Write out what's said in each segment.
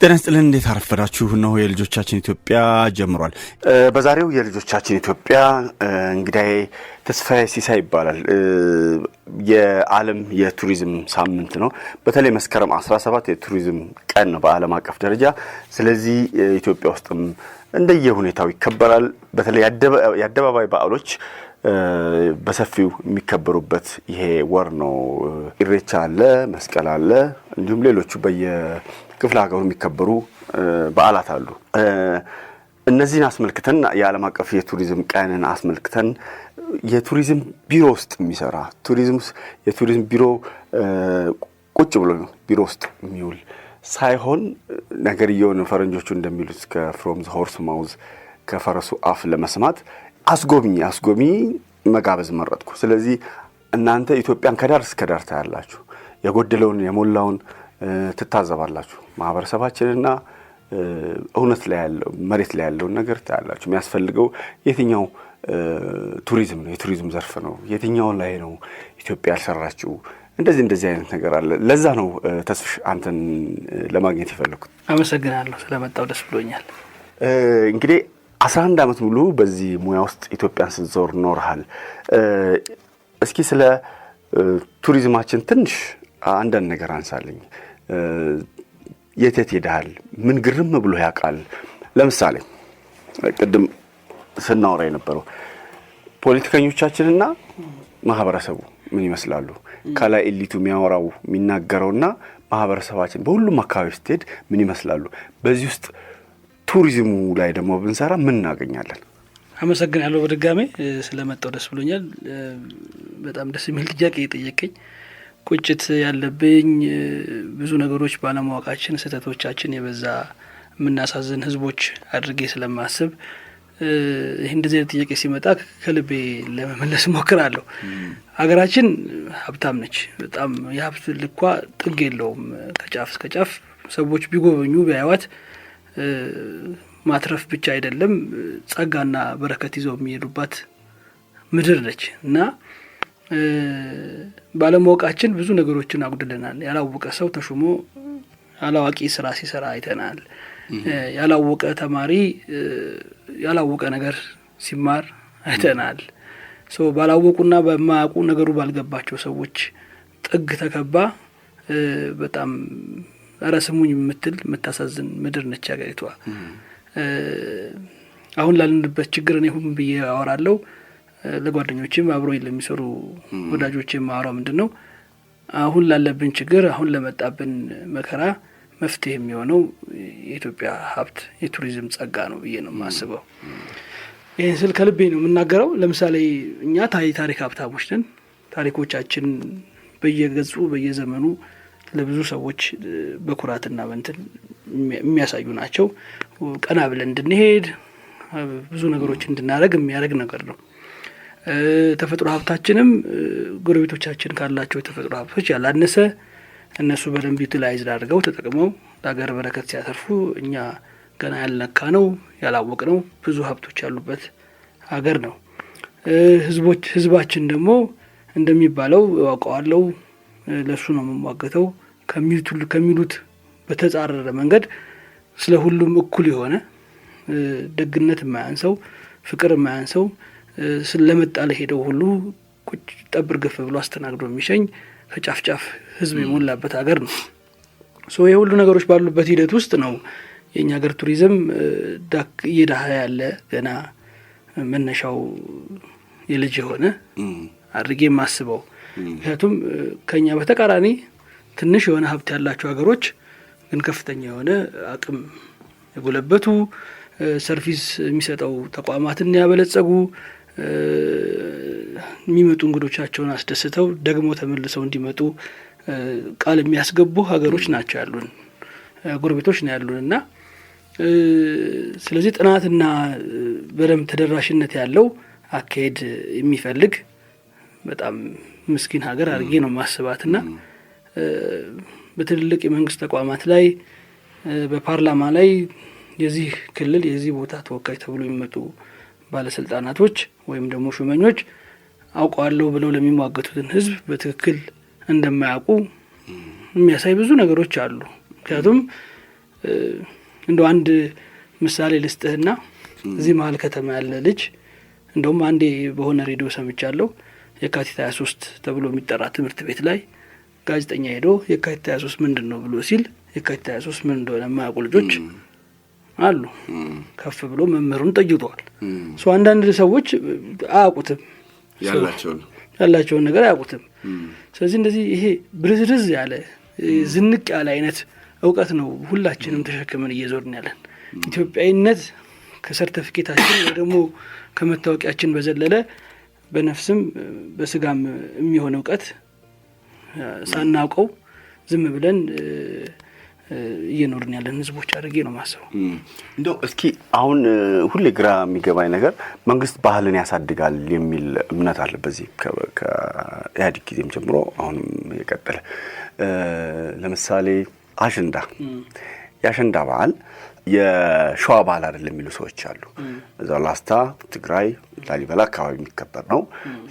ጤናስጥልን እንዴት አረፈዳችሁ ነው የልጆቻችን ኢትዮጵያ ጀምሯል። በዛሬው የልጆቻችን ኢትዮጵያ እንግዲህ ተስፋዬ ሲሳይ ይባላል። የዓለም የቱሪዝም ሳምንት ነው። በተለይ መስከረም 17 የቱሪዝም ቀን ነው በዓለም አቀፍ ደረጃ። ስለዚህ ኢትዮጵያ ውስጥም እንደየሁኔታው ይከበራል። በተለይ የአደባባይ በዓሎች በሰፊው የሚከበሩበት ይሄ ወር ነው። ኢሬቻ አለ፣ መስቀል አለ፣ እንዲሁም ሌሎቹ በየክፍለ ሀገሩ የሚከበሩ በዓላት አሉ። እነዚህን አስመልክተን የዓለም አቀፍ የቱሪዝም ቀንን አስመልክተን የቱሪዝም ቢሮ ውስጥ የሚሰራ የቱሪዝም ቢሮ ቁጭ ብሎ ነው ቢሮ ውስጥ የሚውል ሳይሆን ነገርየውን ፈረንጆቹ እንደሚሉት ከፍሮም ዘ ሆርስ ማውዝ ከፈረሱ አፍ ለመስማት አስጎብኚ መጋበዝ መረጥኩ። ስለዚህ እናንተ ኢትዮጵያን ከዳር እስከ ዳር ታያላችሁ፣ የጎደለውን የሞላውን ትታዘባላችሁ። ማህበረሰባችንና እውነት ላይ ያለው መሬት ላይ ያለውን ነገር ታያላችሁ። የሚያስፈልገው የትኛው ቱሪዝም ነው፣ የቱሪዝም ዘርፍ ነው፣ የትኛው ላይ ነው ኢትዮጵያ ያልሰራችው፣ እንደዚህ አይነት ነገር አለ። ለዛ ነው ተስፍሽ አንተን ለማግኘት የፈለኩት። አመሰግናለሁ ስለመጣው፣ ደስ ብሎኛል። እንግዲህ 11 ዓመት ሙሉ በዚህ ሙያ ውስጥ ኢትዮጵያን ስትዞር ኖርሃል። እስኪ ስለ ቱሪዝማችን ትንሽ አንዳንድ ነገር አንሳልኝ። የት ሄደሃል? ምን ግርም ብሎ ያውቃል? ለምሳሌ ቅድም ስናወራ የነበረው ፖለቲከኞቻችንና ማህበረሰቡ ምን ይመስላሉ? ከላይ ኤሊቱ የሚያወራው የሚናገረውና ማህበረሰባችን በሁሉም አካባቢ ስትሄድ ምን ይመስላሉ? በዚህ ውስጥ ቱሪዝሙ ላይ ደግሞ ብንሰራ ምን እናገኛለን? አመሰግናለሁ በድጋሜ ስለመጣው፣ ደስ ብሎኛል። በጣም ደስ የሚል ጥያቄ የጠየቀኝ። ቁጭት ያለብኝ ብዙ ነገሮች ባለማወቃችን ስህተቶቻችን የበዛ የምናሳዝን ህዝቦች አድርጌ ስለማስብ ይህ እንደዚህ አይነት ጥያቄ ሲመጣ ከልቤ ለመመለስ ሞክራለሁ። ሀገራችን ሀብታም ነች። በጣም የሀብት ልኳ ጥግ የለውም። ከጫፍ እስከ ጫፍ ሰዎች ቢጎበኙ ቢያዩዋት ማትረፍ ብቻ አይደለም ጸጋና በረከት ይዘው የሚሄዱባት ምድር ነች እና ባለማወቃችን ብዙ ነገሮችን አጉድለናል። ያላወቀ ሰው ተሹሞ ያላዋቂ ስራ ሲሰራ አይተናል። ያላወቀ ተማሪ ያላወቀ ነገር ሲማር አይተናል። ሰው ባላወቁና በማያውቁ ነገሩ ባልገባቸው ሰዎች ጥግ ተከባ በጣም አረ ስሙኝ የምታሳዝን ምድር ነች ሀገሪቷ። አሁን ላለንበት ችግር እኔ ሁሉ ብዬ አወራለሁ። ለጓደኞቼም አብሮኝ ለሚሰሩ ወዳጆቼም አወራው ምንድነው አሁን ላለብን ችግር፣ አሁን ለመጣብን መከራ መፍትሄ የሚሆነው የኢትዮጵያ ሀብት የቱሪዝም ጸጋ ነው ብዬ ነው የማስበው። ይህን ስል ከልቤ ነው የምናገረው። ለምሳሌ እኛ ታሪክ ሀብታሞች ነን። ታሪኮቻችን በየገጹ በየዘመኑ ለብዙ ሰዎች በኩራትና በእንትን የሚያሳዩ ናቸው። ቀና ብለን እንድንሄድ ብዙ ነገሮች እንድናደርግ የሚያደርግ ነገር ነው። ተፈጥሮ ሀብታችንም ጎረቤቶቻችን ካላቸው የተፈጥሮ ሀብቶች ያላነሰ እነሱ በደንብ ዩቲላይዝድ አድርገው ተጠቅመው ለሀገር በረከት ሲያተርፉ እኛ ገና ያልነካ ነው ያላወቅ ነው ብዙ ሀብቶች ያሉበት ሀገር ነው። ህዝባችን ደግሞ እንደሚባለው ያውቀዋለው ለሱ ነው የምሟገተው ከሚሉት በተጻረረ መንገድ ስለ ሁሉም እኩል የሆነ ደግነት የማያንሰው ፍቅር የማያንሰው ስለመጣ ለሄደው ሁሉ ቁጭ ጠብር ገፍ ብሎ አስተናግዶ የሚሸኝ ከጫፍ ጫፍ ህዝብ የሞላበት ሀገር ነው። የሁሉ ነገሮች ባሉበት ሂደት ውስጥ ነው የኛ ሀገር ቱሪዝም እየዳኸ ያለ ገና መነሻው የልጅ የሆነ አድርጌ የማስበው። ምክንያቱም ከኛ በተቃራኒ ትንሽ የሆነ ሀብት ያላቸው ሀገሮች ግን ከፍተኛ የሆነ አቅም የጎለበቱ ሰርቪስ የሚሰጠው ተቋማትን ያበለጸጉ የሚመጡ እንግዶቻቸውን አስደስተው ደግሞ ተመልሰው እንዲመጡ ቃል የሚያስገቡ ሀገሮች ናቸው ያሉን፣ ጎረቤቶች ነው ያሉን እና ስለዚህ ጥናትና በደንብ ተደራሽነት ያለው አካሄድ የሚፈልግ በጣም ምስኪን ሀገር አድርጌ ነው ማስባትና በትልልቅ የመንግስት ተቋማት ላይ በፓርላማ ላይ የዚህ ክልል የዚህ ቦታ ተወካይ ተብሎ የሚመጡ ባለስልጣናቶች ወይም ደግሞ ሹመኞች አውቀዋለሁ ብለው ለሚሟገቱትን ህዝብ በትክክል እንደማያውቁ የሚያሳይ ብዙ ነገሮች አሉ። ምክንያቱም እንደው አንድ ምሳሌ ልስጥህና እዚህ መሀል ከተማ ያለ ልጅ እንደውም አንዴ በሆነ ሬዲዮ ሰምቻለሁ የካቲት 23 ተብሎ የሚጠራ ትምህርት ቤት ላይ ጋዜጠኛ ሄዶ የካቲት 23 ምንድነው ብሎ ሲል የካቲት 23 ምን እንደሆነ የማያውቁ ልጆች አሉ። ከፍ ብሎ መምህሩን ጠይቀዋል። አንዳንድ ሰዎች አያውቁትም፣ ያላቸውን ነገር አያውቁትም። ስለዚህ እንደዚህ ይሄ ብርዝርዝ ያለ ዝንቅ ያለ አይነት እውቀት ነው ሁላችንም ተሸክመን እየዞርን ያለን። ኢትዮጵያዊነት ከሰርቲፊኬታችን ወይ ደግሞ ከመታወቂያችን በዘለለ በነፍስም በስጋም የሚሆን እውቀት ሳናውቀው ዝም ብለን እየኖርን ያለን ህዝቦች አድርጌ ነው ማሰው። እንደው እስኪ አሁን ሁሌ ግራ የሚገባኝ ነገር መንግስት ባህልን ያሳድጋል የሚል እምነት አለ። በዚህ ከኢህአዴግ ጊዜም ጀምሮ አሁንም የቀጠለ ለምሳሌ አሸንዳ የአሸንዳ በዓል የሸዋ በዓል አይደለም የሚሉ ሰዎች አሉ። እዛው ላስታ፣ ትግራይ፣ ላሊበላ አካባቢ የሚከበር ነው።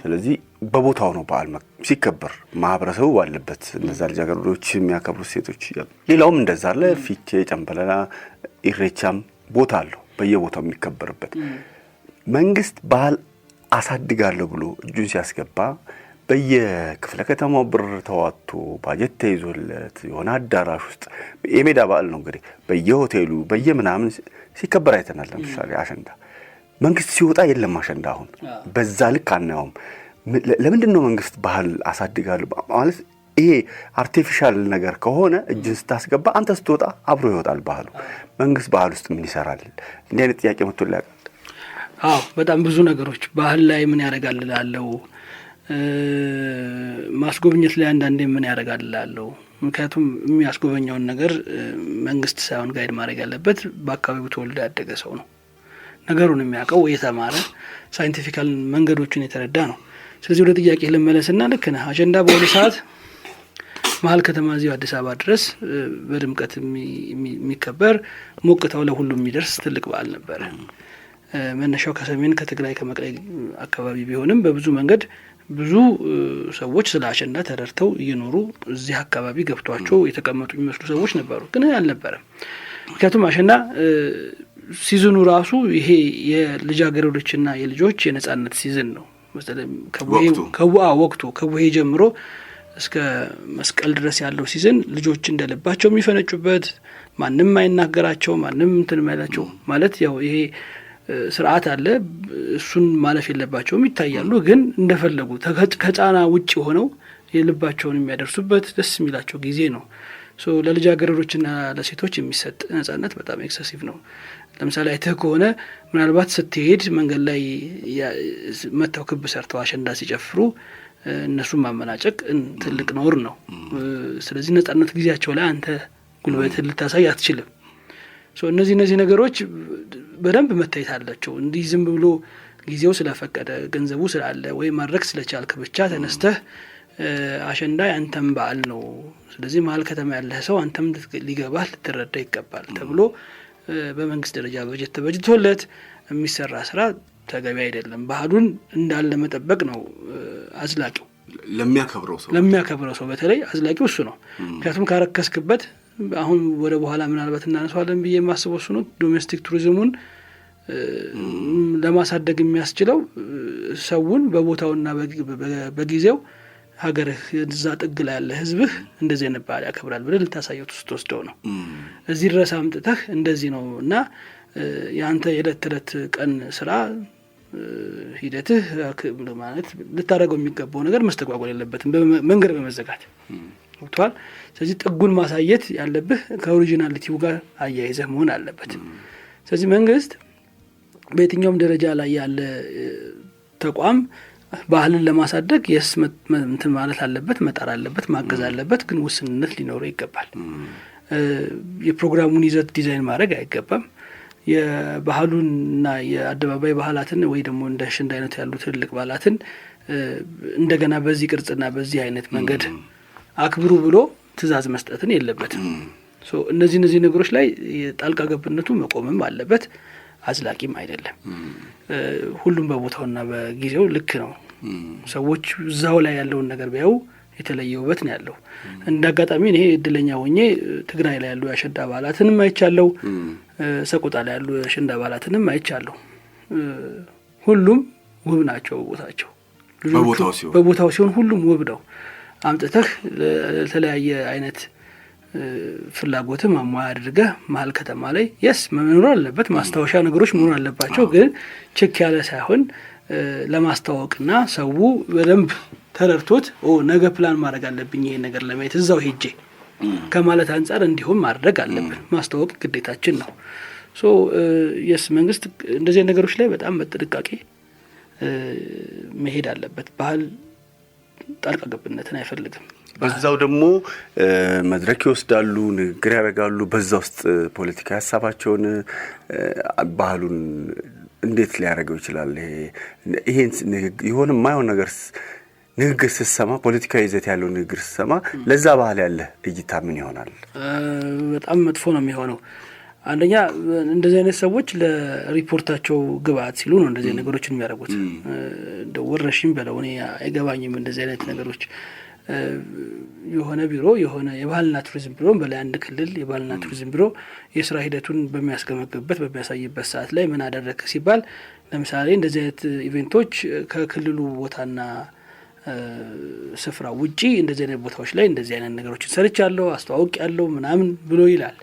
ስለዚህ በቦታው ነው በዓል ሲከበር ማህበረሰቡ ባለበት እነዛ ልጃገረዶች የሚያከብሩት ሴቶች ያሉ ሌላውም እንደዛ አለ። ፊቼ፣ ጨምበለላ፣ ኢሬቻም ቦታ አለው በየቦታው የሚከበርበት። መንግስት ባህል አሳድጋለሁ ብሎ እጁን ሲያስገባ በየክፍለ ከተማው ብር ተዋጥቶ ባጀት ተይዞለት የሆነ አዳራሽ ውስጥ የሜዳ በዓል ነው እንግዲህ በየሆቴሉ በየምናምን ሲከበር አይተናል። ለምሳሌ አሸንዳ መንግስት ሲወጣ የለም አሸንዳ አሁን በዛ ልክ አናየውም። ለምንድን ነው መንግስት ባህል አሳድጋለሁ ማለት? ይሄ አርቲፊሻል ነገር ከሆነ እጅን ስታስገባ አንተ ስትወጣ አብሮ ይወጣል ባህሉ። መንግስት ባህል ውስጥ ምን ይሰራል? እንዲህ አይነት ጥያቄ መጥቶልኝ። በጣም ብዙ ነገሮች ባህል ላይ ምን ያደርጋል እላለሁ። ማስጎብኘት ላይ አንዳንዴ ምን ያደርጋል እላለሁ። ምክንያቱም የሚያስጎበኘውን ነገር መንግስት ሳይሆን ጋይድ ማድረግ ያለበት በአካባቢው ተወልዶ ያደገ ሰው ነው። ነገሩን የሚያውቀው የተማረ ሳይንቲፊካል መንገዶችን የተረዳ ነው። ስለዚህ ወደ ጥያቄ ልመለስና ልክ ነህ። አጀንዳ በሆነ ሰዓት መሀል ከተማ እዚሁ አዲስ አበባ ድረስ በድምቀት የሚከበር ሞቅታው ለሁሉም የሚደርስ ትልቅ በዓል ነበረ። መነሻው ከሰሜን ከትግራይ ከመቀሌ አካባቢ ቢሆንም በብዙ መንገድ ብዙ ሰዎች ስለ አሸንዳ ተረድተው እየኖሩ እዚህ አካባቢ ገብቷቸው የተቀመጡ የሚመስሉ ሰዎች ነበሩ። ግን አልነበረም። ምክንያቱም አሸንዳ ሲዝኑ ራሱ ይሄ የልጃገረዶችና የልጆች የነጻነት ሲዝን ነው። ወቅቱ ከቡሄ ጀምሮ እስከ መስቀል ድረስ ያለው ሲዝን ልጆች እንደልባቸው የሚፈነጩበት፣ ማንም አይናገራቸው፣ ማንም እንትን ማይላቸው ማለት ያው ይሄ ስርዓት አለ። እሱን ማለፍ የለባቸውም፣ ይታያሉ። ግን እንደፈለጉ ከጫና ውጭ ሆነው የልባቸውን የሚያደርሱበት ደስ የሚላቸው ጊዜ ነው። ለልጃገረዶችና ለሴቶች የሚሰጥ ነጻነት በጣም ኤክሰሲቭ ነው። ለምሳሌ አይተህ ከሆነ ምናልባት ስትሄድ መንገድ ላይ መተው ክብ ሰርተው አሸንዳ ሲጨፍሩ እነሱን ማመናጨቅ ትልቅ ነውር ነው። ስለዚህ ነጻነት ጊዜያቸው ላይ አንተ ጉልበትህን ልታሳይ አትችልም። እነዚህ ነገሮች በደንብ መታየት አላቸው። እንዲህ ዝም ብሎ ጊዜው ስለፈቀደ ገንዘቡ ስላለ ወይ ማድረግ ስለቻልክ ብቻ ተነስተህ አሸንዳ ያንተም በዓል ነው፣ ስለዚህ መሀል ከተማ ያለህ ሰው አንተም ሊገባህ ልትረዳ ይገባል ተብሎ በመንግስት ደረጃ በጀት ተበጅቶለት የሚሰራ ስራ ተገቢ አይደለም። ባህሉን እንዳለ መጠበቅ ነው አዝላቂው። ለሚያከብረው ሰው በተለይ አዝላቂው እሱ ነው። ምክንያቱም ካረከስክበት አሁን ወደ በኋላ ምናልባት እናነሳዋለን ብዬ የማስበው እሱ ነው። ዶሜስቲክ ቱሪዝሙን ለማሳደግ የሚያስችለው ሰውን በቦታውና በጊዜው ሀገርህ እዛ ጥግ ላይ ያለ ህዝብህ እንደዚህ አይነት በዓል ያከብራል ብለህ ልታሳየው ስትወስደው ነው። እዚህ ድረስ አምጥተህ እንደዚህ ነው እና የአንተ የዕለት ተዕለት ቀን ስራ ሂደትህ ማለት ልታደርገው የሚገባው ነገር መስተጓጎል የለበትም መንገድ በመዘጋት ወጥቷል። ስለዚህ ጥጉን ማሳየት ያለብህ ከኦሪጂናሊቲው ጋር አያይዘህ መሆን አለበት። ስለዚህ መንግስት በየትኛውም ደረጃ ላይ ያለ ተቋም ባህልን ለማሳደግ እንትን ማለት አለበት፣ መጣር አለበት፣ ማገዝ አለበት። ግን ውስንነት ሊኖረው ይገባል። የፕሮግራሙን ይዘት ዲዛይን ማድረግ አይገባም። የባህሉንና የአደባባይ ባህላትን ወይ ደግሞ እንደ አሸንዳ አይነት ያሉ ትልቅ ባህላትን እንደገና በዚህ ቅርጽና በዚህ አይነት መንገድ አክብሩ ብሎ ትእዛዝ መስጠትን የለበትም። እነዚህ ነገሮች ላይ ጣልቃ ገብነቱ መቆምም አለበት። አዝላቂም አይደለም። ሁሉም በቦታውና በጊዜው ልክ ነው። ሰዎች እዛው ላይ ያለውን ነገር ቢያዩ የተለየ ውበት ነው ያለው። እንዳጋጣሚ እኔ እድለኛ ሆኜ ትግራይ ላይ ያሉ የአሸንዳ በዓላትንም አይቻለሁ፣ ሰቆጣ ላይ ያሉ የአሸንዳ በዓላትንም አይቻለሁ። ሁሉም ውብ ናቸው ቦታቸው። በቦታው ሲሆን ሁሉም ውብ ነው። አምጥተህ ለተለያየ አይነት ፍላጎትም ማሟያ አድርገህ መሀል ከተማ ላይ መኖር አለበት። ማስታወሻ ነገሮች መኖር አለባቸው። ግን ችክ ያለ ሳይሆን ለማስተዋወቅና ሰው በደንብ ተረድቶት ነገ ፕላን ማድረግ አለብኝ ይሄን ነገር ለማየት እዛው ሄጄ ከማለት አንጻር እንዲሁም ማድረግ አለብን። ማስተዋወቅ ግዴታችን ነው። መንግስት እንደዚህ ነገሮች ላይ በጣም በጥንቃቄ መሄድ አለበት። ባህል ጣልቃ ገብነትን አይፈልግም። በዛው ደግሞ መድረክ ይወስዳሉ፣ ንግግር ያደርጋሉ። በዛ ውስጥ ፖለቲካ ሀሳባቸውን ባህሉን እንዴት ሊያደርገው ይችላል? ይሄን የሆነ የማይሆን ነገር ንግግር ስትሰማ፣ ፖለቲካዊ ይዘት ያለው ንግግር ስትሰማ ለዛ ባህል ያለ እይታ ምን ይሆናል? በጣም መጥፎ ነው የሚሆነው። አንደኛ እንደዚህ አይነት ሰዎች ለሪፖርታቸው ግብአት ሲሉ ነው እንደዚህ ነገሮችን የሚያደርጉት። እንደ ወረሽኝ በለው እኔ አይገባኝም እንደዚህ አይነት ነገሮች። የሆነ ቢሮ የሆነ የባህልና ቱሪዝም ቢሮ በላይ አንድ ክልል የባህልና ቱሪዝም ቢሮ የስራ ሂደቱን በሚያስገመግብበት በሚያሳይበት ሰዓት ላይ ምን አደረገ ሲባል ለምሳሌ እንደዚህ አይነት ኢቨንቶች ከክልሉ ቦታና ስፍራ ውጪ እንደዚህ አይነት ቦታዎች ላይ እንደዚህ አይነት ነገሮችን ሰርቻለሁ፣ አስተዋውቂያለሁ ምናምን ብሎ ይላል።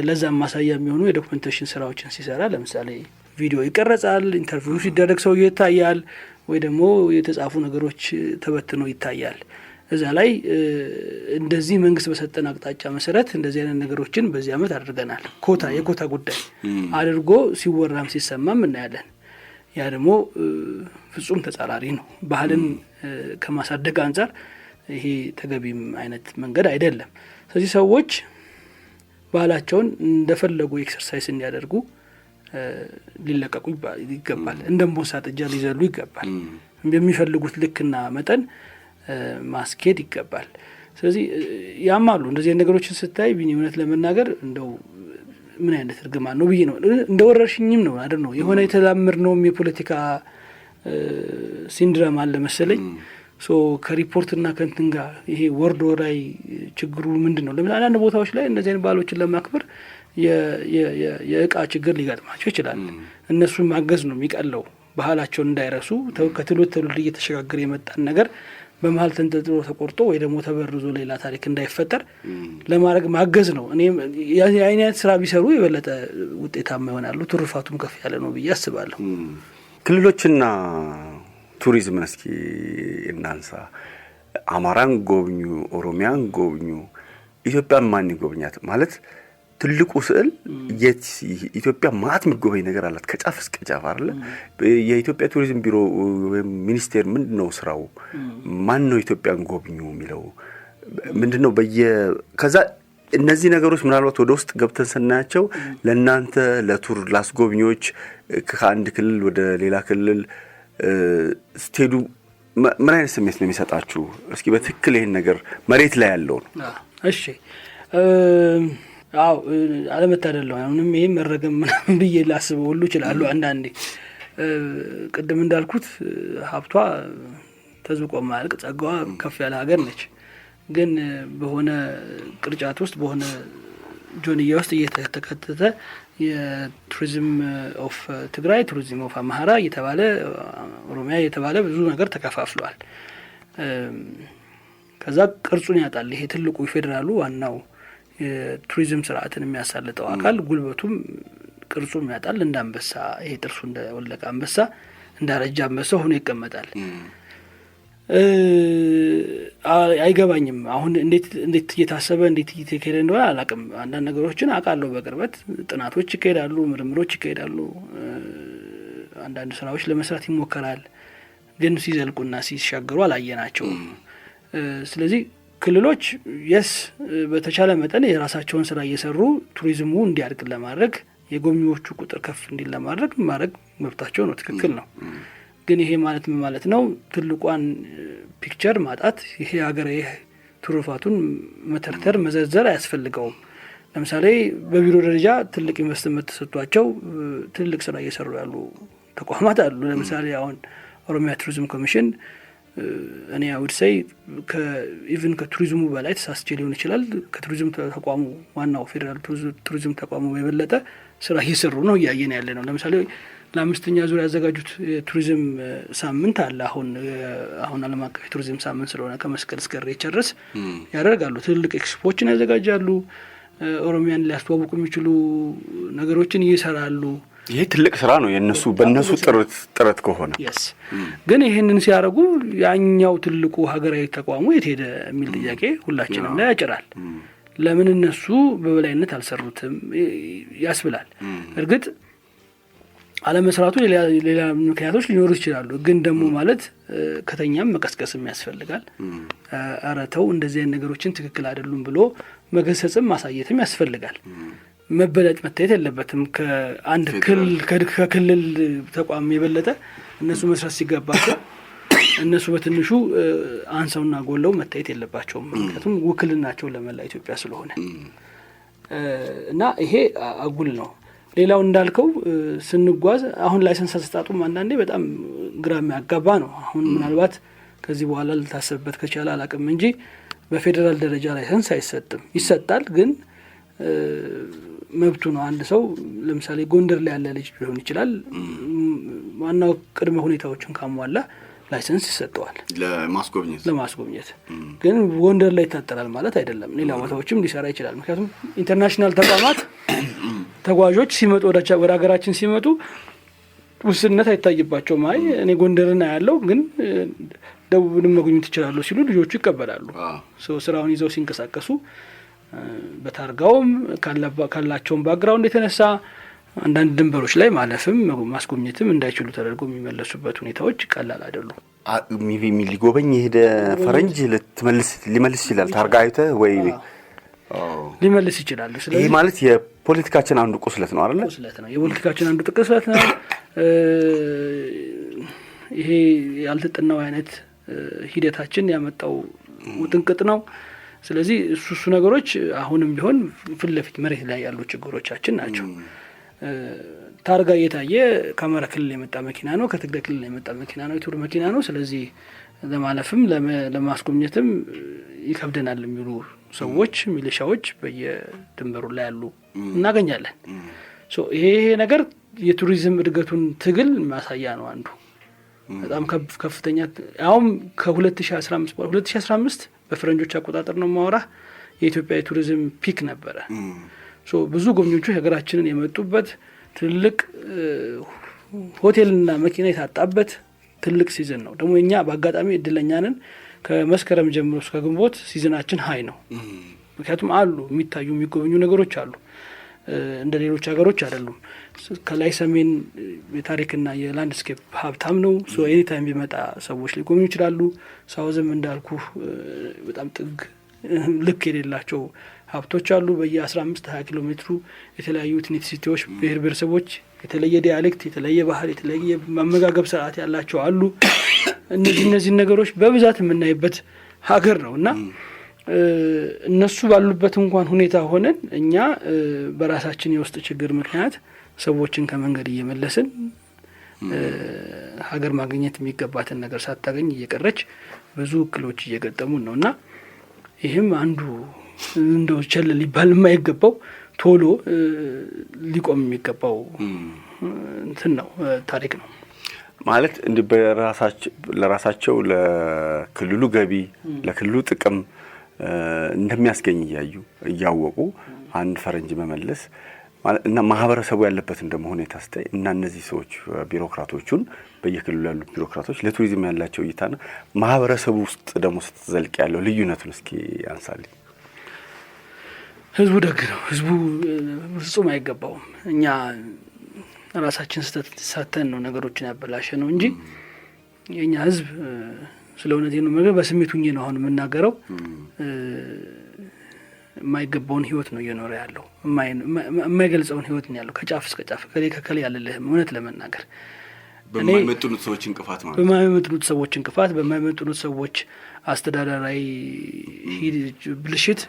ለዛም ማሳያ የሚሆኑ የዶክመንቴሽን ስራዎችን ሲሰራ ለምሳሌ ቪዲዮ ይቀረጻል፣ ኢንተርቪው ሲደረግ ሰውዬው ይታያል፣ ወይ ደግሞ የተጻፉ ነገሮች ተበትኖ ይታያል። እዛ ላይ እንደዚህ መንግስት በሰጠን አቅጣጫ መሰረት እንደዚህ አይነት ነገሮችን በዚህ አመት አድርገናል፣ የኮታ ጉዳይ አድርጎ ሲወራም ሲሰማም እናያለን። ያ ደግሞ ፍጹም ተጻራሪ ነው። ባህልን ከማሳደግ አንጻር ይሄ ተገቢም አይነት መንገድ አይደለም። ስለዚህ ሰዎች ባህላቸውን እንደፈለጉ ኤክሰርሳይዝ እንዲያደርጉ ሊለቀቁ ይገባል። እንደ እምቦሳ ጥጃ ሊዘሉ ይገባል። በሚፈልጉት ልክና መጠን ማስኬድ ይገባል። ስለዚህ ያማሉ እንደዚህ ነገሮችን ስታይ ቢኒ እውነት ለመናገር እንደው ምን አይነት እርግማን ነው ብዬ ነው። እንደ ወረርሽኝም ነው አይደል ነው የሆነ የተላመድነውም የፖለቲካ ሲንድረም አለ መሰለኝ። ከሪፖርትና ከንትን ጋር ይሄ ወርዶ ላይ ችግሩ ምንድነው? ለምን አንዳንድ ቦታዎች ላይ እንደዚህ አይነት ባህሎችን ለማክበር የእቃ ችግር ሊገጥማቸው ይችላል። እነሱን ማገዝ ነው የሚቀለው። ባህላቸውን እንዳይረሱ ከትውልድ ትውልድ እየተሸጋገረ የመጣን ነገር በመሀል ተንጠልጥሎ ተቆርጦ ወይ ደግሞ ተበርዞ ሌላ ታሪክ እንዳይፈጠር ለማድረግ ማገዝ ነው። እኔ የአይነት ስራ ቢሰሩ የበለጠ ውጤታማ ይሆናሉ፣ ትሩፋቱም ከፍ ያለ ነው ብዬ አስባለሁ። ክልሎችና ቱሪዝምን እስኪ እናንሳ። አማራን ጎብኙ፣ ኦሮሚያን ጎብኙ፣ ኢትዮጵያን ማን ይጎብኛት? ማለት ትልቁ ስዕል ኢትዮጵያ ማት የሚጎበኝ ነገር አላት ከጫፍ እስከ ጫፍ አይደለ? የኢትዮጵያ ቱሪዝም ቢሮ ወይም ሚኒስቴር ምንድነው ስራው? ማን ነው ኢትዮጵያን ጎብኙ የሚለው ምንድነው? ከዛ እነዚህ ነገሮች ምናልባት ወደ ውስጥ ገብተን ስናያቸው ለእናንተ ለቱር ላስጎብኚዎች ከአንድ ክልል ወደ ሌላ ክልል ስትሄዱ ምን አይነት ስሜት ነው የሚሰጣችሁ? እስኪ በትክክል ይሄን ነገር መሬት ላይ ያለው ነው። እሺ አዎ አለመታደል ነው። አሁንም ይሄን መረገም ምናምን ብዬ ላስበው ሁሉ እችላለሁ። አንዳንዴ ቅድም እንዳልኩት ሀብቷ ተዝቆ ማያልቅ ጸጋዋ ከፍ ያለ ሀገር ነች። ግን በሆነ ቅርጫት ውስጥ በሆነ ጆንያ ውስጥ እየተከተተ የቱሪዝም ኦፍ ትግራይ፣ ቱሪዝም ኦፍ አማራ እየተባለ ኦሮሚያ እየተባለ ብዙ ነገር ተከፋፍሏል። ከዛ ቅርጹን ያጣል። ይሄ ትልቁ ፌዴራሉ ዋናው የቱሪዝም ስርዓትን የሚያሳልጠው አካል ጉልበቱም ቅርጹም ያጣል። እንደ አንበሳ ይሄ ጥርሱ እንደ ወለቀ አንበሳ እንዳረጃ አንበሳ ሆኖ ይቀመጣል። አይገባኝም አሁን እንዴት እየታሰበ እንዴት እየተካሄደ እንደሆነ አላውቅም። አንዳንድ ነገሮችን አውቃለሁ በቅርበት ጥናቶች ይካሄዳሉ፣ ምርምሮች ይካሄዳሉ፣ አንዳንድ ስራዎች ለመስራት ይሞከራል። ግን ሲዘልቁና ሲሻገሩ አላየናቸውም። ስለዚህ ክልሎች በተቻለ መጠን የራሳቸውን ስራ እየሰሩ ቱሪዝሙ እንዲያድግ ለማድረግ የጎብኚዎቹ ቁጥር ከፍ እንዲል ለማድረግ መብታቸው ነው፣ ትክክል ነው። ግን ይሄ ማለት ምን ማለት ነው? ትልቋን ፒክቸር ማጣት፣ ይሄ ሀገራዊ ትሩፋቱን መተርተር መዘርዘር አያስፈልገውም። ለምሳሌ በቢሮ ደረጃ ትልቅ ኢንቨስትመንት ተሰጥቷቸው ትልቅ ስራ እየሰሩ ያሉ ተቋማት አሉ። ለምሳሌ አሁን ኦሮሚያ ቱሪዝም ኮሚሽን እኔ አውድ ሳይ ኢቭን ከቱሪዝሙ በላይ ተሳስቼ ሊሆን ይችላል ከቱሪዝም ተቋሙ ዋናው ፌዴራል ቱሪዝም ተቋሙ የበለጠ ስራ እየሰሩ ነው እያየን ያለ ነው። ለምሳሌ ለአምስተኛ ዙር ያዘጋጁት የቱሪዝም ሳምንት አለ። አሁን ዓለም አቀፍ የቱሪዝም ሳምንት ስለሆነ ከመስቀል እስከ ኢሬቻ ድረስ ያደርጋሉ። ትልልቅ ኤክስፖችን ያዘጋጃሉ። ኦሮሚያን ሊያስተዋውቁ የሚችሉ ነገሮችን ይሰራሉ። ይሄ ትልቅ ስራ ነው የነሱ በእነሱ ጥረት ከሆነ ግን ይሄንን ሲያደርጉ ያኛው ትልቁ ሀገራዊ ተቋሙ የት ሄደ የሚል ጥያቄ ሁላችንም ላይ ያጭራል። ለምን እነሱ በበላይነት አልሰሩትም ያስብላል። እርግጥ አለመስራቱ ሌላ ምክንያቶች ሊኖሩ ይችላሉ። ግን ደግሞ ማለት ከተኛም መቀስቀስም ያስፈልጋል። አረተው እንደዚህ አይነት ነገሮችን ትክክል አይደሉም ብሎ መገሰጽም ማሳየትም ያስፈልጋል። መበለጥ መታየት የለበትም። ከአንድ ከክልል ተቋም የበለጠ እነሱ መስራት ሲገባቸው እነሱ በትንሹ አንሰውና ጎለው መታየት የለባቸውም። ምክንያቱም ውክልናቸው ለመላ ኢትዮጵያ ስለሆነ እና ይሄ አጉል ነው። ሌላው እንዳልከው ስንጓዝ አሁን ላይሰንስ አሰጣጡም አንዳንዴ በጣም ግራ የሚያጋባ ነው። አሁን ምናልባት ከዚህ በኋላ ልታሰብበት ከቻለ አላቅም እንጂ በፌዴራል ደረጃ ላይሰንስ አይሰጥም። ይሰጣል ግን መብቱ ነው። አንድ ሰው ለምሳሌ ጎንደር ላይ ያለ ልጅ ሊሆን ይችላል። ዋናው ቅድመ ሁኔታዎችን ካሟላ ላይሰንስ ይሰጠዋል ለማስጎብኘት። ግን ጎንደር ላይ ይታጠራል ማለት አይደለም። ሌላ ቦታዎችም ሊሰራ ይችላል። ምክንያቱም ኢንተርናሽናል ተቋማት ተጓዦች ሲመጡ ወደ ሀገራችን ሲመጡ ውስንነት አይታይባቸውም። አይ እኔ ጎንደርና ያለው ግን ደቡብንም መጎብኘት ይችላሉ ሲሉ ልጆቹ ይቀበላሉ። ስራውን ይዘው ሲንቀሳቀሱ በታርጋውም ካላቸውም ባክግራውንድ የተነሳ አንዳንድ ድንበሮች ላይ ማለፍም ማስጎብኘትም እንዳይችሉ ተደርጎ የሚመለሱበት ሁኔታዎች ቀላል አይደሉም። ሊጎበኝ የሄደ ፈረንጅ ሊመልስ ይችላል። ታርጋ አይተህ ወይ ሊመልስ ይችላል። ስለዚህ ይሄ ማለት የፖለቲካችን አንዱ ቁስለት ነው አይደል? ቁስለት ነው። የፖለቲካችን አንዱ ቁስለት ነው። ይሄ ያልተጠናው አይነት ሂደታችን ያመጣው ውጥንቅጥ ነው። ስለዚህ እሱ ነገሮች አሁንም ቢሆን ፊት ለፊት መሬት ላይ ያሉ ችግሮቻችን ናቸው። ታርጋ እየታየ ከአማራ ክልል የመጣ መኪና ነው፣ ከትግራይ ክልል የመጣ መኪና ነው፣ የቱር መኪና ነው። ስለዚህ ለማለፍም ለማስጎብኘትም ይከብደናል የሚሉ ሰዎች፣ ሚሊሻዎች በየድንበሩ ላይ ያሉ እናገኛለን። ይሄ ነገር የቱሪዝም እድገቱን ትግል ማሳያ ነው አንዱ። በጣም ከፍተኛ አሁን ከ2015 በፈረንጆች አቆጣጠር ነው ማወራ የኢትዮጵያ የቱሪዝም ፒክ ነበረ። ብዙ ጎብኚዎች ሀገራችንን የመጡበት ትልቅ ሆቴልና መኪና የታጣበት ትልቅ ሲዝን ነው። ደግሞ እኛ በአጋጣሚ እድለኛ ነን። ከመስከረም ጀምሮ እስከ ግንቦት ሲዝናችን ሀይ ነው። ምክንያቱም አሉ የሚታዩ የሚጎበኙ ነገሮች አሉ። እንደ ሌሎች ሀገሮች አይደሉም። ከላይ ሰሜን የታሪክና የላንድስኬፕ ሀብታም ነው። ኤኒ ታይም ቢመጣ ሰዎች ሊጎበኙ ይችላሉ። ሳውዝም እንዳልኩ በጣም ጥግ ልክ የሌላቸው ሀብቶች አሉ። በየ15-20 ኪሎ ሜትሩ የተለያዩ ኢትኒሲቲዎች፣ ብሔር ብሔረሰቦች፣ የተለየ ዲያሌክት፣ የተለየ ባህል፣ የተለየ ማመጋገብ ስርዓት ያላቸው አሉ። እነዚህ ነገሮች በብዛት የምናይበት ሀገር ነው እና እነሱ ባሉበት እንኳን ሁኔታ ሆነን እኛ በራሳችን የውስጥ ችግር ምክንያት ሰዎችን ከመንገድ እየመለስን ሀገር ማግኘት የሚገባትን ነገር ሳታገኝ እየቀረች ብዙ እክሎች እየገጠሙን ነው እና ይህም አንዱ እንደው ቸል ሊባል የማይገባው ቶሎ ሊቆም የሚገባው እንትን ነው ታሪክ ነው ማለት እንዲህ ለራሳቸው ለክልሉ ገቢ ለክልሉ ጥቅም እንደሚያስገኝ እያወቁ አንድ ፈረንጅ መመለስ ማለት እና ማህበረሰቡ ያለበት እንደመሆነ ታስታይ እና እነዚህ ሰዎች ቢሮክራቶቹን በየክልሉ ያሉ ቢሮክራቶች ለቱሪዝም ያላቸው እይታና ማህበረሰቡ ውስጥ ደግሞ ስትዘልቅ ያለው ልዩነቱን እስኪ አንሳልኝ። ህዝቡ ደግ ነው። ህዝቡ ፍጹም አይገባውም። እኛ ራሳችን ሳተን ነው ነገሮችን ያበላሸ ነው እንጂ የኛ ህዝብ ስለ እውነቴ ነው ነገር በስሜቱኝ ነው አሁን የምናገረው። የማይገባውን ህይወት ነው እየኖረ ያለው። የማይገልጸውን ህይወት ነው ያለው ከጫፍ እስከ ጫፍ ከሌ ያለልህም እውነት ለመናገር በማይመጡት ሰዎች እንቅፋት ማለት በማይመጡት ሰዎች እንቅፋት በማይመጡት ሰዎች አስተዳደራዊ ብልሽት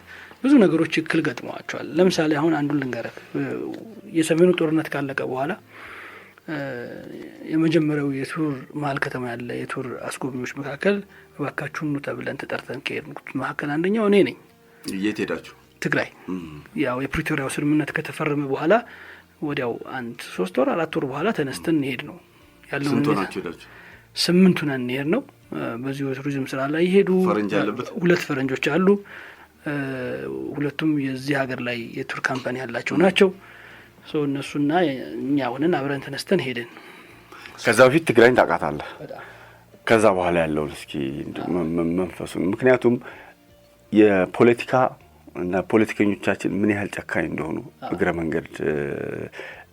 ብዙ ነገሮች እክል ገጥመዋቸዋል። ለምሳሌ አሁን አንዱን ልንገርህ። የሰሜኑ ጦርነት ካለቀ በኋላ የመጀመሪያው የቱር መሀል ከተማ ያለ የቱር አስጎብኚዎች መካከል እባካችሁ ኑ ተብለን ተጠርተን ከሄድኩት መካከል አንደኛው እኔ ነኝ። የት ሄዳችሁ? ትግራይ። ያው የፕሪቶሪያው ስምምነት ከተፈረመ በኋላ ወዲያው 3 ወር 4 ወር በኋላ ተነስተን እንሄድ ነው ያለው። ስምንቱ ነን እንሄድ ነው። በዚህ የቱሪዝም ስራ ላይ ይሄዱ ፈረንጅ ያለበት 2 ፈረንጆች አሉ። ሁለቱም የዚህ ሀገር ላይ የቱር ካምፓኒ ያላቸው ናቸው። እነሱና እኛ ሆነን አብረን ተነስተን ሄድን። ከዛ በፊት ትግራይን ታውቃታለህ? ከዛ በኋላ ያለው እስኪ መንፈሱን፣ ምክንያቱም የፖለቲካ እና ፖለቲከኞቻችን ምን ያህል ጨካኝ እንደሆኑ እግረ መንገድ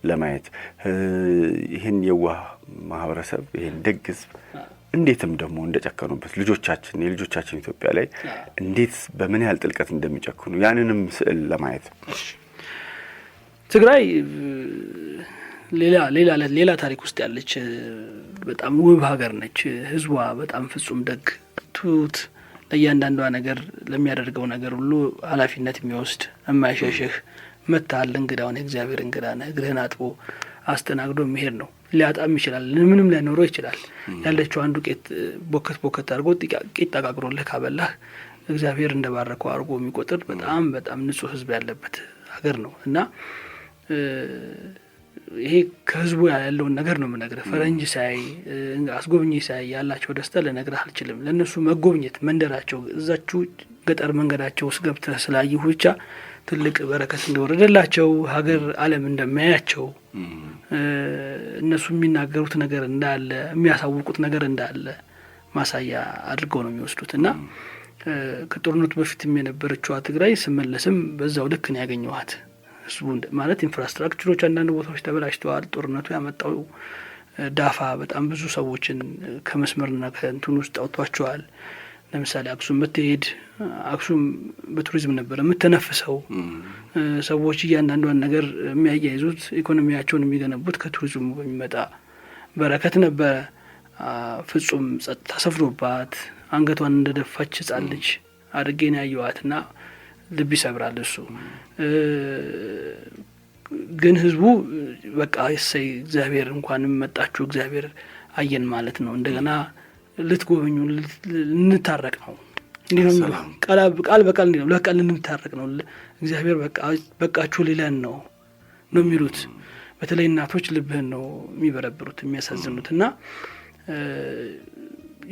ለማየት ይህን የዋህ ማህበረሰብ ይህን ደግ ህዝብ እንዴትም ደግሞ እንደጨከኑበት የልጆቻችን ኢትዮጵያ ላይ እንዴት በምን ያህል ጥልቀት እንደሚጨክኑ ያንንም ስዕል ለማየት ትግራይ ሌላ ታሪክ ውስጥ ያለች በጣም ውብ ሀገር ነች። ህዝቧ በጣም ፍጹም ደግ፣ ትሁት፣ ለእያንዳንዷ ነገር ለሚያደርገው ነገር ሁሉ ኃላፊነት የሚወስድ የማይሸሽህ፣ መታል እንግዳውን የእግዚአብሔር እንግዳ ነህ እግርህን አጥቦ አስተናግዶ የሚሄድ ነው። ሊያጣም ይችላል፣ ምንም ላይኖረው ይችላል። ያለችው አንዱ ቄት ቦከት አድርጎ ቂጥ አጋግሮልህ ካበላህ እግዚአብሔር እንደባረከው አድርጎ የሚቆጥር በጣም በጣም ንጹህ ህዝብ ያለበት ሀገር ነው እና ይሄ ከህዝቡ ያለውን ነገር ነው የምነግርህ። ፈረንጅ ሳይ አስጎብኚ ሳይ ያላቸው ደስታ ልነግርህ አልችልም። ለእነሱ መጎብኘት መንደራቸው እዛችሁ ገጠር መንገዳቸው ውስጥ ገብተህ ስላየሁ ብቻ ትልቅ በረከት እንደወረደላቸው ሀገር ዓለም እንደማያቸው እነሱ የሚናገሩት ነገር እንዳለ የሚያሳውቁት ነገር እንዳለ ማሳያ አድርገው ነው የሚወስዱት እና ከጦርነቱ በፊትም የነበረችዋ ትግራይ ስመለስም በዛው ልክ ነው ያገኘኋት። ህዝቡ ማለት ኢንፍራስትራክቸሮች አንዳንድ ቦታዎች ተበላሽተዋል። ጦርነቱ ያመጣው ዳፋ በጣም ብዙ ሰዎችን ከመስመርና ከእንትን ውስጥ አውጥቷቸዋል። ለምሳሌ አክሱም ብትሄድ አክሱም በቱሪዝም ነበር የምትነፍሰው። ሰዎች እያንዳንዷን ነገር የሚያያይዙት ኢኮኖሚያቸውን የሚገነቡት ከቱሪዝሙ በሚመጣ በረከት ነበረ። ፍጹም ጸጥታ ሰፍሮባት አንገቷን እንደደፋች ህጻን ልጅ አድርጌን ያየዋትና ልብ ይሰብራል። እሱ ግን ህዝቡ በቃ እሰይ እግዚአብሔር እንኳንም መጣችሁ እግዚአብሔር አየን ማለት ነው። እንደገና ልትጎበኙ ልንታረቅ ነው እንዴ ነው ቃል በቃል እንዴ ነው ለቃል ልንታረቅ ነው እግዚአብሔር በቃችሁ ሊለን ነው የሚሉት። በተለይ እናቶች ልብህን ነው የሚበረብሩት የሚያሳዝኑትና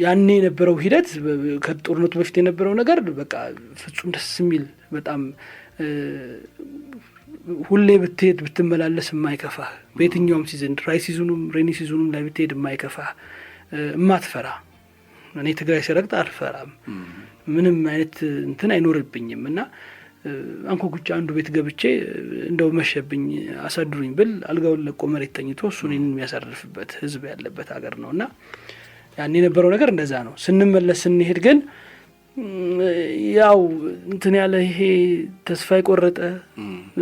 ያኔ የነበረው ሂደት ከጦርነቱ በፊት የነበረው ነገር በቃ ፍጹም ደስ የሚል በጣም ሁሌ ብትሄድ ብትመላለስ የማይከፋህ በየትኛውም ሲዝን ድራይ ሲዝኑም ሬኒ ሲዝኑም ላይ ብትሄድ የማይከፋህ እማትፈራ። እኔ ትግራይ ሲረግጥ አልፈራም፣ ምንም አይነት እንትን አይኖርብኝም እና አንኮኩቻ አንዱ ቤት ገብቼ እንደው መሸብኝ አሳድሩኝ ብል አልጋውን ለቆ መሬት ተኝቶ እሱን የሚያሳርፍበት ህዝብ ያለበት ሀገር ነውና ያኔ የነበረው ነገር እንደዛ ነው። ስንመለስ ስንሄድ ግን ያው እንትን ያለ ይሄ ተስፋ የቆረጠ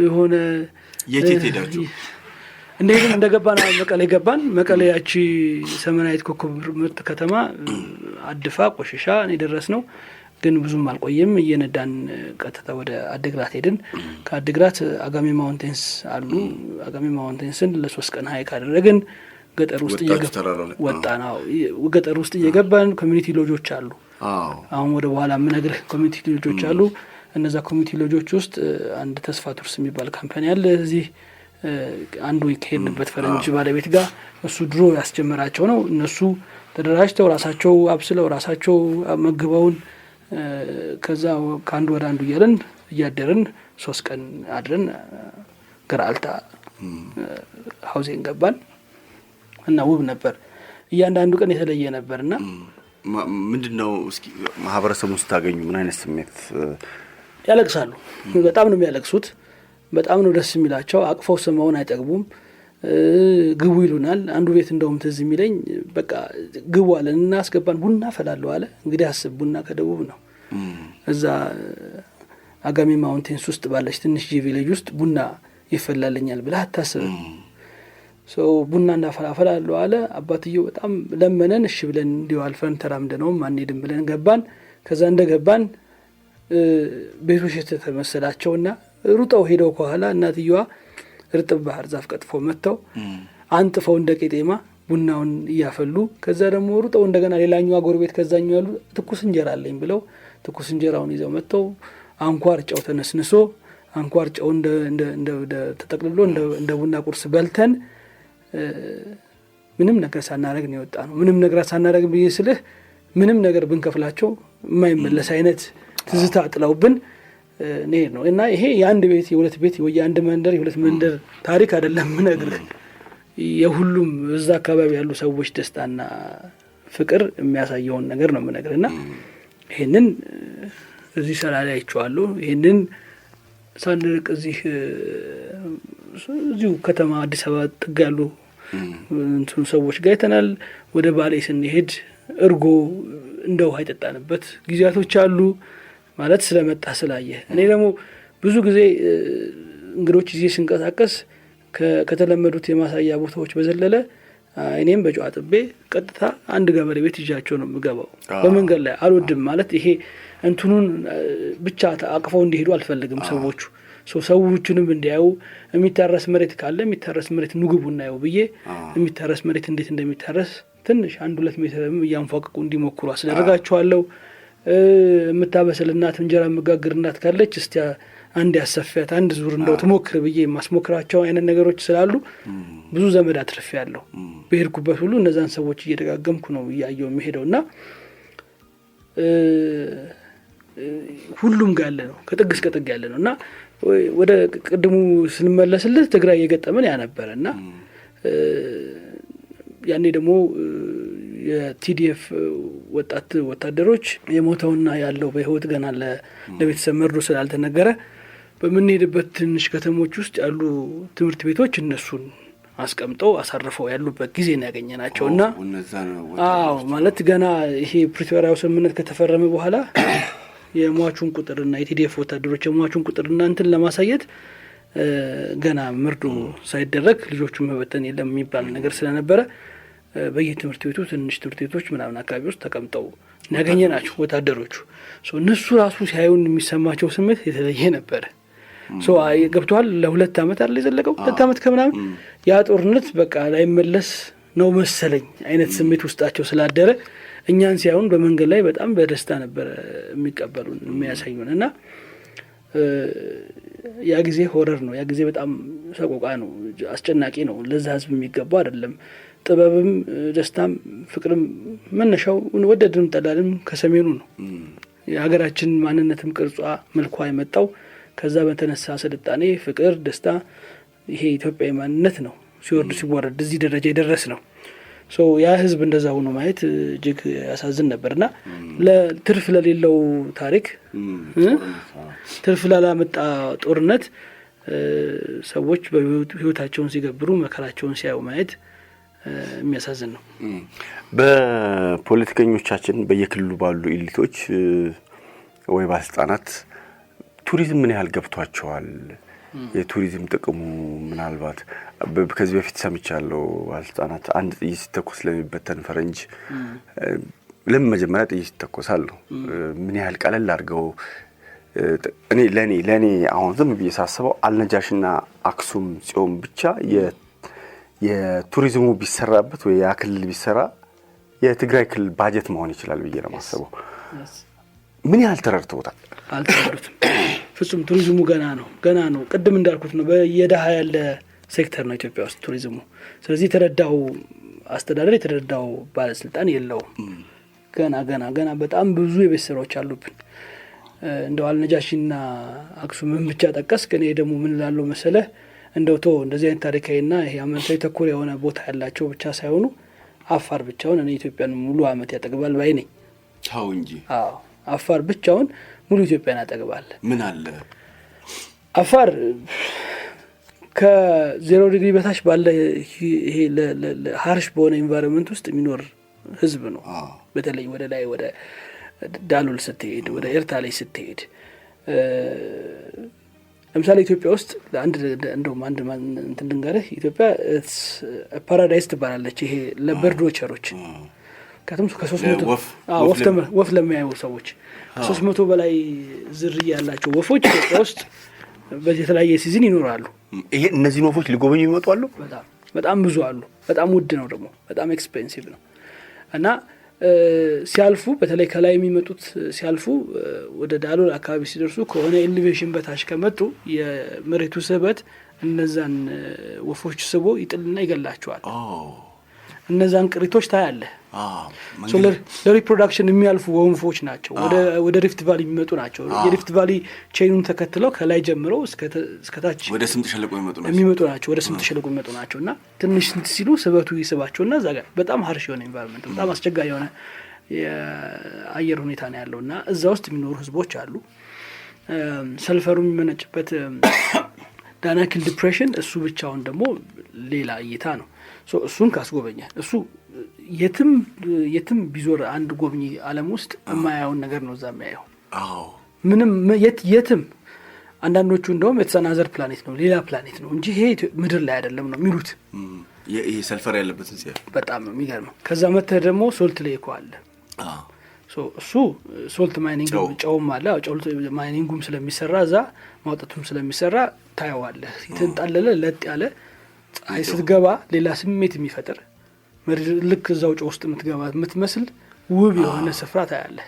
የሆነ የት ሄዳችሁ እንደገባን መቀሌ ገባን። መቀሌ ያቺ ሰመናዊት ኮከብ ምርጥ ከተማ አድፋ ቆሽሻ ነው ደረስነው። ግን ብዙም አልቆየም። እየነዳን ቀጥታ ወደ አድግራት ሄድን። ከአድግራት አጋሜ ማውንቴንስ አሉ። አጋሜ ማውንቴንስን ለ3 ቀን ሃይክ አደረግን። ገጠር ውስጥ ገጠር ውስጥ እየገባን ኮሚኒቲ ሎጆች አሉ። አሁን ወደ በኋላ የምነግርህ ኮሚኒቲ ሎጆች አሉ። እነዛ ኮሚኒቲ ሎጆች ውስጥ አንድ ተስፋ ቱርስ የሚባል ካምፓኒ አለ። እዚህ አንዱ ከሄድንበት ፈረንጅ ባለቤት ጋር እሱ ድሮ ያስጀመራቸው ነው። እነሱ ተደራጅተው ራሳቸው አብስለው ራሳቸው መግበውን ከዛ ከአንዱ ወደ አንዱ እያደርን 3 ቀን አድረን ገራልታ ሀውዜን ገባን እና ውብ ነበር። እያንዳንዱ ቀን የተለየ ነበርና ምንድነው እስኪ ማህበረሰቡ ስታገኙ ምን አይነት ስሜት? ያለቅሳሉ። በጣም ነው የሚያለቅሱት። በጣም ነው ደስ የሚላቸው። አቅፈው ስመውን አይጠግቡም። ግቡ ይሉናል። አንዱ ቤት እንደውም ትዝ የሚለኝ በቃ ግቡ አለን እና አስገባን። ቡና ፈላለው አለ። እንግዲህ አስብ፣ ቡና ከደቡብ ነው። እዛ አጋሜ ማውንቴንስ ውስጥ ባለች ትንሽ ቪሌጅ ውስጥ ቡና ይፈላልኛል ብለህ አታስብም። ቡና እንዳፈላለው አለ። አባትየው በጣም ለመነን። እሺ ብለን እንዲሁ አልፈን ተራምደነውም አንሄድም ብለን ገባን። ከዛ እንደገባን ቤቶች የተመሰላቸውና ሩጠው ሄደው ከኋላ እናትየዋ እርጥብ ባህር ዛፍ ቀጥፎ መጥተው አንጥፈው እንደ ቄጤማ ቡናውን እያፈሉ ከዛ ደግሞ ሩጠው እንደገና ሌላኛው ጎረቤት ከዛኛው ያሉ ትኩስ እንጀራ አለኝ ብለው ትኩስ እንጀራውን ይዘው መጥተው አንኳር ጨው ተነስንሶ አንኳር ጨው እንደ ተጠቅልሎ እንደ ቡና ቁርስ በልተን ምንም ነገር ሳናረግ ነው የወጣ ነው። ምንም ነገር ሳናረግ ብዬ ስልህ ምንም ነገር ብንከፍላቸው የማይመለስ አይነት ትዝታ ጥለውብን ነው እና ይሄ የአንድ ቤት የሁለት ቤት የአንድ መንደር የሁለት መንደር ታሪክ አይደለም ምነግርህ። የሁሉም እዛ አካባቢ ያሉ ሰዎች ደስታና ፍቅር የሚያሳየውን ነገር ነው ምነግርህና ይሄንን እዚህ ሰላሌ አይቼዋለሁ። ይሄንን ሳንርቅ እዚሁ ከተማ አዲስ አበባ ጥግ ያሉ ሰዎች ጋር አይተናል። ወደ ባሌ ስንሄድ እርጎ እንደ ውሃ የጠጣንበት ጊዜያቶች አሉ ማለት ስለመጣ ስላየ። እኔ ደግሞ ብዙ ጊዜ እንግዶች እዚህ ስንቀሳቀስ ከተለመዱት የማሳያ ቦታዎች በዘለለ እኔም በጨዋ ጥቤ ቀጥታ አንድ ገበሬ ቤት ይዣቸው ነው የምገባው። በመንገድ ላይ አልወድም ማለት ይሄ እንትኑን ብቻ አቅፈው እንዲሄዱ አልፈልግም። ሰዎቹንም እንዲያዩ የሚታረስ መሬት ካለ የሚታረስ መሬት ንግቡ እናየው ብዬ የሚታረስ መሬት እንዴት እንደሚታረስ ትንሽ 1-2 ሜትርም እያንፏቀቁ እንዲሞክሩ አስደርጋቸዋለሁ። የምታበስል እናት እንጀራ መጋገር እናት ካለች እስቲ አንድ ያሰፊያት አንድ ዙር እንደው ትሞክር ብዬ ማስሞክራቸው አይነት ነገሮች ስላሉ ብዙ ዘመድ አትርፌያለሁ። በሄድኩበት ሁሉ እነዛን ሰዎች እየደጋገምኩ ነው እያየው የሚሄደውና ሁሉም ጋር ያለ ነው ከጥግ እስከ ጥግ ያለ ነውና ወደ ቅድሙ ስንመለስልህ ትግራይ የገጠመን ያ ነበርና ያኔ ደግሞ የቲዲኤፍ ወታደሮች የሞተውና ያለው በህይወት ገና ለቤተሰብ መርዶ ስላልተነገረ በምንሄድበት ትንሽ ከተሞች ውስጥ ያሉ ትምህርት ቤቶች እነሱን አስቀምጠው አሳርፈው ያሉበት ጊዜ ነው ያገኘናቸውና ማለት ገና ይሄ ፕሪቶሪያው ስምምነት ከተፈረመ በኋላ የሟቹን ቁጥርና የቲዲኤፍ ወታደሮች የሟቹን ቁጥርና እንትን ለማሳየት ገና መርዶ ሳይደረግ ልጆቹን መበተን የለም የሚባል ነገር ስለነበረ በየትምህርት ቤቱ ትንሽ ትምህርት ቤቶች ምናምን አካባቢ ውስጥ ተቀምጠው ያገኘናቸው ወታደሮቹ እነሱ ራሱ ሲያዩን የሚሰማቸው ስሜት የተለየ ነበረ። ገብቷል። ለ2 ዓመት አይደል የዘለቀው 2 ዓመት ከምናምን ያ ጦርነት በቃ ላይመለስ ነው መሰለኝ አይነት ስሜት ውስጣቸው ስላደረ እኛን ሲያዩን በመንገድ ላይ በጣም በደስታ ነበር የሚቀበሉን የሚያሳዩን እና ያ ጊዜ ሆረር ነው። ያ ጊዜ በጣም ሰቆቃ ነው፣ አስጨናቂ ነው። ለዛ ህዝብ የሚገባ አይደለም። ጥበብም ደስታም ፍቅርም መነሻው ወደድንም ጠላንም ከሰሜኑ ነው። የሀገራችን ማንነትም ቅርጿ መልኳ የመጣው ከዛ በተነሳ ስልጣኔ ፍቅር ደስታ ይሄ ኢትዮጵያዊ ማንነት ነው ሲወርድ ሲወረድ እዚህ ደረጃ የደረስ ነው። ያ ህዝብ እንደዛ ሆኖ ማየት እጅግ ያሳዝን ነበርና ለትርፍ ለሌለው ታሪክ ትርፍ ላላመጣ ጦርነት ሰዎች በህይወታቸውን ሲገብሩ መከራቸውን ሲያዩ ማየት የሚያሳዝን ነው። በፖለቲከኞቻችን በየክልሉ ባሉ ኢሊቶች ወይ ባለስልጣናት ቱሪዝም ምን ያህል ገብቷቸዋል? የቱሪዝም ጥቅሙ ምናልባት ከዚህ በፊት ሰምቻለሁ። ባለስልጣናት አንድ ጥይት ሲተኮስ ለሚበተን ፈረንጅ ለምን መጀመሪያ ጥይት ይተኮሳል ነው። ምን ያህል ቀለል አድርገው እኔ ለኔ አሁን ዝም ብዬ ሳስበው አልነጃሽና አክሱም ጽዮን ብቻ የቱሪዝሙ ቢሰራበት ወይ ያ ክልል ቢሰራ የትግራይ ክልል ባጀት መሆን ይችላል ብዬ ነው ማስበው። ምን ያህል ተረድተውታል? አልተረዱትም ፍጹም። ቱሪዝሙ ገና ነው። ቅድም እንዳልኩት ነው በየደሃ ያለ ሴክተር ነው ኢትዮጵያ ውስጥ ቱሪዝሙ። ስለዚህ የተረዳው አስተዳደር የተረዳው ባለስልጣን የለውም። ገና በጣም ብዙ የቤት ስራዎች አሉብን። እንደው አልነጃሽና አክሱምን ብቻ ጠቀስክ። እኔ ደግሞ ምን ላለው መሰለህ እንደው እንደዚህ አይነት ታሪካዊና ይሄ አመንታዊ ተኮር የሆነ ቦታ ያላቸው ብቻ ሳይሆኑ አፋር ብቻውን እኔ ኢትዮጵያን ሙሉ አመት ያጠግባል ባይ ነኝ። ታው እንጂ አፋር ብቻውን ሙሉ ኢትዮጵያን ያጠግባል። ምን አለ አፋር ከ0 ዲግሪ በታች ባለ ይሄ ለሃርሽ በሆነ ኢንቫይሮንመንት ውስጥ የሚኖር ህዝብ ነው። በተለይ ወደ ላይ ወደ ዳሎል ስትሄድ ወደ ኤርታሌ ስትሄድ ለምሳሌ ኢትዮጵያ ውስጥ እንደውም አንድ እንትን ልንገርህ፣ ኢትዮጵያ ፓራዳይስ ትባላለች። ይሄ ለበርድ ዎቸሮች ከ300 ወፍ ለሚያዩ ሰዎች 300 በላይ ዝርያ ያላቸው ወፎች ኢትዮጵያ ውስጥ በተለያየ ሲዝን ይኖራሉ። ይሄ እነዚህ ወፎች ሊጎበኙ ይመጣሉ። በጣም በጣም ብዙ አሉ። በጣም ውድ ነው ደግሞ በጣም ኤክስፔንሲቭ ነው እና ሲያልፉ በተለይ ከላይ የሚመጡት ሲያልፉ ወደ ዳሎል አካባቢ ሲደርሱ ከሆነ ኤሌቬሽን በታች ከመጡ የመሬቱ ስበት እነዛን ወፎች ስቦ ይጥልና ይገላቸዋል። እነዛን ቅሪቶች ታያለህ። ለሪፕሮዳክሽን የሚያልፉ ወንፎች ናቸው። ወደ ሪፍት ቫሊ የሚመጡ ናቸው። የሪፍት ቫሊ ቼኑን ተከትለው ከላይ ጀምረው እስከታች ወደ ስምጥ ሸለቆ የሚመጡ ናቸው። ወደ ስምጥ ሸለቆ የሚመጡ ናቸው እና ትንሽ ሲሉ ስበቱ ይስባቸውና እዛ ጋር በጣም ሀርሽ የሆነ ኤንቫይሮንመንት በጣም አስቸጋሪ የሆነ የአየር ሁኔታ ነው ያለው እና እዛ ውስጥ የሚኖሩ ህዝቦች አሉ። ሰልፈሩ የሚመነጭበት ዳናኪል ዲፕሬሽን እሱ ብቻውን ደግሞ ሌላ እይታ ነው። እሱን ካስጎበኛል እሱ የትም ቢዞር አንድ ጎብኚ ዓለም ውስጥ የማያውን ነገር ነው እዛ የሚያየው። ምንም የትም አንዳንዶቹ እንደውም የተሰናዘር ፕላኔት ነው ሌላ ፕላኔት ነው እንጂ ይሄ ምድር ላይ አይደለም ነው የሚሉት። ይሄ ሰልፈር ያለበትን ሲያ በጣም ነው የሚገርመው። ከዛ መተህ ደግሞ ሶልት ሌክ አለ። እሱ ሶልት ማይኒንግ ጨውም አለ። ጨው ማይኒንጉም ስለሚሰራ እዛ ማውጣቱም ስለሚሰራ ታየዋለህ። የተንጣለለ ለጥ ያለ ፀሐይ ስትገባ ሌላ ስሜት የሚፈጥር ልክ እዛው ጨው ውስጥ የምትገባ የምትመስል ውብ የሆነ ስፍራ ታያለህ።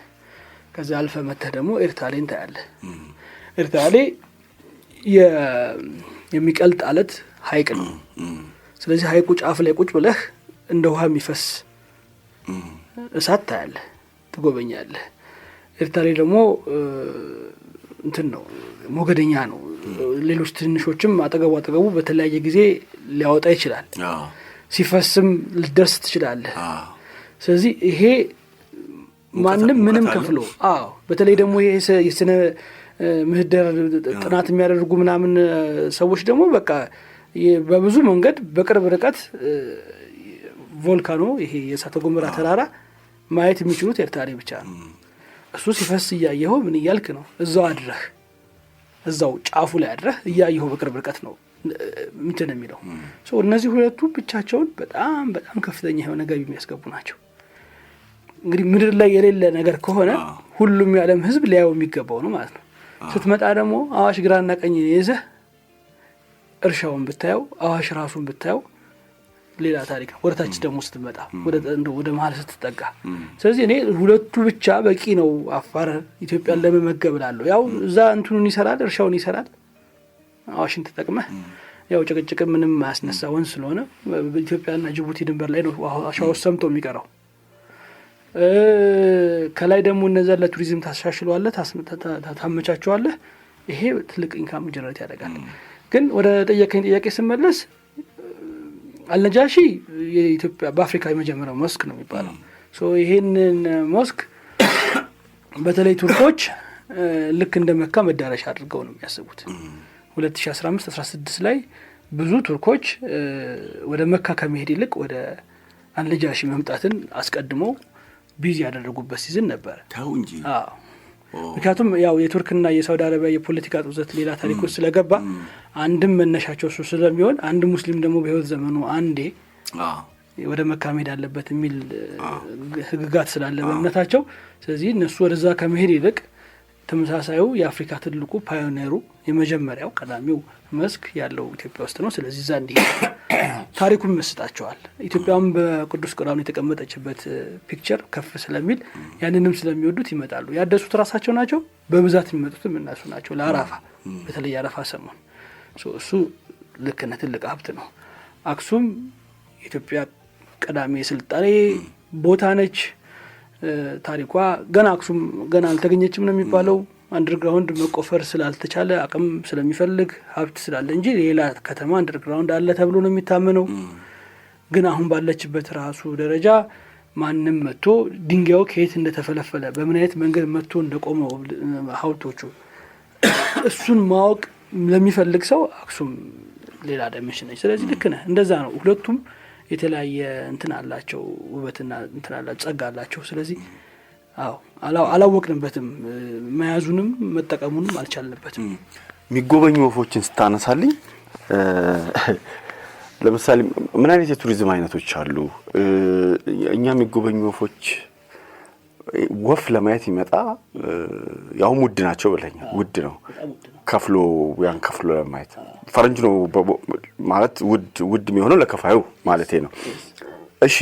ከዛ አልፈ መተህ ደግሞ ኤርታሌን ታያለህ። ኤርታሌ የሚቀልጥ አለት ሀይቅ ነው። ስለዚህ ሀይቁ ጫፍ ላይ ቁጭ ብለህ እንደ ውሃ የሚፈስ እሳት ታያለህ፣ ትጎበኛለህ። ኤርታሌ ደግሞ እንትን ነው ሞገደኛ ነው። ሌሎች ትንሾችም አጠገቡ በተለያየ ጊዜ ሊያወጣ ይችላል። ሲፈስም ልደርስ ትችላለህ። ስለዚህ ይሄ ማንም ምንም ከፍሎ በተለይ ደግሞ ይሄ የስነ ምህዳር ጥናት የሚያደርጉ ምናምን ሰዎች ደግሞ በቃ በብዙ መንገድ በቅርብ ርቀት ቮልካኖ ይሄ የእሳተ ገሞራ ተራራ ማየት የሚችሉት ኤርታሌ ብቻ ነው። እሱ ሲፈስ እያየኸው ምን እያልክ ነው? እዛው አድረህ እዛው ጫፉ ላይ አድረህ እያየኸው በቅርብ ርቀት ነው እንትን የሚለው። እነዚህ ሁለቱ ብቻቸውን በጣም በጣም ከፍተኛ የሆነ ገቢ የሚያስገቡ ናቸው። እንግዲህ ምድር ላይ የሌለ ነገር ከሆነ ሁሉም የዓለም ሕዝብ ሊያየው የሚገባው ነው ማለት ነው። ስትመጣ ደግሞ አዋሽ ግራና ቀኝ ይዘህ እርሻውን ብታየው አዋሽ ራሱን ብታየው ሌላ ታሪክ ነው። ወደታች ደግሞ ስትመጣ ወደ መሀል ስትጠጋ፣ ስለዚህ እኔ ሁለቱ ብቻ በቂ ነው አፋር ኢትዮጵያን ለመመገብ እላለሁ። ያው እዛ እንትኑን ይሰራል፣ እርሻውን ይሰራል። አዋሽን ተጠቅመህ ያው ጭቅጭቅ ምንም ማያስነሳ ወንዝ ስለሆነ በኢትዮጵያና ጅቡቲ ድንበር ላይ ነው አሻው ሰምቶ የሚቀረው። ከላይ ደግሞ እነዛ ለቱሪዝም ታሻሽለዋለህ፣ ታመቻቸዋለህ። ይሄ ትልቅ ኢንካም ጀነሬት ያደርጋል። ግን ወደ ጠየቀኝ ጥያቄ ስመለስ አልነጃሺ የኢትዮጵያ በአፍሪካ የመጀመሪያው ሞስክ ነው የሚባለው። ይሄንን ሞስክ በተለይ ቱርኮች ልክ እንደ መካ መዳረሻ አድርገው ነው የሚያስቡት። 2015-16 ላይ ብዙ ቱርኮች ወደ መካ ከመሄድ ይልቅ ወደ አልነጃሺ መምጣትን አስቀድመው ቢዚ ያደረጉበት ሲዝን ነበር። ታው እንጂ ምክንያቱም ያው የቱርክና የሳውዲ አረቢያ የፖለቲካ ጡዘት ሌላ ታሪክ ውስጥ ስለገባ አንድም መነሻቸው እሱ ስለሚሆን አንድ ሙስሊም ደግሞ በህይወት ዘመኑ አንዴ ወደ መካ መሄድ አለበት የሚል ህግጋት ስላለ በእምነታቸው፣ ስለዚህ እነሱ ወደዛ ከመሄድ ይልቅ ተመሳሳዩ የአፍሪካ ትልቁ ፓዮኒሩ የመጀመሪያው ቀዳሚው መስክ ያለው ኢትዮጵያ ውስጥ ነው። ስለዚህ እዛ እንዲህ ታሪኩም ይመስጣቸዋል። ኢትዮጵያም በቅዱስ ቁርአን የተቀመጠችበት ፒክቸር ከፍ ስለሚል ያንንም ስለሚወዱት ይመጣሉ። ያደሱት ራሳቸው ናቸው። በብዛት የሚመጡትም እነሱ ናቸው። ለአረፋ በተለይ አረፋ ሰሞን እሱ ልክ ነው፣ ትልቅ ሀብት ነው። አክሱም የኢትዮጵያ ቀዳሚ የስልጣኔ ቦታ ነች። ታሪኳ ገና አክሱም ገና አልተገኘችም ነው የሚባለው። አንደርግራውንድ መቆፈር ስላልተቻለ አቅም ስለሚፈልግ ሀብት ስላለ እንጂ ሌላ ከተማ አንደርግራውንድ አለ ተብሎ ነው የሚታመነው። ግን አሁን ባለችበት ራሱ ደረጃ ማንም መጥቶ ድንጋዩ ከየት እንደተፈለፈለ በምን አይነት መንገድ መጥቶ እንደቆመው ሀውልቶቹ እሱን ማወቅ ለሚፈልግ ሰው አክሱም ሌላ ዳይሜንሽን ነች። ስለዚህ ልክ ነህ፣ እንደዛ ነው። ሁለቱም የተለያየ እንትን አላቸው፣ ውበትና እንትን አላቸው፣ ጸጋ አላቸው። ስለዚህ አላወቅንበትም፣ መያዙንም መጠቀሙንም አልቻልንበትም። የሚጎበኙ ወፎችን ስታነሳልኝ ለምሳሌ ምን አይነት የቱሪዝም አይነቶች አሉ? እኛ የሚጎበኙ ወፎች ወፍ ለማየት ይመጣ ያው ውድ ናቸው ብለኛል። ውድ ነው ከፍሎ ያን ከፍሎ ለማየት ፈረንጅ ነው ማለት ውድ የሚሆነው ለከፋዩ ማለት ነው። እሺ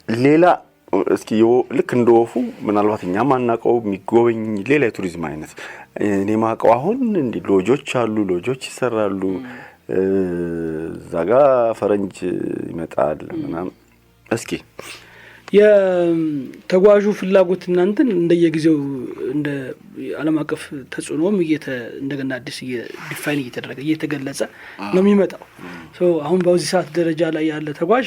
ሌላ እስኪ ልክ እንደወፉ ምናልባት እኛ ማናቀው የሚጎበኝ ሌላ የቱሪዝም አይነት እኔ ማቀው አሁን እንዲ ሎጆች አሉ፣ ሎጆች ይሰራሉ፣ ዛጋ ፈረንጅ ይመጣል ምናምን። እስኪ የተጓዡ ፍላጎት እናንተን እንደየጊዜው እንደ ዓለም አቀፍ ተጽዕኖም እንደገና አዲስ ዲፋይን እየተደረገ እየተገለጸ ነው የሚመጣው። አሁን በዚህ ሰዓት ደረጃ ላይ ያለ ተጓዥ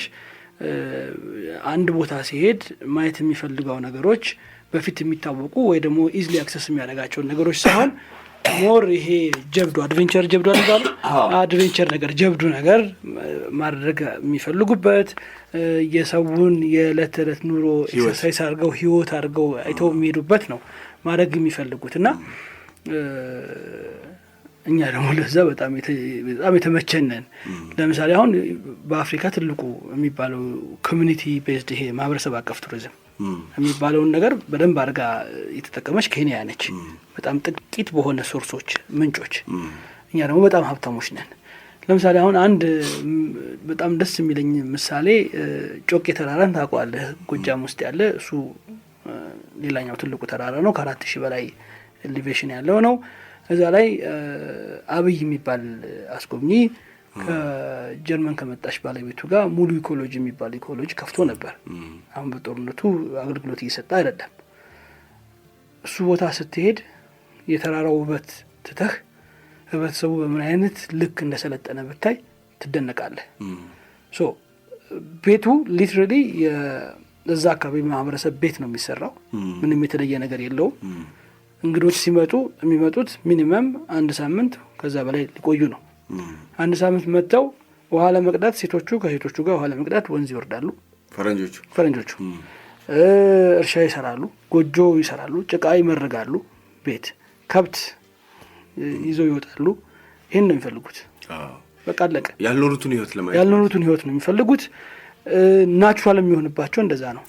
አንድ ቦታ ሲሄድ ማየት የሚፈልገው ነገሮች በፊት የሚታወቁ ወይ ደግሞ ኢዝሊ አክሰስ የሚያደርጋቸው ነገሮች ሳይሆን ሞር ይሄ ጀብዱ አድቬንቸር ጀብዱ አድርጋሉ አድቬንቸር ነገር ጀብዱ ነገር ማድረግ የሚፈልጉበት የሰውን የዕለት ተዕለት ኑሮ ኤክሰርሳይዝ አድርገው ህይወት አድርገው አይተው የሚሄዱበት ነው ማድረግ የሚፈልጉት እና እኛ ደግሞ ለዛ በጣም የተመቸነን። ለምሳሌ አሁን በአፍሪካ ትልቁ የሚባለው ኮሚኒቲ ቤዝድ ይሄ ማህበረሰብ አቀፍ ቱሪዝም የሚባለውን ነገር በደንብ አድርጋ የተጠቀመች ኬንያ ነች። በጣም ጥቂት በሆነ ሶርሶች ምንጮች፣ እኛ ደግሞ በጣም ሀብታሞች ነን። ለምሳሌ አሁን አንድ በጣም ደስ የሚለኝ ምሳሌ ጮቄ ተራራን ታውቀዋለህ? ጎጃም ውስጥ ያለ እሱ ሌላኛው ትልቁ ተራራ ነው። ከ4000 በላይ ኤሊቬሽን ያለው ነው። እዛ ላይ አብይ የሚባል አስጎብኚ ከጀርመን ከመጣሽ ባለቤቱ ጋር ሙሉ ኢኮሎጂ የሚባል ኢኮሎጂ ከፍቶ ነበር። አሁን በጦርነቱ አገልግሎት እየሰጠ አይደለም። እሱ ቦታ ስትሄድ የተራራው ውበት ትተህ ህብረተሰቡ በምን አይነት ልክ እንደሰለጠነ ብታይ ትደነቃለህ። ቤቱ ሊትራሊ የዛ አካባቢ ማህበረሰብ ቤት ነው የሚሰራው። ምንም የተለየ ነገር የለውም። እንግዶች ሲመጡ የሚመጡት ሚኒመም 1 ሳምንት ከዛ በላይ ሊቆዩ ነው። 1 ሳምንት መጥተው ውሃ ለመቅዳት ከሴቶቹ ጋር ውሃ ለመቅዳት ወንዝ ይወርዳሉ። ፈረንጆቹ እርሻ ይሰራሉ፣ ጎጆ ይሰራሉ፣ ጭቃ ይመርጋሉ፣ ቤት ከብት ይዘው ይወጣሉ። ይህን ነው የሚፈልጉት። በቃ አለቀ። ያልኖሩትን ህይወት ነው የሚፈልጉት። ናቹራል የሚሆንባቸው እንደዛ ነው።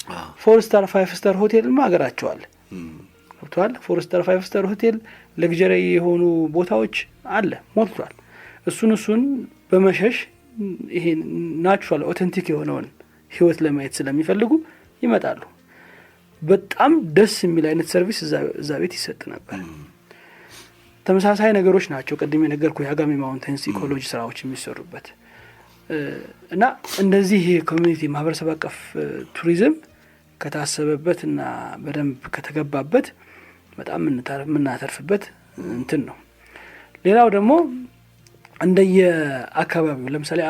4 ስታር 5 ስታር ሆቴልማ ሀገራቸው አለ። ገብቷል? 4 ስታር 5 ስታር ሆቴል ለግጀሪ የሆኑ ቦታዎች አለ ሞልቷል። እሱን በመሸሽ ይሄ ናቹራል ኦተንቲክ የሆነውን ህይወት ለማየት ስለሚፈልጉ ይመጣሉ። በጣም ደስ የሚል አይነት ሰርቪስ እዛ ቤት ይሰጥ ነበር። ተመሳሳይ ነገሮች ናቸው ቅድም የነገርኩ የአጋሜ ማውንቴንስ ኢኮሎጂ ስራዎች የሚሰሩበት እና እንደዚህ ኮሚኒቲ ማህበረሰብ አቀፍ ቱሪዝም ከታሰበበት እና በደንብ ከተገባበት በጣም የምናተርፍበት እንትን ነው። ሌላው ደግሞ እንደየ አካባቢው ለምሳሌ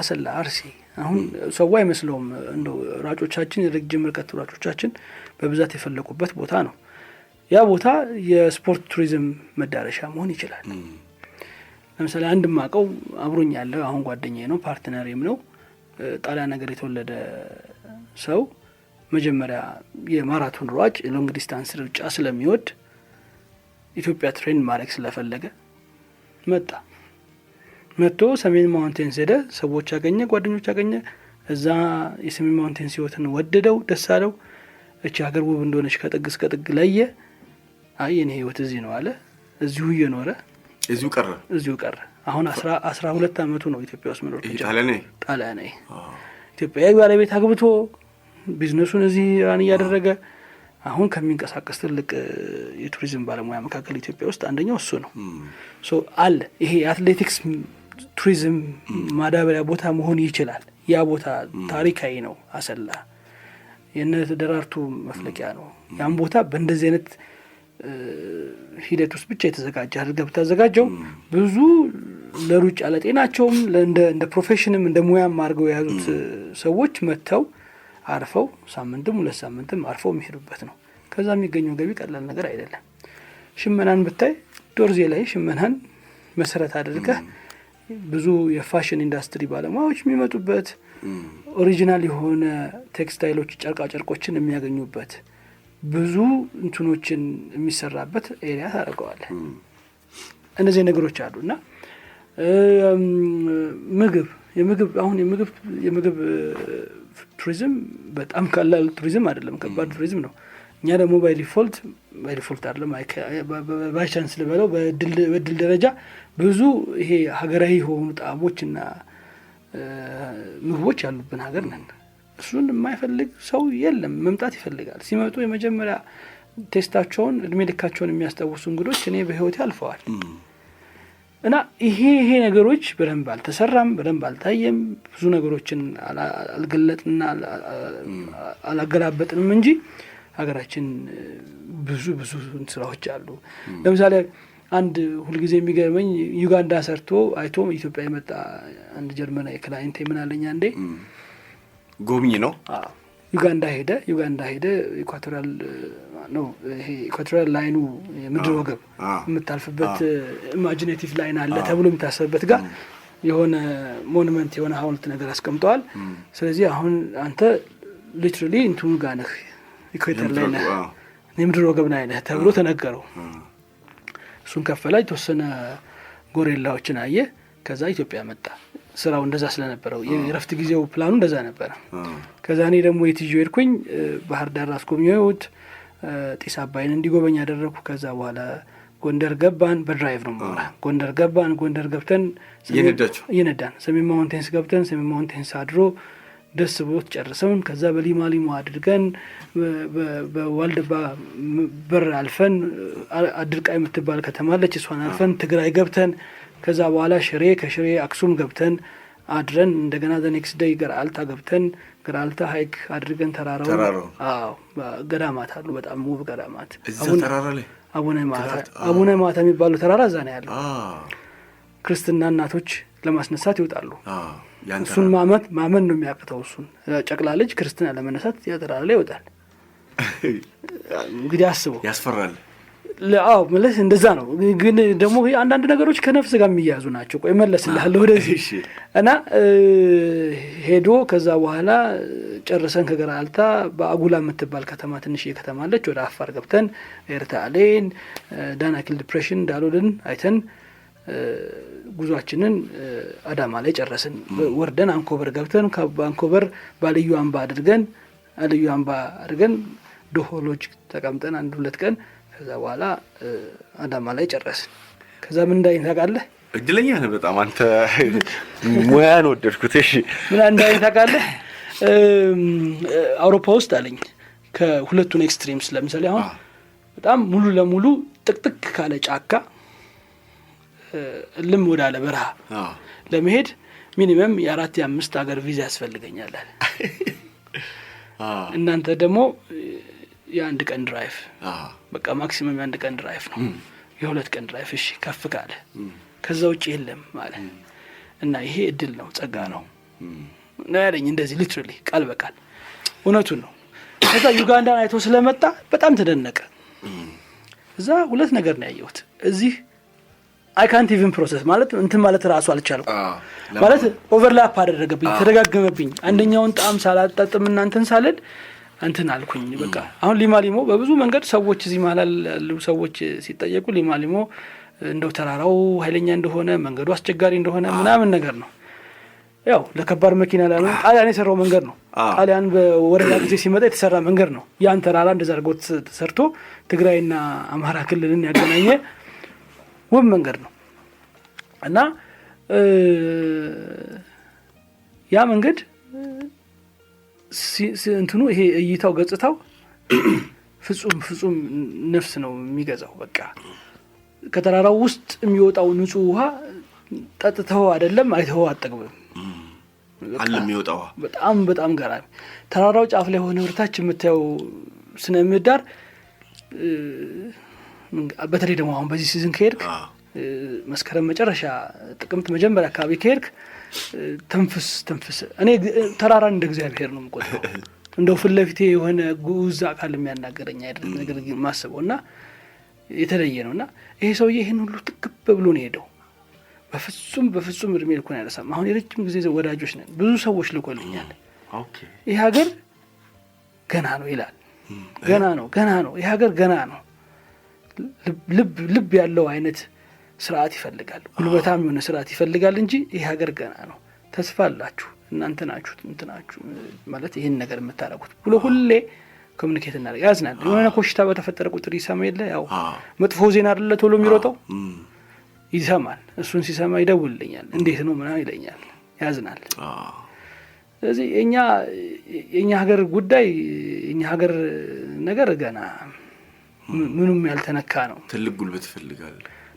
አሰላ፣ አርሲ አሁን ሰው አይመስለውም እንደው ራጮቻችን የረጅም ርቀት ራጮቻችን በብዛት የፈለቁበት ቦታ ነው። ያ ቦታ የስፖርት ቱሪዝም መዳረሻ መሆን ይችላል። ለምሳሌ አንድ ማቀው አብሮኝ ያለ አሁን ጓደኛዬ ነው፣ ፓርትነሬም ነው። ጣሊያን ነገር የተወለደ ሰው መጀመሪያ የማራቶን ሯጭ ሎንግ ዲስታንስ ሩጫ ስለሚወድ ኢትዮጵያ ትሬን ማድረግ ስለፈለገ መጥቶ ሰሜን ማውንቴንስ ሄደ። ሰዎች አገኘ፣ ጓደኞች አገኘ። እዛ የሰሜን ማውንቴንስ ህይወትን ወደደው፣ ደስ አለው። እቺ ሀገር ውብ እንደሆነች ከጥግ እስከ ጥግ ለየ። አይ የኔ ህይወት እዚህ ነው አለ። እዚሁ እየኖረ እዚሁ ቀረ። አሁን 12 አመቱ ነው ኢትዮጵያ ውስጥ መኖር ጣሊያን ኢትዮጵያዊ ባለቤት አግብቶ ቢዝነሱን እዚህ ራን እያደረገ አሁን ከሚንቀሳቀስ ትልቅ የቱሪዝም ባለሙያ መካከል ኢትዮጵያ ውስጥ አንደኛው እሱ ነው። አለ ይሄ የአትሌቲክስ ቱሪዝም ማዳበሪያ ቦታ መሆን ይችላል። ያ ቦታ ታሪካዊ ነው። አሰላ የነ ደራርቱ መፍለቂያ ነው። ያን ቦታ በእንደዚህ አይነት ሂደት ውስጥ ብቻ የተዘጋጀ አድርገህ ብታዘጋጀው ብዙ ለሩጫ ለጤናቸውም እንደ ፕሮፌሽንም እንደ ሙያም አድርገው የያዙት ሰዎች መጥተው አርፈው ሳምንትም 2 ሳምንትም አርፈው የሚሄዱበት ነው። ከዛ የሚገኘው ገቢ ቀላል ነገር አይደለም። ሽመናን ብታይ ዶርዜ ላይ ሽመናን መሰረት አድርገህ ብዙ የፋሽን ኢንዱስትሪ ባለሙያዎች የሚመጡበት ኦሪጂናል የሆነ ቴክስታይሎች ጨርቃ ጨርቆችን የሚያገኙበት ብዙ እንትኖችን የሚሰራበት ኤሪያ ታደርገዋለህ። እነዚህ ነገሮች አሉና የምግብ ቱሪዝም በጣም ቀላል ቱሪዝም አይደለም፣ ከባድ ቱሪዝም ነው። እኛ ደግሞ ባይ ዲፎልት አይደለም ባይ ቻንስ ልበለው በድል ደረጃ ብዙ ይሄ ሀገራዊ የሆኑ ጣዕሞችና ምግቦች ያሉብን ሀገር ነን። እሱን የማይፈልግ ሰው የለም። መምጣት ይፈልጋል። ሲመጡ የመጀመሪያ ቴስታቸውን እድሜ ልካቸውን የሚያስታውሱ እንግዶች እኔ በህይወቴ አልፈዋል። እና ይሄ ነገሮች በደንብ አልተሰራም፣ በደንብ አልታየም። ብዙ ነገሮችን አልገለጥና አላገላበጥንም እንጂ ሀገራችን ብዙ ስራዎች አሉ። ለምሳሌ አንድ ሁልጊዜ የሚገርመኝ ዩጋንዳ ሰርቶ አይቶ ኢትዮጵያ የመጣ አንድ ጀርመናዊ ክላይንት ምን አለኝ አንዴ፣ ጎብኝ ነው። ዩጋንዳ ሄደ ኢኳቶሪያል ነው ይሄ ኢኳቶሪያል ላይኑ የምድር ወገብ የምታልፍበት ኢማጂኔቲቭ ላይን አለ ተብሎ የሚታሰብበት ጋር የሆነ ሞኑመንት የሆነ ሐውልት ነገር አስቀምጠዋል። ስለዚህ አሁን አንተ ሊትራሊ እንትኑ ጋር ነህ፣ ኢኳቶሪያል ላይ ነህ፣ የምድር ወገብ ላይ ነህ ተብሎ ተነገረው። እሱን ከፈላ የተወሰነ ጎሬላዎችን አየ። ከዛ ኢትዮጵያ መጣ። ስራው እንደዛ ስለነበረው የረፍት ጊዜው ፕላኑ እንደዛ ነበር። ከዛ እኔ ደግሞ የትጆ ሄድኩኝ፣ ባህር ዳር አስጎብኘሁት፣ ጢስ አባይን እንዲጎበኝ ያደረኩ። ከዛ በኋላ ጎንደር ገባን። በድራይቭ ነው ማለት ጎንደር ገባን። ጎንደር ገብተን እየነዳን ሰሜን ማውንቴንስ ገብተን ሰሜን ማውንቴንስ አድሮ ደስ ብሎት ጨርሰውን ከዛ በሊማሊሞ አድርገን በዋልድባ በር አልፈን አድርቃ የምትባል ከተማ አለች፣ እሷን አልፈን ትግራይ ገብተን ከዛ በኋላ ሽሬ፣ ከሽሬ አክሱም ገብተን አድረን እንደገና ኔክስት ዴይ ገራልታ ገብተን ገራልታ ሃይክ አድርገን ተራራው ገዳማት አሉ፣ በጣም ውብ ገዳማት። አቡነ ማታ የሚባሉ ተራራ እዛ ነው ያለው። ክርስትና እናቶች ለማስነሳት ይወጣሉ። እሱን ማመን ነው የሚያቅተው። እሱን ጨቅላ ልጅ ክርስትና ለመነሳት ተራራ ላይ ይወጣል። እንግዲህ አስበው፣ ያስፈራል። አዎ ማለት እንደዛ ነው። ግን ደግሞ አንዳንድ ነገሮች ከነፍስ ጋር የሚያዙ ናቸው። ቆይ መለስልሃለሁ ወደዚህ እና ሄዶ ከዛ በኋላ ጨርሰን ከገራልታ በአጉላ የምትባል ከተማ ትንሽ ከተማ አለች፣ ወደ አፋር ገብተን ኤርታሌን፣ ዳናኪል ዲፕሬሽን ዳሎልን አይተን ጉዟችንን አዳማ ላይ ጨረስን። ወርደን አንኮበር ገብተን ከአንኮበር ባልዩ አምባ አድርገን ዶሆሎጅ ተቀምጠን 1-2 ቀን ከዛ በኋላ አዳማ ላይ ጨረስን። ከዛ ምን እንዳይን ታውቃለህ? እድለኛ ነህ በጣም አንተ። ሙያን ወደድኩት። እሺ ምን እንዳይን ታውቃለህ? አውሮፓ ውስጥ አለኝ ከሁለቱን ኤክስትሪምስ፣ ለምሳሌ አሁን በጣም ሙሉ ለሙሉ ጥቅጥቅ ካለ ጫካ ልም ወዳለ በረሃ ለመሄድ ሚኒመም የ4-5 ሀገር ቪዛ ያስፈልገኛል። እናንተ ደግሞ የ1 ቀን ድራይቭ፣ በቃ ማክሲመም የ1 ቀን ድራይቭ ነው፣ የ2 ቀን ድራይቭ እሺ ከፍ ካለ፣ ከዛ ውጭ የለም ማለት እና ይሄ እድል ነው፣ ጸጋ ነው ነው ያለኝ። እንደዚህ ሊትራሊ ቃል በቃል እውነቱን ነው። ከዛ ዩጋንዳን አይቶ ስለመጣ በጣም ተደነቀ። እዛ 2 ነገር ነው ያየሁት። እዚህ አይ ካንት ኢቭን ፕሮሰስ ማለት እንትን ማለት ራሱ አልቻልኩም። ማለት ኦቨርላፕ አደረገብኝ፣ ተደጋገመብኝ። አንደኛውን ጣም ሳላጣጥም እናንተን ሳልል እንትን አልኩኝ። በቃ አሁን ሊማሊሞ በብዙ መንገድ ሰዎች እዚህ መሀል ያሉ ሰዎች ሲጠየቁ ሊማሊሞ እንደው ተራራው ኃይለኛ እንደሆነ መንገዱ አስቸጋሪ እንደሆነ ምናምን ነገር ነው። ያው ለከባድ መኪና ላይ ጣሊያን የሰራው መንገድ ነው። ጣሊያን በወረዳ ጊዜ ሲመጣ የተሰራ መንገድ ነው። ያን ተራራ እንደዛ አድርጎት ተሰርቶ ትግራይና አማራ ክልልን ያገናኘ ውብ መንገድ ነው እና ያ መንገድ እንትኑ ይሄ እይታው ገጽታው ፍጹም ነፍስ ነው የሚገዛው። በቃ ከተራራው ውስጥ የሚወጣው ንጹህ ውሃ ጠጥተው አይደለም አይተው አጠግብም አለ የሚወጣው በጣም ገራሚ። ተራራው ጫፍ ላይ ሆነ ወርታች የምታየው ስነ ምህዳር በተለይ ደግሞ አሁን በዚህ ሲዝን ከሄድክ መስከረም መጨረሻ ጥቅምት መጀመሪያ አካባቢ ከሄድክ ተንፍስ። እኔ ተራራን እንደ እግዚአብሔር ነው የምቆጥረው። እንደው ፊት ለፊቴ የሆነ ጉዝ አካል የሚያናገረኝ አይደለም ነገር ማስበው እና የተለየ ነውና ይሄ ሰውዬ ይሄን ሁሉ ጥቅብ ብሎ ነው ሄደው። በፍጹም እድሜ ልኩን አይረሳም። አሁን የረጅም ጊዜ ወዳጆች ነን። ብዙ ሰዎች ልኮልኛል። ይሄ ሀገር ገና ነው ይላል። ገና ነው ይሄ ሀገር ገና ነው። ልብ ያለው አይነት ስርዓት ይፈልጋል፣ ጉልበታም የሆነ ስርዓት ይፈልጋል እንጂ ይሄ ሀገር ገና ነው። ተስፋ አላችሁ እናንተ ናችሁ ማለት ይሄን ነገር የምታረጉት ብሎ ሁሌ ኮሙኒኬት እናደርግ ያዝናል። የሆነ ኮሽታ በተፈጠረ ቁጥር ይሰማ የለ ያው መጥፎ ዜና አይደለ ቶሎ የሚሮጠው ይሰማል። እሱን ሲሰማ ይደውልልኛል፣ እንዴት ነው ምናምን ይለኛል፣ ያዝናል። ስለዚህ የኛ ሀገር ጉዳይ የኛ ሀገር ነገር ገና ምንም ያልተነካ ነው።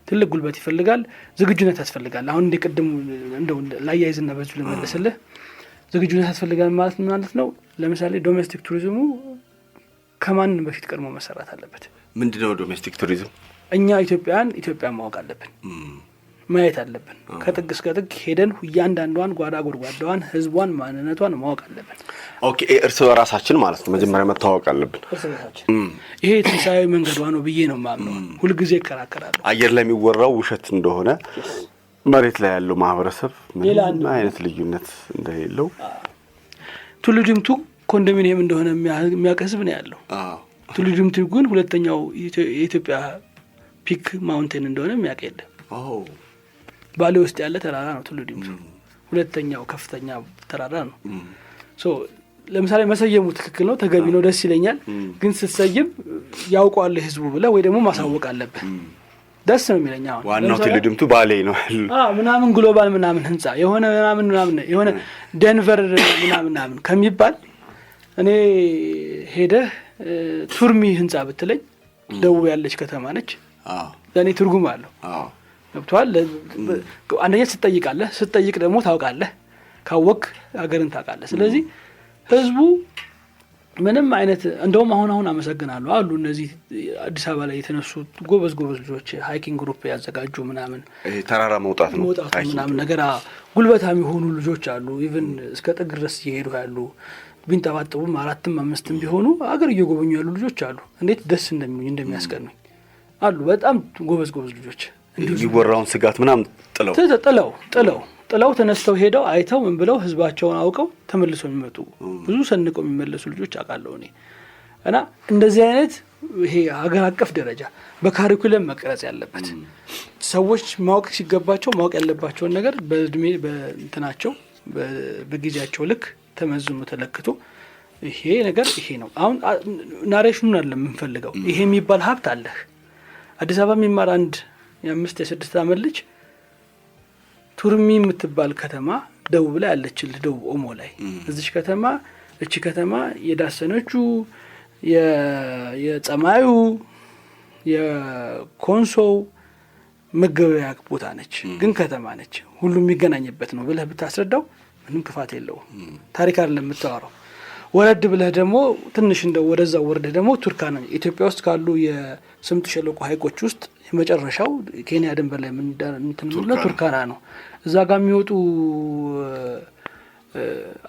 ትልቅ ጉልበት ይፈልጋል፣ ዝግጁነት ያስፈልጋል። አሁን እንደቀደም እንደው ላያይዝና በዚህ ለመለስልህ ዝግጁነት ያስፈልጋል ማለት ነው። ለምሳሌ ዶሜስቲክ ቱሪዝሙ ከማን በፊት ቀድሞ መሰራት አለበት? ምንድነው ዶሜስቲክ ቱሪዝም? እኛ ኢትዮጵያን ማወቅ አለብን፣ ማየት አለብን። ከጥግ እስከ ጥግ ሄደን እያንዳንዷን ጓዳ ጉድጓዳዋን፣ ህዝቧን፣ ማንነቷን ማወቅ አለብን። ኦኬ እርስ በራሳችን ማለት ነው መጀመሪያ መታወቅ አለብን። እርስ በራሳችን ይሄ ትንሳኤ መንገዷ ነው ብዬ ነው ማምነው። ሁልጊዜ ይከራከራሉ። አየር ላይ የሚወራው ውሸት እንደሆነ መሬት ላይ ያለው ማህበረሰብ ምን አይነት ልዩነት እንደሌለው ቱሉ ዲምቱ ኮንዶሚኒየም እንደሆነ የሚያውቅ ህዝብ ነው ያለው። ቱሉ ዲምቱ ግን ሁለተኛው የኢትዮጵያ ፒክ ማውንቴን እንደሆነ የሚያውቅ የለም። ባሌ ውስጥ ያለ ተራራ ነው ቱሉ ዲምቱ፣ ሁለተኛው ከፍተኛ ተራራ ነው። ለምሳሌ መሰየሙ ትክክል ነው፣ ተገቢ ነው፣ ደስ ይለኛል። ግን ስትሰይም ያውቀዋል ህዝቡ ብለህ ወይ ደግሞ ማሳወቅ አለብህ። ደስ ነው የሚለኝ። አሁን ዋናው ቱሉ ዲምቱ ባሌ ነው ምናምን ግሎባል ምናምን ህንጻ የሆነ ምናምን የሆነ ዴንቨር ምናምን ከሚባል እኔ ሄደህ ቱርሚ ህንጻ ብትለኝ ደቡብ ያለች ከተማ ነች፣ ለእኔ ትርጉም አለው። ገብቶሃል? አንደኛ ስትጠይቅ ደግሞ ታውቃለህ፣ ካወቅ ሀገርን ታውቃለህ። ስለዚህ ህዝቡ ምንም አይነት እንደውም አሁን አመሰግናለሁ አሉ እነዚህ አዲስ አበባ ላይ የተነሱ ጎበዝ ልጆች ሃይኪንግ ግሩፕ ያዘጋጁ ምናምን ተራራ መውጣት ምናምን ነገር ጉልበታም የሆኑ ልጆች አሉ። ኢቭን እስከ ጥግ ድረስ እየሄዱ ያሉ ቢንጠባጠቡም 4ም 5ም ቢሆኑ አገር እየጎበኙ ያሉ ልጆች አሉ። እንዴት ደስ እንደሚያስቀኑኝ አሉ። በጣም ጎበዝ ልጆች የሚወራውን ስጋት ምናምን ጥለው ተነስተው ሄደው አይተው ምን ብለው ህዝባቸውን አውቀው ተመልሰው የሚመጡ ብዙ ሰንቀው የሚመለሱ ልጆች አውቃለሁ እኔ። እና እንደዚህ አይነት ይሄ ሀገር አቀፍ ደረጃ በካሪኩለም መቀረጽ ያለበት ሰዎች ማወቅ ሲገባቸው ማወቅ ያለባቸውን ነገር በእድሜ በእንትናቸው በጊዜያቸው ልክ ተመዝኖ ተለክቶ ይሄ ነገር ይሄ ነው። አሁን ናሬሽኑን አለ የምንፈልገው። ይሄ የሚባል ሀብት አለህ። አዲስ አበባ የሚማር አንድ የ5 የ6 ዓመት ልጅ ቱርሚ የምትባል ከተማ ደቡብ ላይ አለችልህ፣ ደቡብ ኦሞ ላይ እዚች ከተማ እቺ ከተማ የዳሰነችው የጸማዩ የኮንሶው መገበያ ቦታ ነች፣ ግን ከተማ ነች፣ ሁሉ የሚገናኝበት ነው ብለህ ብታስረዳው ምንም ክፋት የለውም። ታሪክ አይደለም የምታወራው። ወረድ ብለህ ደግሞ ትንሽ እንደው ወደዛው ወርደህ ደግሞ ቱርካና ኢትዮጵያ ውስጥ ካሉ የስምጥ ሸለቆ ሀይቆች ውስጥ የመጨረሻው ኬንያ ድንበር ላይ ምንድነው ቱርካና ነው። እዛ ጋር የሚወጡ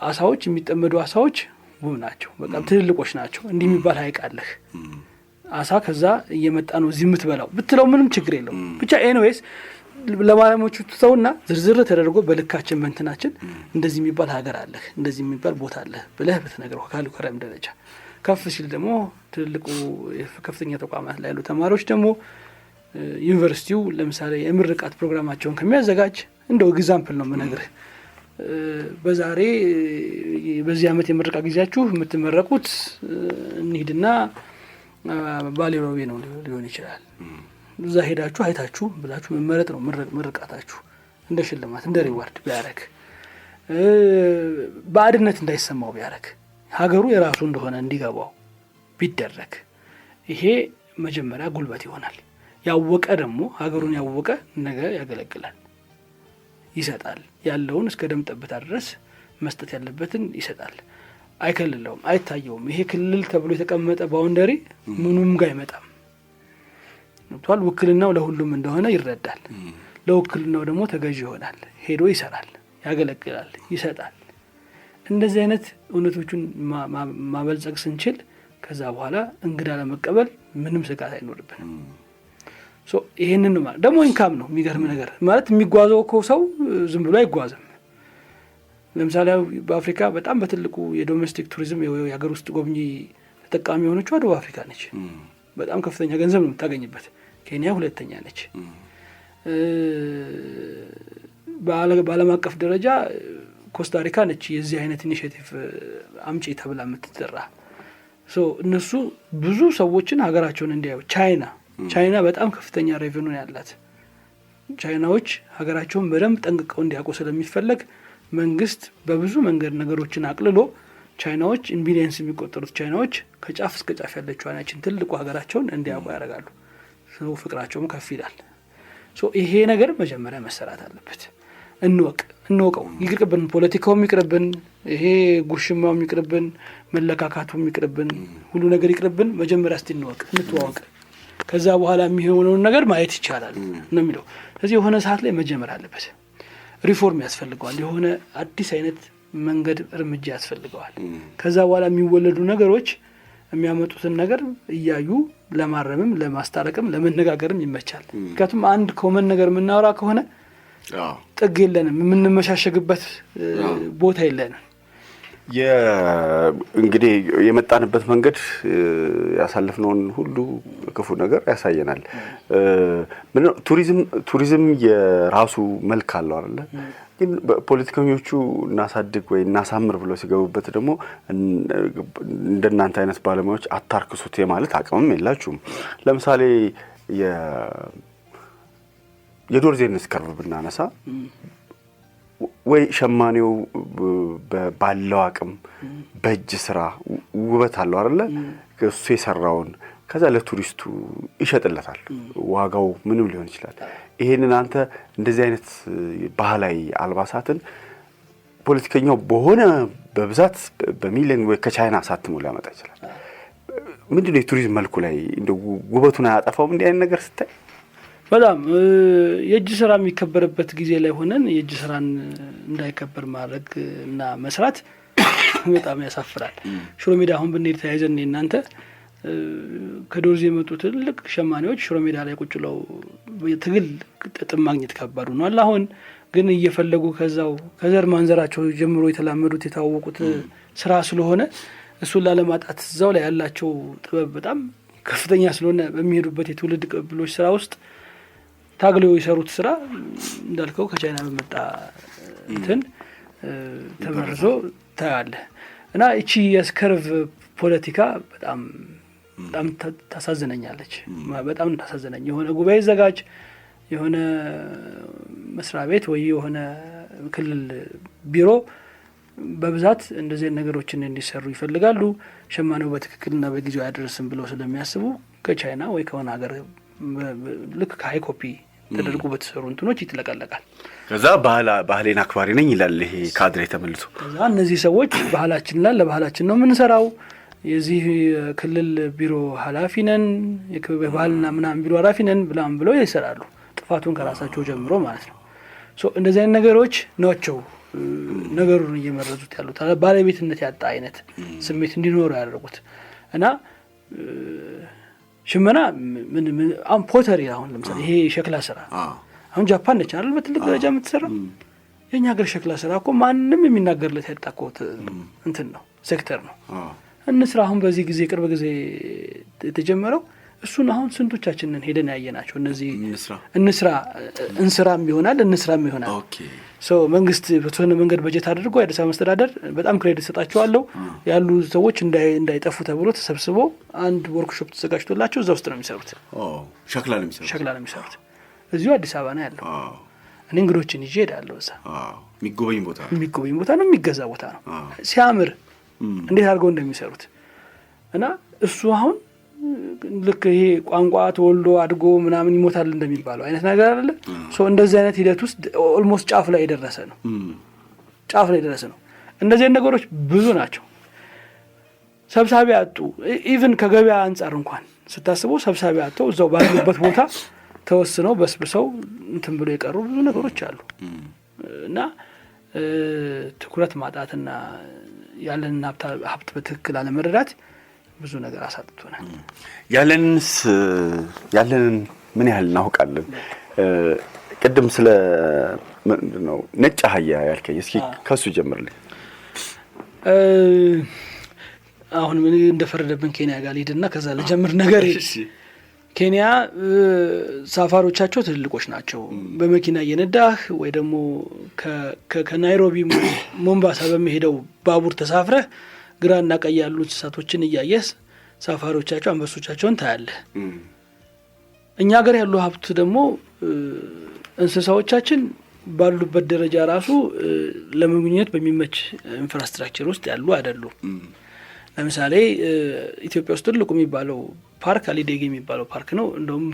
አሳዎች የሚጠመዱ አሳዎች ውብ ናቸው፣ በጣም ትልልቆች ናቸው። እንዲህ የሚባል ሀይቅ አለህ። አሳ ከዛ እየመጣ ነው እዚህ የምትበላው ብትለው ምንም ችግር የለውም። ብቻ ኤኒዌይስ ለማለሞቹ ተውና ዝርዝር ተደርጎ በልካችን በእንትናችን እንደዚህ የሚባል ሀገር አለህ፣ እንደዚህ የሚባል ቦታ አለህ ብለህ በተነገረው ካሪኩለም ደረጃ ከፍ ሲል ደግሞ ትልቁ ከፍተኛ ተቋማት ላይ ያሉ ተማሪዎች ደግሞ ዩኒቨርሲቲው ለምሳሌ የምርቃት ፕሮግራማቸውን ከሚያዘጋጅ እንደው ኤግዛምፕል ነው የምነግርህ። በዚህ ዓመት የምርቃ ጊዜያችሁ የምትመረቁት እንሂድና ባሌ ሮቤ ነው ሊሆን ይችላል። እዛ ሄዳችሁ አይታችሁ ብላችሁ መመረጥ ነው ምርቃታችሁ። እንደ ሽልማት እንደ ሪዋርድ ቢያረግ ባዕድነት እንዳይሰማው ቢያረግ ሀገሩ የራሱ እንደሆነ እንዲገባው ቢደረግ ይሄ መጀመሪያ ጉልበት ይሆናል። ያወቀ ደግሞ ሀገሩን ያወቀ ነገ ያገለግላል፣ ይሰጣል። ያለውን እስከ ደም ጠብታ ድረስ መስጠት ያለበትን ይሰጣል። አይከልለውም፣ አይታየውም። ይሄ ክልል ተብሎ የተቀመጠ ባውንደሪ ምኑም ጋር አይመጣም። ነጥቷል። ውክልናው ለሁሉም እንደሆነ ይረዳል። ለውክልናው ደግሞ ተገዥ ይሆናል። ሄዶ ይሰራል፣ ያገለግላል፣ ይሰጣል። እንደዚህ አይነት እውነቶቹን ማበልጸግ ስንችል ከዛ በኋላ እንግዳ ለመቀበል ምንም ስጋት አይኖርብንም። ይሄንን ማለት ደግሞ ኢንካም ነው። የሚገርም ነገር ማለት የሚጓዘው እኮ ሰው ዝም ብሎ አይጓዝም። ለምሳሌ በአፍሪካ በጣም በትልቁ የዶሜስቲክ ቱሪዝም የሀገር ውስጥ ጎብኚ ተጠቃሚ የሆነችው ደቡብ አፍሪካ ነች። በጣም ከፍተኛ ገንዘብ ነው የምታገኝበት። ኬንያ ሁለተኛ ነች። በዓለም አቀፍ ደረጃ ኮስታሪካ ነች የዚህ አይነት ኢኒሼቲቭ አምጪ ተብላ የምትጠራ። እነሱ ብዙ ሰዎችን ሀገራቸውን እንዲያዩ ቻይና በጣም ከፍተኛ ሬቨኑ ያላት ቻይናዎች ሀገራቸውን በደንብ ጠንቅቀው እንዲያውቁ ስለሚፈለግ መንግስት በብዙ መንገድ ነገሮችን አቅልሎ ቻይናዎች ኢንቢሊየንስ የሚቆጠሩት ቻይናዎች ከጫፍ እስከ ጫፍ ያለችው አይናችን ትልቁ ሀገራቸውን እንዲያውቁ ያደርጋሉ። ፍቅራቸውም ከፍ ይላል። ይሄ ነገር መጀመሪያ መሰራት አለበት። እንወቀው። ይቅርብን፣ ፖለቲካውም ይቅርብን፣ ይሄ ጉሽማውም ይቅርብን፣ መለካካቱም ይቅርብን፣ ሁሉ ነገር ይቅርብን። መጀመሪያ እስቲ እንተዋወቅ። ከዛ በኋላ የሚሆነውን ነገር ማየት ይቻላል ነው የሚለው። ስለዚህ የሆነ ሰዓት ላይ መጀመር አለበት። ሪፎርም ያስፈልገዋል። የሆነ አዲስ አይነት መንገድ እርምጃ ያስፈልገዋል። ከዛ በኋላ የሚወለዱ ነገሮች የሚያመጡትን ነገር እያዩ ለማረምም ለማስታረቅም ለመነጋገርም ይመቻል። ምክንያቱም አንድ ኮመን ነገር የምናወራ ከሆነ ጥግ የለንም፣ የምንመሻሸግበት ቦታ የለንም። እንግዲህ የመጣንበት መንገድ ያሳለፍነውን ሁሉ ክፉ ነገር ያሳየናል። ቱሪዝም የራሱ መልክ አለው አይደለ? ግን ፖለቲከኞቹ እናሳድግ ወይ እናሳምር ብለው ሲገቡበት ደግሞ እንደናንተ አይነት ባለሙያዎች አታርክሱት የማለት አቅምም የላችሁም። ለምሳሌ የዶርዜን ስከርቭ ብናነሳ ወይ ሸማኔው ባለው አቅም በእጅ ስራ ውበት አለው አይደለ? እሱ የሰራውን ከዛ ለቱሪስቱ ይሸጥለታል። ዋጋው ምንም ሊሆን ይችላል። ይሄንን አንተ እንደዚህ አይነት ባህላዊ አልባሳትን ፖለቲከኛው በሆነ በብዛት በሚሊዮን ወይ ከቻይና አሳትሞ ሊያመጣ ይችላል። ምንድነው የቱሪዝም መልኩ ላይ እንደው ውበቱን አያጠፋውም? እንዲህ አይነት ነገር ስታይ በጣም የእጅ ስራ የሚከበርበት ጊዜ ላይ ሆነን የእጅ ስራን እንዳይከበር ማድረግ እና መስራት በጣም ያሳፍራል። ሽሮ ሜዳ አሁን ብንሄድ ተያይዘን እናንተ ከዶርዜ የመጡ ትልቅ ሸማኔዎች ሽሮ ሜዳ ላይ ቁጭ ብለው ትግል ጥጥም ማግኘት ከባዱ ነው። አሁን ግን እየፈለጉ ከዛው ከዘር ማንዘራቸው ጀምሮ የተላመዱት የታወቁት ስራ ስለሆነ እሱን ላለማጣት እዛው ላይ ያላቸው ጥበብ በጣም ከፍተኛ ስለሆነ በሚሄዱበት የትውልድ ቅብብሎች ስራ ውስጥ ታግለው የሰሩት ስራ እንዳልከው ከቻይና በመጣ እንትን ተመርዞ ታያለህ። እና እቺ የስከርቭ ፖለቲካ በጣም ታሳዝነኛለች። በጣም ታሳዝነኝ። የሆነ ጉባኤ ዘጋጅ የሆነ መስሪያ ቤት ወይ የሆነ ክልል ቢሮ በብዛት እንደዚህ ነገሮችን እንዲሰሩ ይፈልጋሉ። ሸማኔው በትክክልና በጊዜው አያደርስም ብለው ስለሚያስቡ ከቻይና ወይ ከሆነ ሀገር ልክ ከሀይ ኮፒ ተደርጎ በተሰሩ እንትኖች ይጥለቀለቃል። ከዛ ባህሌን አክባሪ ነኝ ይላል ይሄ ካድሬ ተመልሶ። ከዛ እነዚህ ሰዎች ባህላችን ላይ ለባህላችን ነው የምንሰራው፣ የዚህ ክልል ቢሮ ኃላፊ ነን፣ የባህልና ምናምን ቢሮ ኃላፊ ነን ብለው ይሰራሉ። ጥፋቱን ከራሳቸው ጀምሮ ማለት ነው። እንደዚህ አይነት ነገሮች ናቸው ነገሩን እየመረዙት ያሉት፣ ባለቤትነት ያጣ አይነት ስሜት እንዲኖሩ ያደርጉት። እና ሽመና አሁን ፖተሪ አሁን ለምሳሌ ይሄ ሸክላ ስራ አሁን ጃፓን ነች አይደል በትልቅ ደረጃ የምትሰራው። የኛ ሀገር ሸክላ ስራ እኮ ማንም የሚናገርለት ያጣ እኮ እንትን ነው ሴክተር ነው። እንስራ አሁን በዚህ ጊዜ ቅርብ ጊዜ የተጀመረው እሱን አሁን ስንቶቻችንን ሄደን ያየናቸው እነዚህ እንስራም ይሆናል እንስራም ይሆናል። መንግስት በተወሰነ መንገድ በጀት አድርጎ የአዲስ አበባ መስተዳደር በጣም ክሬዲት ሰጣቸዋለሁ ያሉ ሰዎች እንዳይጠፉ ተብሎ ተሰብስቦ አንድ ወርክሾፕ ተዘጋጅቶላቸው እዛ ውስጥ ነው የሚሰሩት። ሸክላ ነው የሚሰሩት። እዚሁ አዲስ አበባ ነው ያለው። እኔ እንግዶችን ይዤ ሄዳለሁ። እዛ የሚጎበኝ ቦታ ነው፣ የሚገዛ ቦታ ነው። ሲያምር እንዴት አድርገው እንደሚሰሩት እና እሱ አሁን ልክ ይሄ ቋንቋ ተወልዶ አድጎ ምናምን ይሞታል እንደሚባለው አይነት ነገር አይደለ? እንደዚህ አይነት ሂደት ውስጥ ኦልሞስት ጫፍ ላይ የደረሰ ነው። እንደዚህ ነገሮች ብዙ ናቸው። ሰብሳቢ አጡ። ኢቭን ከገበያ አንጻር እንኳን ስታስበው ሰብሳቢ አጥተው እዛው ባሉበት ቦታ ተወስነው በስብሰው እንትን ብሎ የቀሩ ብዙ ነገሮች አሉ እና ትኩረት ማጣትና ያለንን ሀብት በትክክል አለመረዳት ብዙ ነገር አሳጥቶናል። ያለንን ምን ያህል እናውቃለን? ቅድም ስለ ምንድነው ነጭ አህያ ያልከኝ፣ እስኪ ከሱ ጀምርልኝ። አሁን ምን እንደፈረደብን ኬንያ ጋር ሊድና ከዛ ለጀምር ነገር ኬንያ ሳፋሮቻቸው ትልልቆች ናቸው። በመኪና እየነዳህ ወይ ደግሞ ከናይሮቢ ሞምባሳ በሚሄደው ባቡር ተሳፍረህ ግራና ቀኝ ያሉ እንስሳቶችን እያየስ ሳፋሪዎቻቸው አንበሶቻቸውን ታያለህ። እኛ ሀገር ያሉ ሀብት ደግሞ እንስሳዎቻችን ባሉበት ደረጃ ራሱ ለመግኘት በሚመች ኢንፍራስትራክቸር ውስጥ ያሉ አይደሉም። ለምሳሌ ኢትዮጵያ ውስጥ ትልቁ የሚባለው ፓርክ አሊዴጌ የሚባለው ፓርክ ነው። እንደውም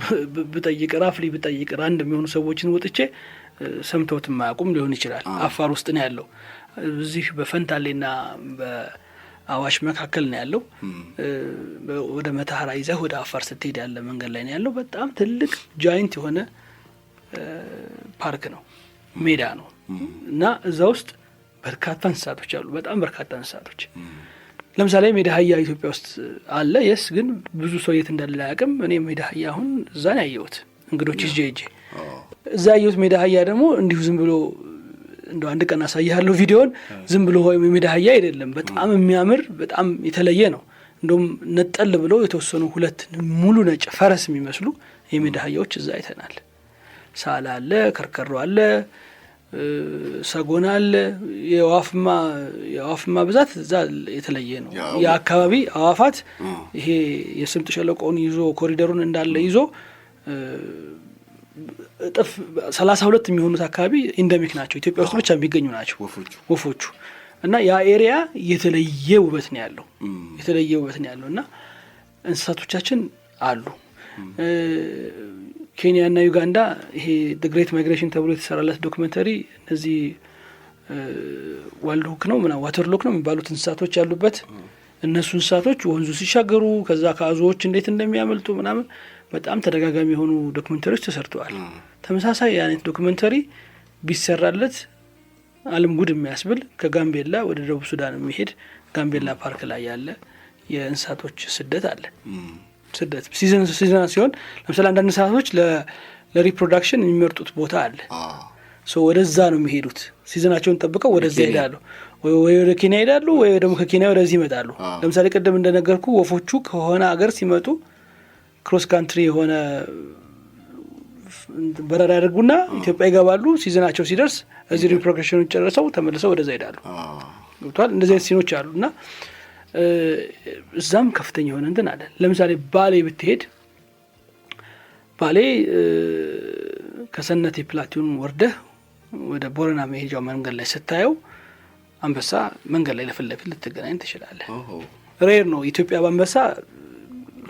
ብጠይቅ ራፍሊ ብጠይቅ ራንድ የሚሆኑ ሰዎችን ወጥቼ ሰምተውት የማያውቁም ሊሆን ይችላል። አፋር ውስጥ ነው ያለው። እዚህ በፈንታሌና በአዋሽ መካከል ነው ያለው። ወደ መተሐራ ይዘህ ወደ አፋር ስትሄድ ያለ መንገድ ላይ ነው ያለው። በጣም ትልቅ ጃይንት የሆነ ፓርክ ነው፣ ሜዳ ነው እና እዛ ውስጥ በርካታ እንስሳቶች አሉ። በጣም በርካታ እንስሳቶች። ለምሳሌ ሜዳ አህያ ኢትዮጵያ ውስጥ አለ። የስ ግን ብዙ ሰው የት እንዳለ አያውቅም። እኔ ሜዳ አህያ አሁን እዛ ነው ያየሁት፣ እንግዶች ይዤ እዛ ያየሁት ሜዳ አህያ ደግሞ እንዲሁ ዝም ብሎ እንደ አንድ ቀን አሳያለሁ ቪዲዮን። ዝም ብሎ ሜዳ አህያ አይደለም፣ በጣም የሚያምር በጣም የተለየ ነው። እንደውም ነጠል ብሎ የተወሰኑ ሁለት ሙሉ ነጭ ፈረስ የሚመስሉ የሜዳ አህያዎች እዛ አይተናል። ሳላ አለ፣ ከርከሮ አለ፣ ሰጎን አለ። የአዋፍማ ብዛት እዛ የተለየ ነው። የአካባቢ አዋፋት ይሄ የስምጥ ሸለቆውን ይዞ ኮሪደሩን እንዳለ ይዞ እጥፍ 32 የሚሆኑት አካባቢ ኢንደሚክ ናቸው። ኢትዮጵያ ውስጥ ብቻ የሚገኙ ናቸው ወፎቹ እና ያ ኤሪያ የተለየ ውበት ነው ያለው፣ የተለየ ውበት ነው ያለው እና እንስሳቶቻችን አሉ። ኬንያና ዩጋንዳ ይሄ ግሬት ማይግሬሽን ተብሎ የተሰራለት ዶክመንተሪ እነዚህ ዋይልድ ሆክ ነው ዋተር ሎክ ነው የሚባሉት እንስሳቶች ያሉበት፣ እነሱ እንስሳቶች ወንዙ ሲሻገሩ ከዛ ከአዞዎች እንዴት እንደሚያመልጡ ምናምን በጣም ተደጋጋሚ የሆኑ ዶክመንተሪዎች ተሰርተዋል። ተመሳሳይ አይነት ዶክመንተሪ ቢሰራለት ዓለም ጉድ የሚያስብል ከጋምቤላ ወደ ደቡብ ሱዳን የሚሄድ ጋምቤላ ፓርክ ላይ ያለ የእንስሳቶች ስደት አለ። ስደት ሲዝን ሲሆን ለምሳሌ አንዳንድ እንስሳቶች ለሪፕሮዳክሽን የሚመርጡት ቦታ አለ። ወደዛ ነው የሚሄዱት። ሲዝናቸውን ጠብቀው ወደዛ ይሄዳሉ። ወይ ወደ ኬንያ ይሄዳሉ፣ ወይ ደግሞ ከኬንያ ወደዚህ ይመጣሉ። ለምሳሌ ቅድም እንደነገርኩ ወፎቹ ከሆነ አገር ሲመጡ ክሮስ ካንትሪ የሆነ በረራ ያደርጉና ኢትዮጵያ ይገባሉ። ሲዝናቸው ሲደርስ እዚህ ሪፕሮዳክሽኑን ጨርሰው ተመልሰው ወደዛ ይሄዳሉ። ገብቷል? እንደዚህ አይነት ሲኖች አሉ እና እዛም ከፍተኛ የሆነ እንትን አለ። ለምሳሌ ባሌ ብትሄድ ባሌ ከሰነቴ ፕላቲዩን ወርደህ ወደ ቦረና መሄጃው መንገድ ላይ ስታየው አንበሳ መንገድ ላይ ለፊት ለፊት ልትገናኝ ትችላለህ። ሬር ነው። ኢትዮጵያ በአንበሳ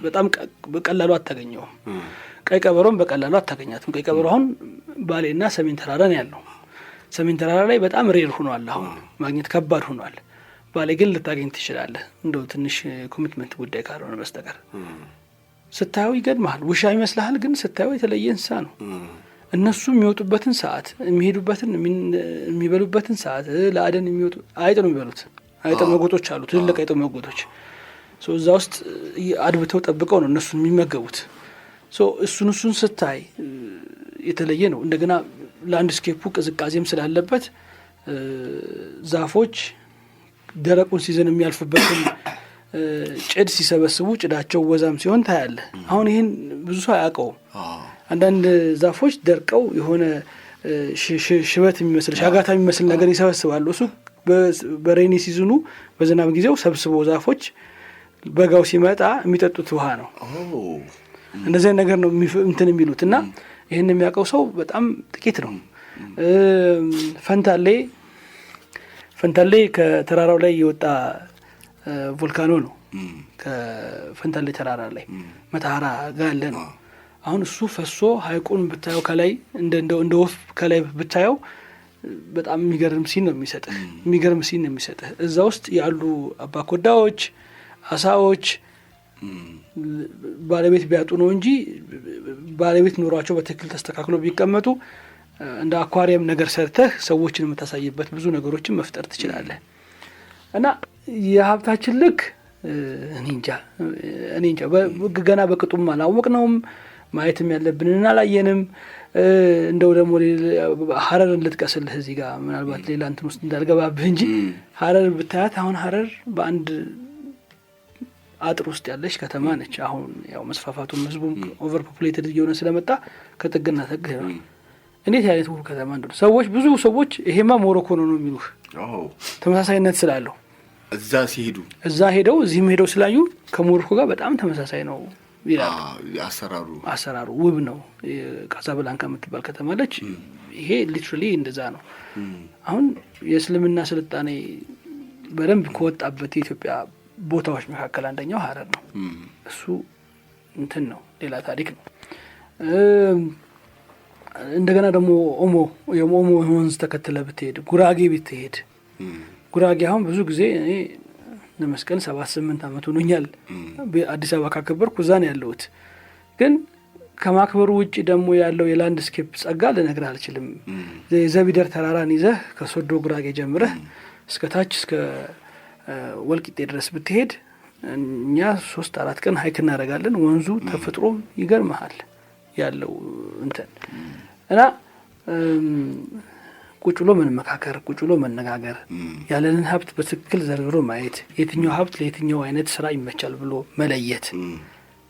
በጣም በቀላሉ አታገኘውም። ቀይ ቀበሮም በቀላሉ አታገኛትም። ቀይ ቀበሮ አሁን ባሌና ሰሜን ተራራ ነው ያለው። ሰሜን ተራራ ላይ በጣም ሬር ሆኗል። አሁን ማግኘት ከባድ ሆኗል። ባሌ ግን ልታገኝ ትችላለህ፣ እንደው ትንሽ ኮሚትመንት ጉዳይ ካልሆነ በስተቀር። ስታየው ይገድምሃል። ውሻ ይመስልሃል፣ ግን ስታየው የተለየ እንስሳ ነው። እነሱ የሚወጡበትን ሰዓት፣ የሚሄዱበትን የሚበሉበትን ሰዓት፣ ለአደን የሚወጡ አይጥ ነው የሚበሉት። አይጥ መጎጦች አሉ፣ ትልልቅ አይጥ መጎጦች። እዛ ውስጥ አድብተው ጠብቀው ነው እነሱን የሚመገቡት። እሱን ስታይ የተለየ ነው። እንደገና ላንድስኬፑ ቅዝቃዜም ስላለበት ዛፎች ደረቁን ሲዘን የሚያልፉበትን ጭድ ሲሰበስቡ ጭዳቸው ወዛም ሲሆን ታያለ። አሁን ይህን ብዙ ሰው አያውቀውም። አንዳንድ ዛፎች ደርቀው የሆነ ሽበት የሚመስል ሻጋታ የሚመስል ነገር ይሰበስባሉ። እሱ በሬኒ ሲዝኑ በዝናብ ጊዜው ሰብስቦ ዛፎች በጋው ሲመጣ የሚጠጡት ውሃ ነው። እንደዚህ ነገር ነው እንትን የሚሉት እና ይህን የሚያውቀው ሰው በጣም ጥቂት ነው። ፈንታሌ ከተራራው ላይ የወጣ ቮልካኖ ነው። ከፈንታሌ ተራራ ላይ መተሐራ ጋር ያለ ነው። አሁን እሱ ፈሶ ሀይቁን ብታየው ከላይ እንደ ወፍ ከላይ ብታየው በጣም የሚገርም ሲን ነው የሚሰጥህ። እዛ ውስጥ ያሉ አባኮዳዎች፣ አሳዎች ባለቤት ቢያጡ ነው እንጂ ባለቤት ኑሯቸው በትክክል ተስተካክሎ ቢቀመጡ እንደ አኳሪየም ነገር ሰርተህ ሰዎችን የምታሳይበት ብዙ ነገሮችን መፍጠር ትችላለህ። እና የሀብታችን ልክ እኔ እንጃ ገና በቅጡም አላወቅነውም። ማየትም ያለብንን አላየንም። እንደው ደግሞ ሀረርን ልጥቀስልህ እዚህ ጋር ምናልባት ሌላ እንትን ውስጥ እንዳልገባብህ እንጂ ሀረር ብታያት አሁን ሀረር በአንድ አጥር ውስጥ ያለች ከተማ ነች። አሁን ያው መስፋፋቱም ህዝቡም ኦቨር ፖፑሌትድ እየሆነ ስለመጣ ከጥግና ጥግ እንዴት አይነት ውብ ከተማ እንደሆነ ብዙ ሰዎች ይሄማ ሞሮኮ ነው የሚሉህ ተመሳሳይነት ስላለው እዛ ሄደው እዚህም ሄደው ስላዩ ከሞሮኮ ጋር በጣም ተመሳሳይ ነው ይላል። አሰራሩ ውብ ነው። ካዛብላንካ የምትባል ከተማ አለች። ይሄ ሊትራሊ እንደዛ ነው። አሁን የእስልምና ስልጣኔ በደንብ ከወጣበት የኢትዮጵያ ቦታዎች መካከል አንደኛው ሀረር ነው። እሱ እንትን ነው፣ ሌላ ታሪክ ነው። እንደገና ደግሞ ኦሞ ወንዝ ተከትለ ብትሄድ፣ ጉራጌ ብትሄድ፣ ጉራጌ አሁን ብዙ ጊዜ እኔ ለመስቀል 7-8 ዓመት ሆኖኛል አዲስ አበባ ካከበርኩ እዛ ነው ያለሁት። ግን ከማክበሩ ውጭ ደግሞ ያለው የላንድስኬፕ ጸጋ ልነግርህ አልችልም። የዘቢደር ተራራን ይዘህ ከሶዶ ጉራጌ ጀምረህ እስከ ታች እስከ ወልቂጤ ድረስ ብትሄድ እኛ 3-4 ቀን ሀይክ እናደርጋለን። ወንዙ ተፈጥሮ ይገርመሃል ያለው እንትን እና ቁጭ ብሎ መነጋገር፣ ቁጭ ብሎ መነጋገር፣ ያለንን ሀብት በትክክል ዘርዝሮ ማየት፣ የትኛው ሀብት ለየትኛው አይነት ስራ ይመቻል ብሎ መለየት፣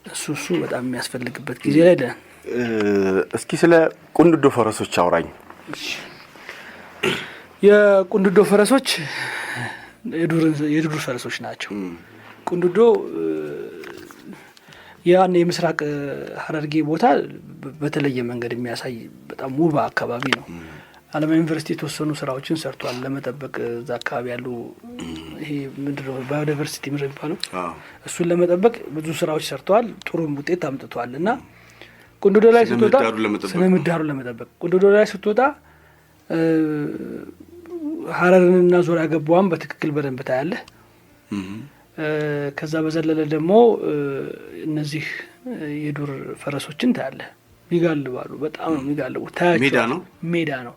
እሱ በጣም የሚያስፈልግበት ጊዜ ላይ ደን። እስኪ ስለ ቁንድዶ ፈረሶች አውራኝ። የቁንድዶ ፈረሶች የዱር ፈረሶች ናቸው። ቁንድዶ ያን የምስራቅ ሐረርጌ ቦታ በተለየ መንገድ የሚያሳይ በጣም ውብ አካባቢ ነው። አለማ ዩኒቨርሲቲ የተወሰኑ ስራዎችን ሰርቷል ለመጠበቅ እዛ አካባቢ ያሉ ይሄ ምንድነው ባዮዳይቨርሲቲ ምንድነው የሚባለው እሱን ለመጠበቅ ብዙ ስራዎች ሰርተዋል። ጥሩ ውጤት አምጥተዋል። እና ቁንድዶ ላይ ስትወጣ ስነ ምህዳሩን ለመጠበቅ ቁንድዶ ላይ ስትወጣ ሐረርንና ዙሪያ ገባዋን በትክክል በደንብ ታያለህ። ከዛ በዘለለ ደግሞ እነዚህ የዱር ፈረሶችን ታያለህ። ይጋልባሉ። በጣም ነው የሚጋልቡት። ታያቸው ሜዳ ነው።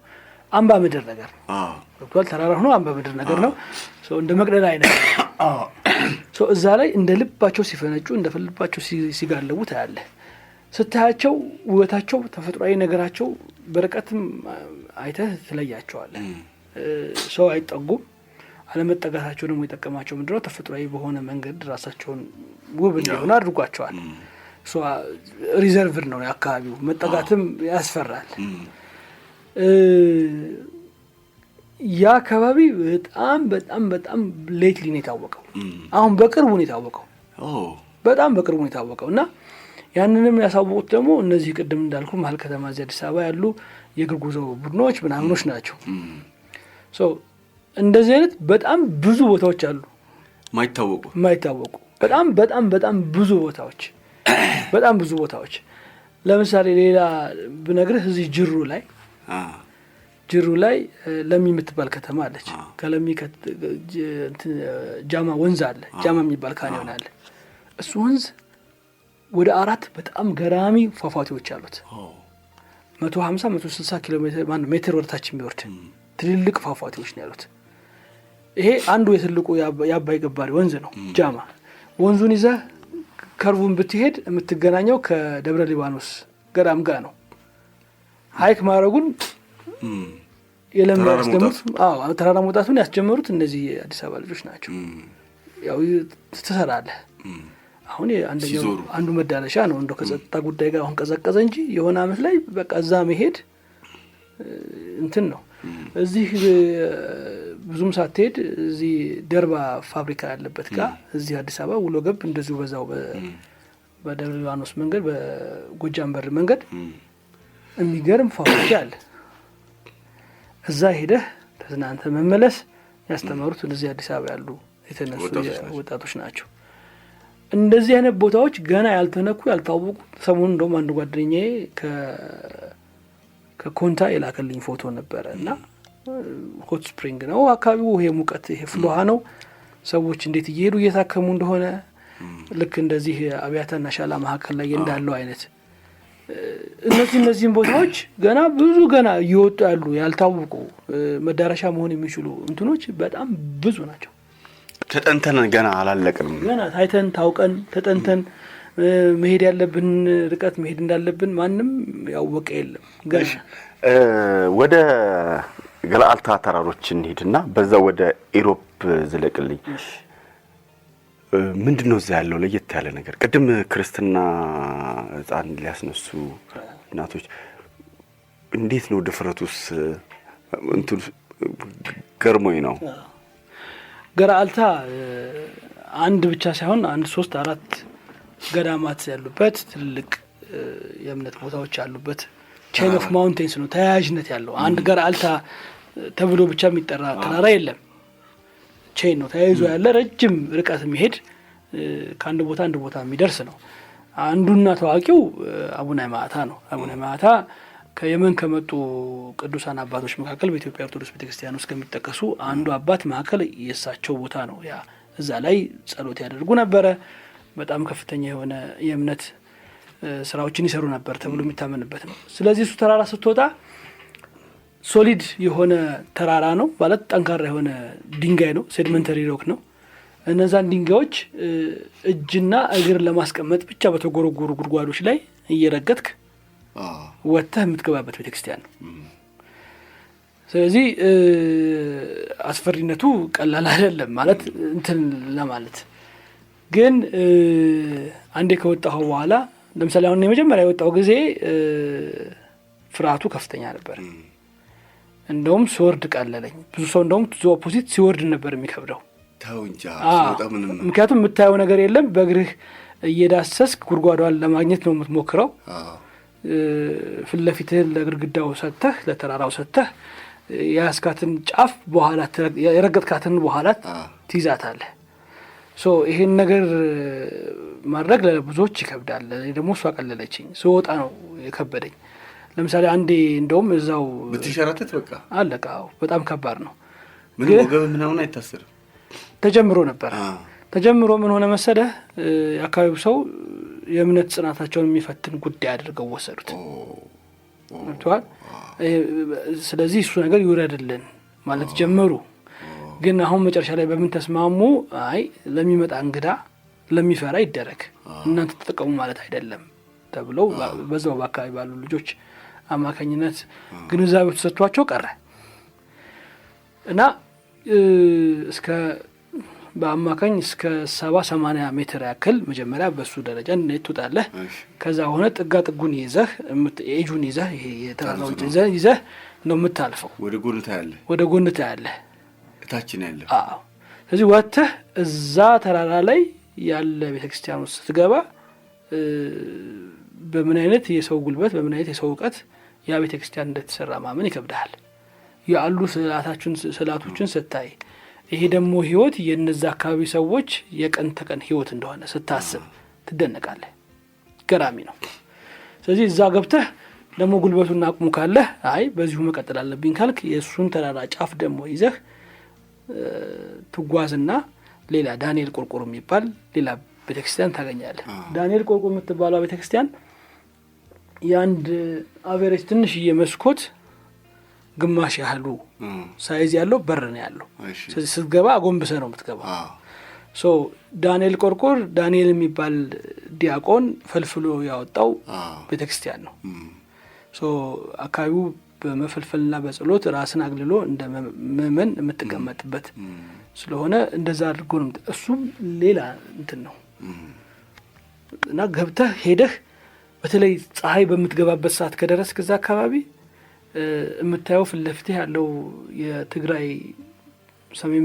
አምባ ምድር ነገር ነው። ተራራ ሆኖ አምባ ምድር ነገር ነው። እንደ መቅደላ አይነት እዛ ላይ እንደ ልባቸው ሲፈነጩ እንደ ልባቸው ሲጋልቡ ታያለህ። ስታያቸው ውበታቸው፣ ተፈጥሯዊ ነገራቸው በርቀትም አይተህ ትለያቸዋለህ። ሰው አይጠጉም። አለመጠጋታቸው ደግሞ የጠቀማቸው ምንድነው ተፈጥሯዊ በሆነ መንገድ ራሳቸውን ውብ እንዲሆኑ አድርጓቸዋል። ሪዘርቭድ ነው የአካባቢው። መጠጋትም ያስፈራል። ያ አካባቢ በጣም በጣም በጣም ሌትሊ ነው የታወቀው። አሁን በቅርቡ ነው የታወቀው። በጣም በቅርቡ ነው የታወቀው። እና ያንንም ያሳወቁት ደግሞ እነዚህ ቅድም እንዳልኩ መሀል ከተማ እዚህ አዲስ አበባ ያሉ የእግር ጉዞ ቡድኖች ምናምኖች ናቸው። እንደዚህ አይነት በጣም ብዙ ቦታዎች አሉ የማይታወቁ በጣም በጣም በጣም ብዙ ቦታዎች ለምሳሌ ሌላ ብነግርህ እዚህ ጅሩ ላይ ለሚ የምትባል ከተማ አለች። ከለሚ ጃማ ወንዝ አለ። ጃማ የሚባል ካኒዮን አለ። እሱ ወንዝ ወደ 4 በጣም ገራሚ ፏፏቴዎች አሉት። 150-160 ኪሎ ሜትር ወደታች የሚወርድ ትልልቅ ፏፏቴዎች ነው ያሉት። ይሄ አንዱ የትልቁ የአባይ ገባሪ ወንዝ ነው ጃማ። ወንዙን ይዘህ ከርቡን ብትሄድ የምትገናኘው ከደብረ ሊባኖስ ገዳም ጋር ነው። ሀይክ ማድረጉን ያስጀመሩት ተራራ መውጣቱን ያስጀመሩት እነዚህ የአዲስ አበባ ልጆች ናቸው። ያው ትሰራለህ። አሁን አንዱ መዳረሻ ነው። እንደው ከጸጥታ ጉዳይ ጋር አሁን ቀዘቀዘ እንጂ የሆነ አመት ላይ በቃ እዛ መሄድ እንትን ነው። እዚህ ብዙም ሳትሄድ እዚህ ደርባ ፋብሪካ ያለበት ጋር እዚህ አዲስ አበባ ውሎ ገብ እንደዚሁ በዛው በደብረ ሊባኖስ መንገድ በጎጃም በር መንገድ የሚገርም ፋብሪካ አለ። እዛ ሄደህ ተዝናንተ መመለስ ያስተማሩት እነዚህ አዲስ አበባ ያሉ የተነሱ ወጣቶች ናቸው። እንደዚህ አይነት ቦታዎች ገና ያልተነኩ ያልታወቁ። ሰሞኑን እንደውም አንድ ጓደኛዬ ከኮንታ የላከልኝ ፎቶ ነበረ እና ሆት ስፕሪንግ ነው አካባቢው። ይሄ ሙቀት፣ ይሄ ፍሎሃ ነው። ሰዎች እንዴት እየሄዱ እየታከሙ እንደሆነ ልክ እንደዚህ አብያታና ሻላ መካከል ላይ እንዳለው አይነት እነዚህን ቦታዎች ገና ብዙ ገና እየወጡ ያሉ ያልታወቁ መዳረሻ መሆን የሚችሉ እንትኖች በጣም ብዙ ናቸው። ተጠንተን ገና አላለቅንም። ገና ታይተን ታውቀን ተጠንተን መሄድ ያለብን ርቀት መሄድ እንዳለብን ማንም ያወቀ የለም። ገና ወደ ገላልታ ተራሮች እንሂድና በዛ ወደ ኢሮፕ ዝለቅልኝ። ምንድነው እዛ ያለው ለየት ያለ ነገር? ቅድም ክርስትና ሕፃን ሊያስነሱ እናቶች እንዴት ነው ድፍረቱስ? እንትን ገርሞኝ ነው። ገራልታ አንድ ብቻ ሳይሆን አንድ 3-4 ገዳማት ያሉበት ትልቅ የእምነት ቦታዎች ያሉበት ቼን ኦፍ ማውንቴንስ ነው። ተያያዥነት ያለው አንድ ገራልታ ተብሎ ብቻ የሚጠራ ተራራ የለም። ቼን ነው ተያይዞ ያለ ረጅም ርቀት የሚሄድ ከአንድ ቦታ አንድ ቦታ የሚደርስ ነው። አንዱና ታዋቂው አቡነ ማታ ነው። አቡነ ማታ ከየመን ከመጡ ቅዱሳን አባቶች መካከል በኢትዮጵያ ኦርቶዶክስ ቤተክርስቲያን ውስጥ ከሚጠቀሱ አንዱ አባት መካከል የእሳቸው ቦታ ነው። ያ እዛ ላይ ጸሎት ያደርጉ ነበረ። በጣም ከፍተኛ የሆነ የእምነት ስራዎችን ይሰሩ ነበር ተብሎ የሚታመንበት ነው። ስለዚህ እሱ ተራራ ስትወጣ ሶሊድ የሆነ ተራራ ነው ማለት ጠንካራ የሆነ ድንጋይ ነው፣ ሴዲመንተሪ ሮክ ነው። እነዛን ድንጋዮች እጅና እግር ለማስቀመጥ ብቻ በተጎረጎሩ ጉድጓዶች ላይ እየረገጥክ ወጥተህ የምትገባበት ቤተክርስቲያን ነው። ስለዚህ አስፈሪነቱ ቀላል አይደለም ማለት እንትን ለማለት ግን አንዴ ከወጣሁ በኋላ ለምሳሌ አሁን የመጀመሪያ የወጣው ጊዜ ፍርሃቱ ከፍተኛ ነበር። እንደውም ሲወርድ ቀለለኝ። ብዙ ሰው እንደውም ኦፖዚት ሲወርድ ነበር የሚከብደው። ምክንያቱም የምታየው ነገር የለም። በእግርህ እየዳሰስክ ጉድጓዷን ለማግኘት ነው የምትሞክረው። ፊት ለፊትህን ለግድግዳው ሰጥተህ ለተራራው ሰጥተህ የያዝካትን ጫፍ በኋላ የረገጥካትን በኋላ ትይዛታለህ። ይሄን ነገር ማድረግ ለብዙዎች ይከብዳል። ደግሞ እሷ ቀለለችኝ። ስወጣ ነው የከበደኝ። ለምሳሌ አንዴ እንደውም እዛው ብትሸራተት በቃ አለቃ በጣም ከባድ ነው። ምን ወገብ ምናምን አይታሰርም። ተጀምሮ ምን ሆነ መሰለህ የአካባቢው ሰው የእምነት ጽናታቸውን የሚፈትን ጉዳይ አድርገው ወሰዱት። ስለዚህ እሱ ነገር ይውረድልን ማለት ጀመሩ። ግን አሁን መጨረሻ ላይ በምን ተስማሙ? አይ ለሚመጣ እንግዳ ለሚፈራ ይደረግ እናንተ ተጠቀሙ ማለት አይደለም ተብለው በዛው በአካባቢ ባሉ ልጆች አማካኝነት ግንዛቤ ተሰጥቷቸው ቀረ እና እስከ በአማካኝ እስከ 70-80 ሜትር ያክል መጀመሪያ በሱ ደረጃ እንትወጣለህ። ከዛ ሆነ ጥጋ ጥጉን ይዘህ ኤጁን ይዘህ ይሄ የተራራውን ይዘህ ነው የምታልፈው። ወደ ጎን ታያለህ እታችን ያለ። ስለዚህ ወጥተህ እዛ ተራራ ላይ ያለ ቤተክርስቲያን ውስጥ ስትገባ በምን አይነት የሰው ጉልበት በምን አይነት የሰው እውቀት ያ ቤተክርስቲያን እንደተሰራ ማመን ይከብዳል። ያሉ ስዕላቶችን ስታይ ይሄ ደግሞ ህይወት የነዛ አካባቢ ሰዎች የቀን ተቀን ህይወት እንደሆነ ስታስብ ትደነቃለህ። ገራሚ ነው። ስለዚህ እዛ ገብተህ ደግሞ ጉልበቱና አቅሙ ካለ አይ በዚሁ መቀጠል አለብኝ ካልክ የሱን ተራራ ጫፍ ደግሞ ይዘህ ትጓዝና ሌላ ዳንኤል ቆርቆሮ የሚባል ሌላ ቤተክርስቲያን ታገኛለህ። ዳንኤል ቆርቆሮ የምትባለው ቤተክርስቲያን ያንድ አቨሬጅ ትንሽዬ መስኮት ግማሽ ያህሉ ሳይዝ ያለው በር ነው ያለው። ስለዚህ ስትገባ አጎንብሰህ ነው የምትገባው። ዳንኤል ቆርቆር ዳንኤል የሚባል ዲያቆን ፈልፍሎ ያወጣው ቤተክርስቲያን ነው። አካባቢው በመፈልፈልና በጸሎት ራስን አግልሎ እንደ ምእመን የምትቀመጥበት ስለሆነ እንደዛ አድርጎ ነው። እሱም ሌላ እንትን ነው እና ገብተህ ሄደህ በተለይ ፀሐይ በምትገባበት ሰዓት ከደረስክ እዛ አካባቢ የምታየው ፊት ለፊትህ ያለው የትግራይ ሰሜን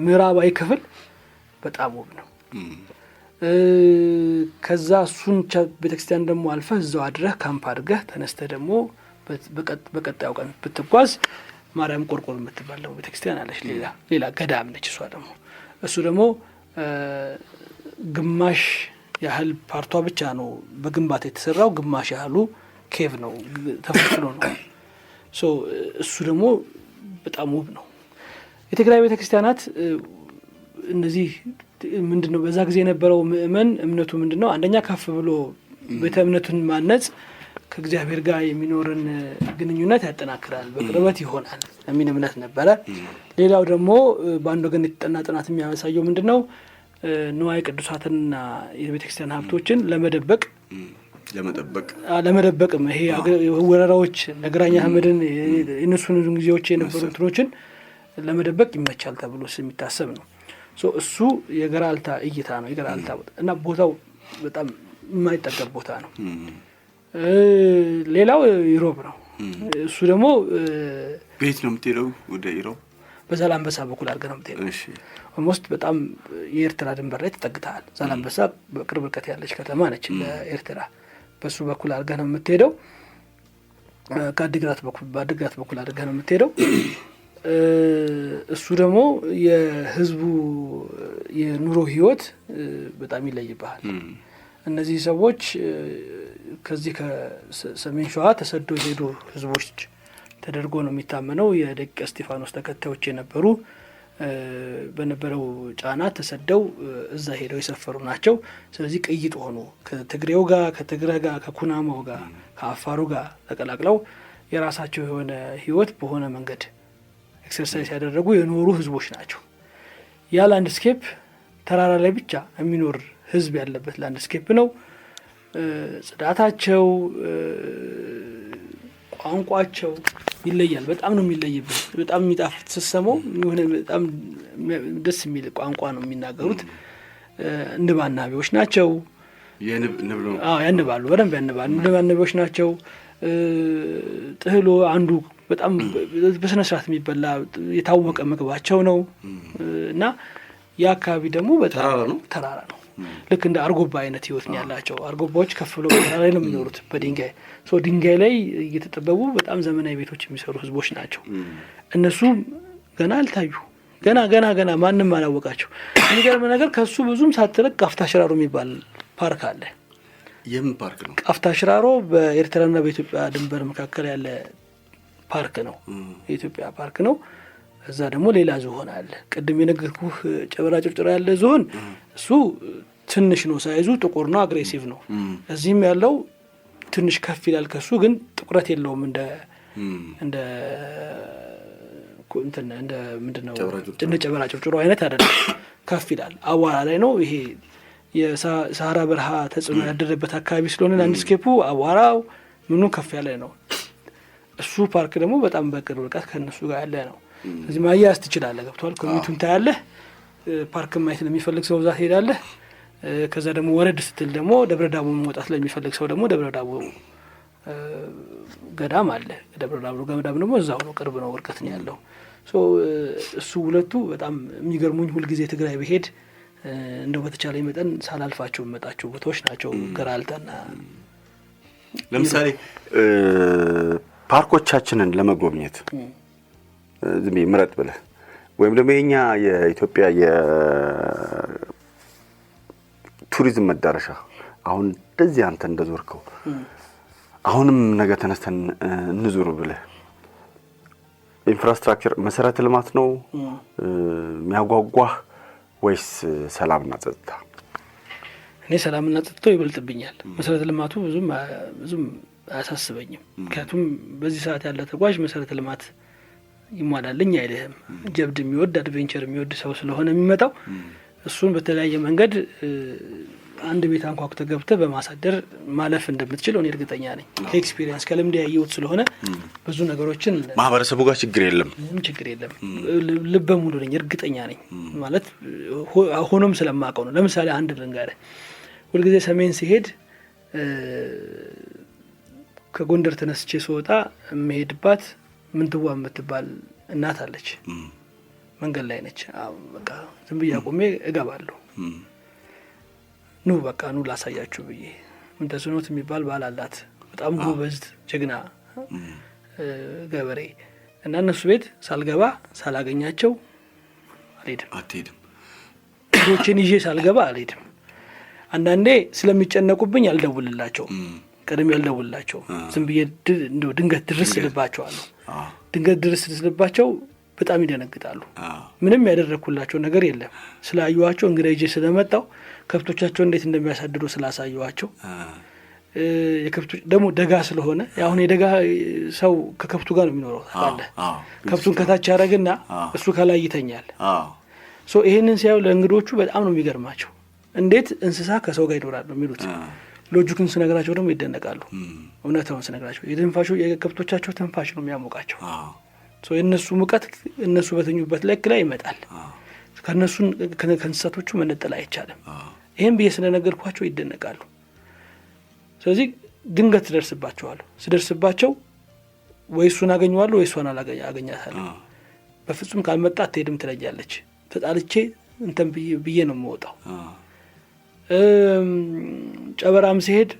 ምዕራባዊ ክፍል በጣም ውብ ነው። ከዛ እሱን ቤተክርስቲያን ደግሞ አልፈህ እዛው አድረህ ካምፕ አድርገህ ተነስተህ ደግሞ በቀጣዩ ቀን ብትጓዝ ማርያም ቆርቆሮ የምትባል ቤተክርስቲያን አለች። ሌላ ገዳም ነች። እሱ ደግሞ ግማሽ ያህል ፓርቷ ብቻ ነው በግንባታ የተሰራው፣ ግማሽ ያህሉ ኬቭ ነው ተፈልፍሎ ነው። እሱ ደግሞ በጣም ውብ ነው። የትግራይ ቤተክርስቲያናት እነዚህ ምንድነው በዛ ጊዜ የነበረው ምእመን እምነቱ ምንድነው? አንደኛ ከፍ ብሎ ቤተ እምነቱን ማነጽ ከእግዚአብሔር ጋር የሚኖርን ግንኙነት ያጠናክራል፣ በቅርበት ይሆናል የሚል እምነት ነበረ። ሌላው ደግሞ በአንድ ወገን የተጠና ጥናት የሚያሳየው ምንድነው? ንዋየ ቅዱሳትና የቤተክርስቲያን ሀብቶችን ለመደበቅም ይሄ ወረራዎች ለግራኛ አህመድን የነሱን ጊዜዎች የነበሩ እንትኖችን ለመደበቅ ይመቻል ተብሎ የሚታሰብ ነው። እሱ የገራልታ እይታ ነው። የገራልታ እና ቦታው በጣም የማይጠገብ ቦታ ነው። ሌላው ኢሮብ ነው። እሱ ደግሞ ቤት ነው የምትሄደው ወደ ኢሮብ በዛላምበሳ በኩል አድርገህ ነው የምትሄደው። ኦልሞስት በጣም የኤርትራ ድንበር ላይ ተጠግተሃል። ዛላምበሳ በቅርብ ርቀት ያለች ከተማ ነች ለኤርትራ። በሱ በኩል አድርገህ ነው የምትሄደው። ከአዲግራት በኩል አድርገህ ነው የምትሄደው። እሱ ደግሞ የህዝቡ የኑሮ ህይወት በጣም ይለይብሃል። እነዚህ ሰዎች ከዚህ ከሰሜን ሸዋ ተሰደው የሄዱ ህዝቦች ተደርጎ ነው የሚታመነው። የደቂቀ እስጢፋኖስ ተከታዮች የነበሩ በነበረው ጫና ተሰደው እዛ ሄደው የሰፈሩ ናቸው። ስለዚህ ቅይጥ ሆኑ። ከትግሬው ጋር፣ ከትግረ ጋር፣ ከኩናማው ጋር፣ ከአፋሩ ጋር ተቀላቅለው የራሳቸው የሆነ ህይወት በሆነ መንገድ ኤክሰርሳይዝ ያደረጉ የኖሩ ህዝቦች ናቸው። ያ ላንድስኬፕ ተራራ ላይ ብቻ የሚኖር ህዝብ ያለበት ላንድስኬፕ ነው። ጽዳታቸው፣ ቋንቋቸው ይለያል። በጣም ነው የሚለይበት። በጣም የሚጣፍጥ ስትሰማው የሆነ በጣም ደስ የሚል ቋንቋ ነው የሚናገሩት። ንብ አናቢዎች ናቸው። ያንባሉ፣ በደንብ ያንባሉ። ንብ አናቢዎች ናቸው። ጥህሎ አንዱ በጣም በስነ ስርዓት የሚበላ የታወቀ ምግባቸው ነው እና የአካባቢ ደግሞ በጣም ተራራ ነው። ልክ እንደ አርጎባ አይነት ህይወት ነው ያላቸው። አርጎባዎች ከፍ ብሎ በተራራ ላይ ነው የሚኖሩት በድንጋይ ድንጋይ ላይ እየተጠበቡ በጣም ዘመናዊ ቤቶች የሚሰሩ ህዝቦች ናቸው። እነሱ ገና አልታዩ፣ ገና ማንም አላወቃቸው። የሚገርም ነገር ከሱ ብዙም ሳትለቅ ቃፍታ ሽራሮ የሚባል ፓርክ አለ። የምን ፓርክ ነው? ቃፍታ ሽራሮ በኤርትራና በኢትዮጵያ ድንበር መካከል ያለ ፓርክ ነው። የኢትዮጵያ ፓርክ ነው። እዛ ደግሞ ሌላ ዝሆን አለ። ቅድም የነገርኩህ ጨበራ ጭርጭራ ያለ ዝሆን እሱ ትንሽ ነው፣ ሳይዙ ጥቁር ነው፣ አግሬሲቭ ነው። እዚህም ያለው ትንሽ ከፍ ይላል ከሱ፣ ግን ጥቁረት የለውም። እንደ ምንድነው እንደ ጨበራ ጭርጭሮ አይነት አይደለም፣ ከፍ ይላል። አዋራ ላይ ነው። ይሄ የሰሃራ በረሃ ተጽዕኖ ያደረበት አካባቢ ስለሆነ ላንድስኬፑ አዋራው ምኑ ከፍ ያለ ነው። እሱ ፓርክ ደግሞ በጣም በቅርብ ርቀት ከእነሱ ጋር ያለ ነው። ስለዚህ ማያያዝ ትችላለህ። ገብቶሃል? ኮሚኒቲውን ታያለህ። ፓርክ ማየት ለሚፈልግ ሰው እዛ ትሄዳለህ። ከዛ ደግሞ ወረድ ስትል ደግሞ ደብረ ዳቦ መውጣት ለሚፈልግ ሰው ደግሞ ደብረ ዳቦ ገዳም አለ። ደብረ ዳቦ ገዳም ደግሞ እዛው ነው፣ ቅርብ ነው፣ ርቀት ነው ያለው። እሱ ሁለቱ በጣም የሚገርሙኝ። ሁልጊዜ ትግራይ ብሄድ እንደው በተቻለ መጠን ሳላልፋቸው መጣቸው ቦታዎች ናቸው። ገራልታና ለምሳሌ ፓርኮቻችንን ለመጎብኘት ዝም ምረጥ ብለህ ወይም ደግሞ የኛ የኢትዮጵያ የቱሪዝም መዳረሻ አሁን እንደዚህ አንተ እንደዞርከው አሁንም ነገ ተነስተን እንዙር ብለህ ኢንፍራስትራክቸር መሰረተ ልማት ነው የሚያጓጓህ ወይስ ሰላምና ጸጥታ? እኔ ሰላምና ጸጥታው ይበልጥብኛል። መሰረተ ልማቱ ብዙም አያሳስበኝም። ምክንያቱም በዚህ ሰዓት ያለ ተጓዥ መሰረተ ልማት ይሟላልኝ አይልህም። ጀብድ የሚወድ አድቬንቸር የሚወድ ሰው ስለሆነ የሚመጣው እሱን በተለያየ መንገድ አንድ ቤት አንኳኩተህ ገብተህ በማሳደር ማለፍ እንደምትችል እኔ እርግጠኛ ነኝ። ከኤክስፒሪየንስ ከልምድ ያየሁት ስለሆነ ብዙ ነገሮችን ማህበረሰቡ ጋር ችግር የለም ልበ ሙሉ ነኝ፣ እርግጠኛ ነኝ። ማለት ሆኖም ስለማውቀው ነው። ለምሳሌ አንድ ልንገርህ። ሁልጊዜ ሰሜን ሲሄድ ከጎንደር ተነስቼ ስወጣ የምሄድባት ምንትዋ የምትባል እናት አለች። መንገድ ላይ ነች። በቃ ዝም ብዬ አቁሜ እገባለሁ። ኑ በቃ ኑ ላሳያችሁ ብዬ። ምንተስኖት የሚባል ባል አላት። በጣም ጎበዝ ጀግና ገበሬ እና እነሱ ቤት ሳልገባ ሳላገኛቸው አልሄድም። ልጆችን ይዤ ሳልገባ አልሄድም። አንዳንዴ ስለሚጨነቁብኝ አልደውልላቸው፣ ቀደም ያልደውልላቸው ዝም ብዬ ድንገት ድርስ ልባቸዋለሁ። ድንገት ድርስ ልባቸው በጣም ይደነግጣሉ። ምንም ያደረኩላቸው ነገር የለም። ስላዩዋቸው እንግዳ ይዤ ስለመጣው ከብቶቻቸው እንዴት እንደሚያሳድሩ ስላሳዩዋቸው የከብቶች ደግሞ ደጋ ስለሆነ አሁን የደጋ ሰው ከከብቱ ጋር ነው የሚኖረው ታውቃለህ። ከብቱን ከታች ያደርግና እሱ ከላይ ይተኛል። ይሄንን ሲያዩ ለእንግዶቹ በጣም ነው የሚገርማቸው። እንዴት እንስሳ ከሰው ጋር ይኖራል ነው የሚሉት። ሎጂክን ስነግራቸው ደግሞ ይደነቃሉ። እውነታውን ስነግራቸው የከብቶቻቸው ትንፋሽ ነው የሚያሞቃቸው። የእነሱ ሙቀት እነሱ በተኙበት ልክ ላይ ይመጣል። ከእንስሳቶቹ መነጠል አይቻልም። ይህም ብዬ ስለነገርኳቸው ይደነቃሉ። ስለዚህ ድንገት ትደርስባቸዋለሁ። ስደርስባቸው ወይ እሱን አገኘዋለሁ ወይ እሷን አገኛታለሁ። በፍጹም ካልመጣ አትሄድም ትለኛለች። ተጣልቼ እንትን ብዬ ነው የምወጣው። ጨበራም ሲሄድ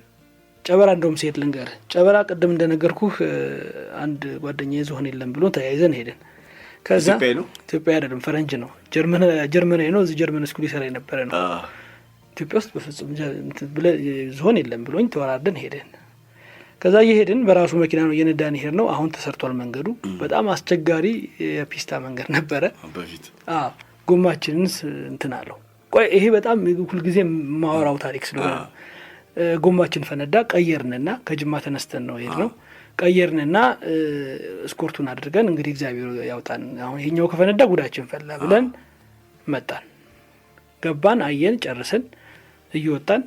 ጨበራ እንደውም ሲሄድ ልንገርህ፣ ጨበራ ቅድም እንደነገርኩህ አንድ ጓደኛዬ ዝሆን የለም ብሎ ተያይዘን ሄድን። ከዛ ኢትዮጵያ አይደለም ፈረንጅ ነው፣ ጀርመናዊ ነው። እዚህ ጀርመን ስኩል ይሰራ የነበረ ነው። ኢትዮጵያ ውስጥ በፍጹም ዝሆን የለም ብሎኝ ተወራርደን ሄድን። ከዛ እየሄድን በራሱ መኪና ነው እየነዳን ሄድ ነው። አሁን ተሰርቷል መንገዱ። በጣም አስቸጋሪ የፒስታ መንገድ ነበረ። ጎማችንን እንትን አለው። ቆይ ይሄ በጣም ሁልጊዜ ማወራው ታሪክ ስለሆነ ጎማችን ፈነዳ። ቀየርንና ከጅማ ተነስተን ነው ሄድ ነው። ቀየርንና እስኮርቱን አድርገን እንግዲህ እግዚአብሔር ያውጣን፣ አሁን ይሄኛው ከፈነዳ ጉዳችን ፈላ ብለን መጣን። ገባን፣ አየን፣ ጨርስን እየወጣን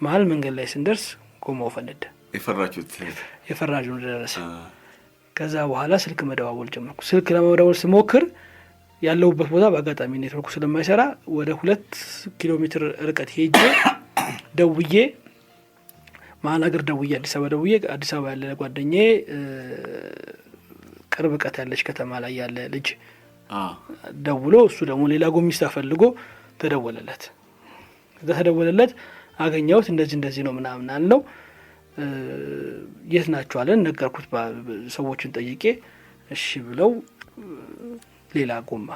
መሀል መንገድ ላይ ስንደርስ ጎማው ፈነዳ። የፈራጁን ደረሰ። ከዛ በኋላ ስልክ መደዋወል ጀመርኩ። ስልክ ለመደዋወል ስሞክር ያለሁበት ቦታ በአጋጣሚ ኔትወርኩ ስለማይሰራ ወደ 2 ኪሎ ሜትር ርቀት ሄጄ ደውዬ መሀል ሀገር ደውዬ አዲስ አበባ ያለ ጓደኛዬ ቅርብ ርቀት ያለች ከተማ ላይ ያለ ልጅ ደውሎ እሱ ደግሞ ሌላ ጎሚስታ ፈልጎ ተደወለለት። ከዛ ተደወለለት፣ አገኘሁት፣ እንደዚህ ነው ምናምን አልነው። የት ናችሁ አለን። ነገርኩት፣ ሰዎችን ጠይቄ እሺ ብለው ሌላ ጎማ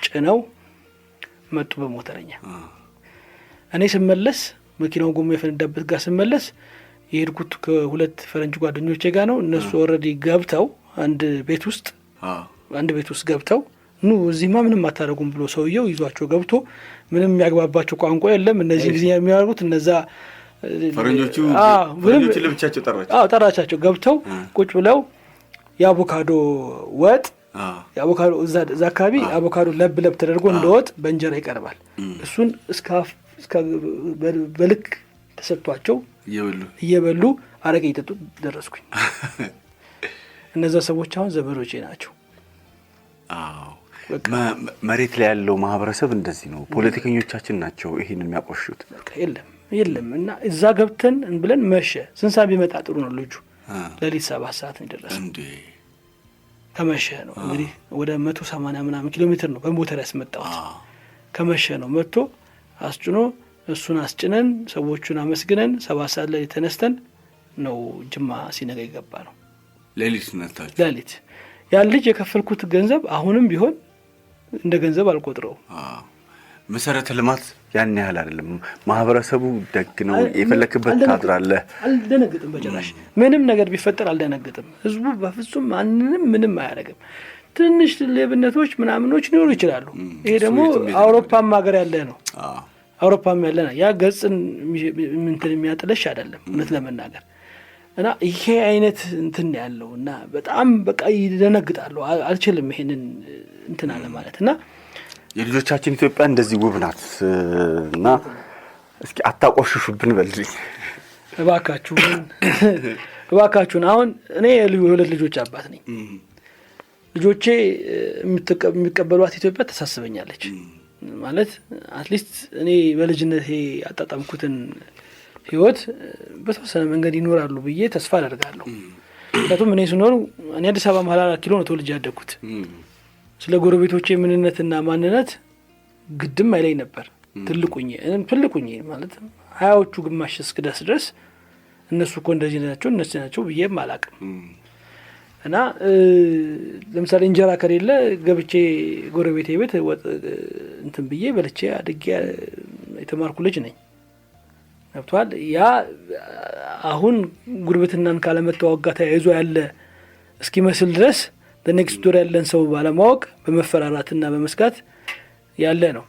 ጭነው መጡ በሞተረኛ። እኔ ስመለስ መኪናው ጎማ የፈነዳበት ጋር ስመለስ የሄድኩት ከ2 ፈረንጅ ጓደኞቼ ጋር ነው። እነሱ ኦልሬዲ ገብተው አንድ ቤት ውስጥ ገብተው ኑ እዚህማ ምንም አታደርጉም ብሎ ሰውየው ይዟቸው ገብቶ ምንም የሚያግባባቸው ቋንቋ የለም። እነዚህ ጊዜ የሚያደርጉት እነዛ ፈረንጆቹ ለብቻቸው ጠራቻቸው። ገብተው ቁጭ ብለው የአቮካዶ ወጥ የአቮካዶ እዛ አካባቢ አቮካዶ ለብ ተደርጎ እንደወጥ በእንጀራ ይቀርባል። እሱን እስከ በልክ ተሰጥቷቸው እየበሉ አረቄ እየጠጡ ደረስኩኝ። እነዛ ሰዎች አሁን ዘመዶቼ ናቸው። መሬት ላይ ያለው ማህበረሰብ እንደዚህ ነው። ፖለቲከኞቻችን ናቸው ይሄንን የሚያቆሹት። የለም እና እዛ ገብተን ብለን መሸ። ስንት ሰዓት ቢመጣ ጥሩ ነው? ልጁ ሌሊት 7 ሰዓት ነው የደረሰው። ከመሸ ነው እንግዲህ ወደ 180 ምናምን ኪሎ ሜትር ነው በሞተር ያስመጣሁት። ከመሸ ነው መጥቶ አስጭኖ እሱን አስጭነን ሰዎቹን አመስግነን 7 ሰዓት ላይ ተነስተን ነው ጅማ ሲነጋ ይገባ ነው። ሌሊት ያን ልጅ የከፈልኩት ገንዘብ አሁንም ቢሆን እንደ ገንዘብ አልቆጥረው። መሰረተ ልማት ያን ያህል አይደለም። ማህበረሰቡ ደግ ነው። የፈለክበት ታድራለህ። አልደነግጥም በጭራሽ። ምንም ነገር ቢፈጠር አልደነግጥም። ህዝቡ በፍጹም ምንም አያደርግም። ትንሽ ሌብነቶች ምናምኖች ሊኖሩ ይችላሉ። ይሄ ደግሞ አውሮፓም ሀገር ያለ ነው። አውሮፓም ያለ ነው። ያ ገጽን እንትን የሚያጥለሽ አይደለም እውነት ለመናገር እና ይሄ አይነት እንትን ያለው እና በጣም በቃ ይደነግጣሉ። አልችልም ይሄንን እንትን አለ ማለት እና የልጆቻችን ኢትዮጵያ እንደዚህ ውብ ናት እና እስኪ አታቆሽሹብን በልልኝ እባካችሁን። አሁን እኔ የሁለት ልጆች አባት ነኝ። ልጆቼ የሚቀበሏት ኢትዮጵያ ተሳስበኛለች ማለት አትሊስት እኔ በልጅነቴ አጣጣምኩትን ህይወት በተወሰነ መንገድ ይኖራሉ ብዬ ተስፋ አደርጋለሁ። ምክንያቱም እኔ ስኖር እኔ አዲስ አበባ መሀል 4 ኪሎ ነው ተወልጄ ያደግኩት። ስለ ጎረቤቶቼ ምንነትና ማንነት ግድም አይለኝ ነበር። ትልቁኝ ማለት 20ዎቹ ግማሽ እስክደርስ ድረስ እነሱ እኮ እንደዚህ ናቸው ብዬም አላቅም። እና ለምሳሌ እንጀራ ከሌለ ገብቼ ጎረቤቴ ቤት ወጥ እንትን ብዬ በልቼ አድጌ የተማርኩ ልጅ ነኝ። ገብቷል። ያ አሁን ጉርብትናን ካለመተዋጋ ተያይዞ ያለ እስኪመስል ድረስ በኔክስት ዶር ያለን ሰው ባለማወቅ በመፈራራትና በመስጋት ያለ ነው።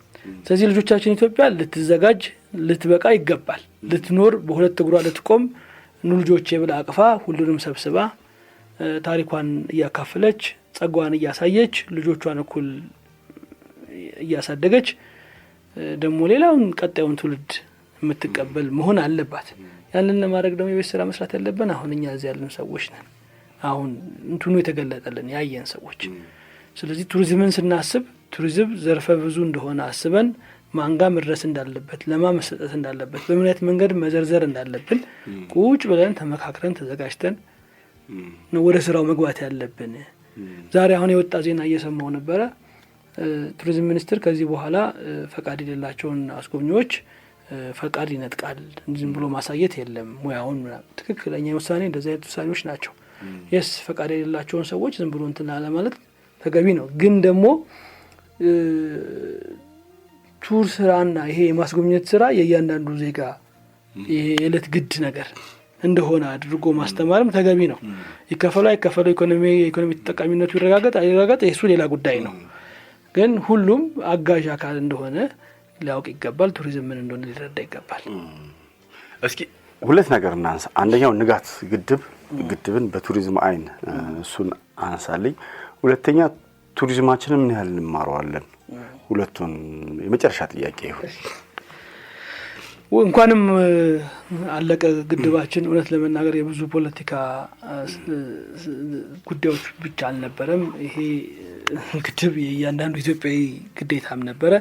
ስለዚህ ልጆቻችን ኢትዮጵያ ልትዘጋጅ ልትበቃ ይገባል። ልትኖር በሁለት እግሯ ልትቆም ልጆቼ ብላ አቅፋ ሁሉንም ሰብስባ ታሪኳን እያካፈለች ጸጋዋን እያሳየች ልጆቿን እኩል እያሳደገች ደግሞ ሌላውን ቀጣዩን ትውልድ የምትቀበል መሆን አለባት። ያንን ለማድረግ ደግሞ የቤት ስራ መስራት ያለብን አሁን እኛ እዚህ ያለን ሰዎች ነን። አሁን እንትኑ የተገለጠልን ያየን ሰዎች። ስለዚህ ቱሪዝምን ስናስብ ቱሪዝም ዘርፈ ብዙ እንደሆነ አስበን ማንጋ መድረስ እንዳለበት ለማ መሰጠት እንዳለበት በምን አይነት መንገድ መዘርዘር እንዳለብን ቁጭ ብለን ተመካክረን ተዘጋጅተን ነው ወደ ስራው መግባት ያለብን ዛሬ አሁን የወጣ ዜና እየሰማው ነበረ። ቱሪዝም ሚኒስትር ከዚህ በኋላ ፈቃድ የሌላቸውን አስጎብኚዎች ፈቃድ ይነጥቃል፣ ዝም ብሎ ማሳየት የለም ሙያውን። ትክክለኛ ውሳኔ እንደዚህ አይነት ውሳኔዎች ናቸው። የስ ፈቃድ የሌላቸውን ሰዎች ዝም ብሎ እንትን አለ ማለት ተገቢ ነው። ግን ደግሞ ቱር ስራና ይሄ የማስጎብኘት ስራ የእያንዳንዱ ዜጋ የዕለት ግድ ነገር እንደሆነ አድርጎ ማስተማርም ተገቢ ነው። ይከፈሉ አይከፈሉ የኢኮኖሚ ተጠቃሚነቱ ይረጋገጥ አይረጋገጥ እሱ ሌላ ጉዳይ ነው። ግን ሁሉም አጋዥ አካል እንደሆነ ሊያውቅ ይገባል። ቱሪዝም ምን እንደሆነ ሊረዳ ይገባል። እስኪ ሁለት ነገር እናንሳ። አንደኛው ንጋት ግድብን በቱሪዝም አይን እሱን አነሳልኝ። ሁለተኛ ቱሪዝማችንን ምን ያህል እንማረዋለን? ሁለቱን የመጨረሻ ጥያቄ ይሁን። እንኳንም አለቀ ግድባችን። እውነት ለመናገር የብዙ ፖለቲካ ጉዳዮች ብቻ አልነበረም። ይሄ ግድብ የእያንዳንዱ ኢትዮጵያዊ ግዴታም ነበረ።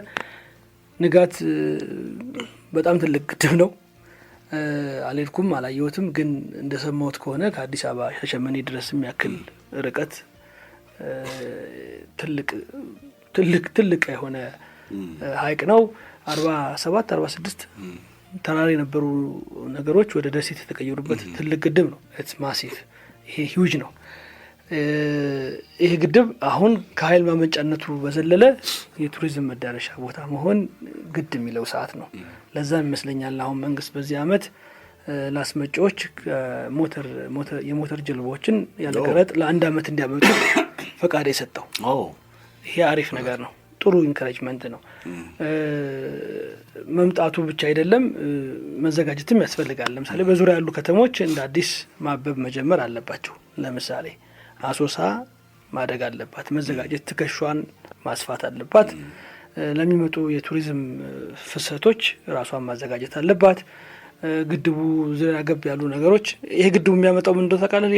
ንጋት በጣም ትልቅ ግድብ ነው። አልሄድኩም አላየሁትም፣ ግን እንደሰማሁት ከሆነ ከአዲስ አበባ ሻሸመኔ ድረስ የሚያክል ርቀት ትልቅ የሆነ ሀይቅ ነው። 47 46 ተራራ የነበሩ ነገሮች ወደ ደሴት የተቀየሩበት ትልቅ ግድብ ነው። ኢትስ ማሲቭ። ይሄ ሂውጅ ነው። ይሄ ግድብ አሁን ከኃይል ማመንጫነቱ በዘለለ የቱሪዝም መዳረሻ ቦታ መሆን ግድ የሚለው ሰዓት ነው። ለዛም ይመስለኛል አሁን መንግስት በዚህ አመት ላስመጪዎች የሞተር ጀልባዎችን ያለ ቀረጥ ለ1 አመት እንዲያመጡ ፈቃድ የሰጠው። ይሄ አሪፍ ነገር ነው። ጥሩ ኢንካሬጅመንት ነው። መምጣቱ ብቻ አይደለም፣ መዘጋጀትም ያስፈልጋል። ለምሳሌ በዙሪያ ያሉ ከተሞች እንደ አዲስ ማበብ መጀመር አለባቸው። ለምሳሌ አሶሳ ማደግ አለባት፣ መዘጋጀት፣ ትከሿን ማስፋት አለባት። ለሚመጡ የቱሪዝም ፍሰቶች ራሷን ማዘጋጀት አለባት። ግድቡ ዙሪያ ገብ ያሉ ነገሮች ይሄ ግድቡ የሚያመጣው ምን እንደሆነ ታውቃለህ?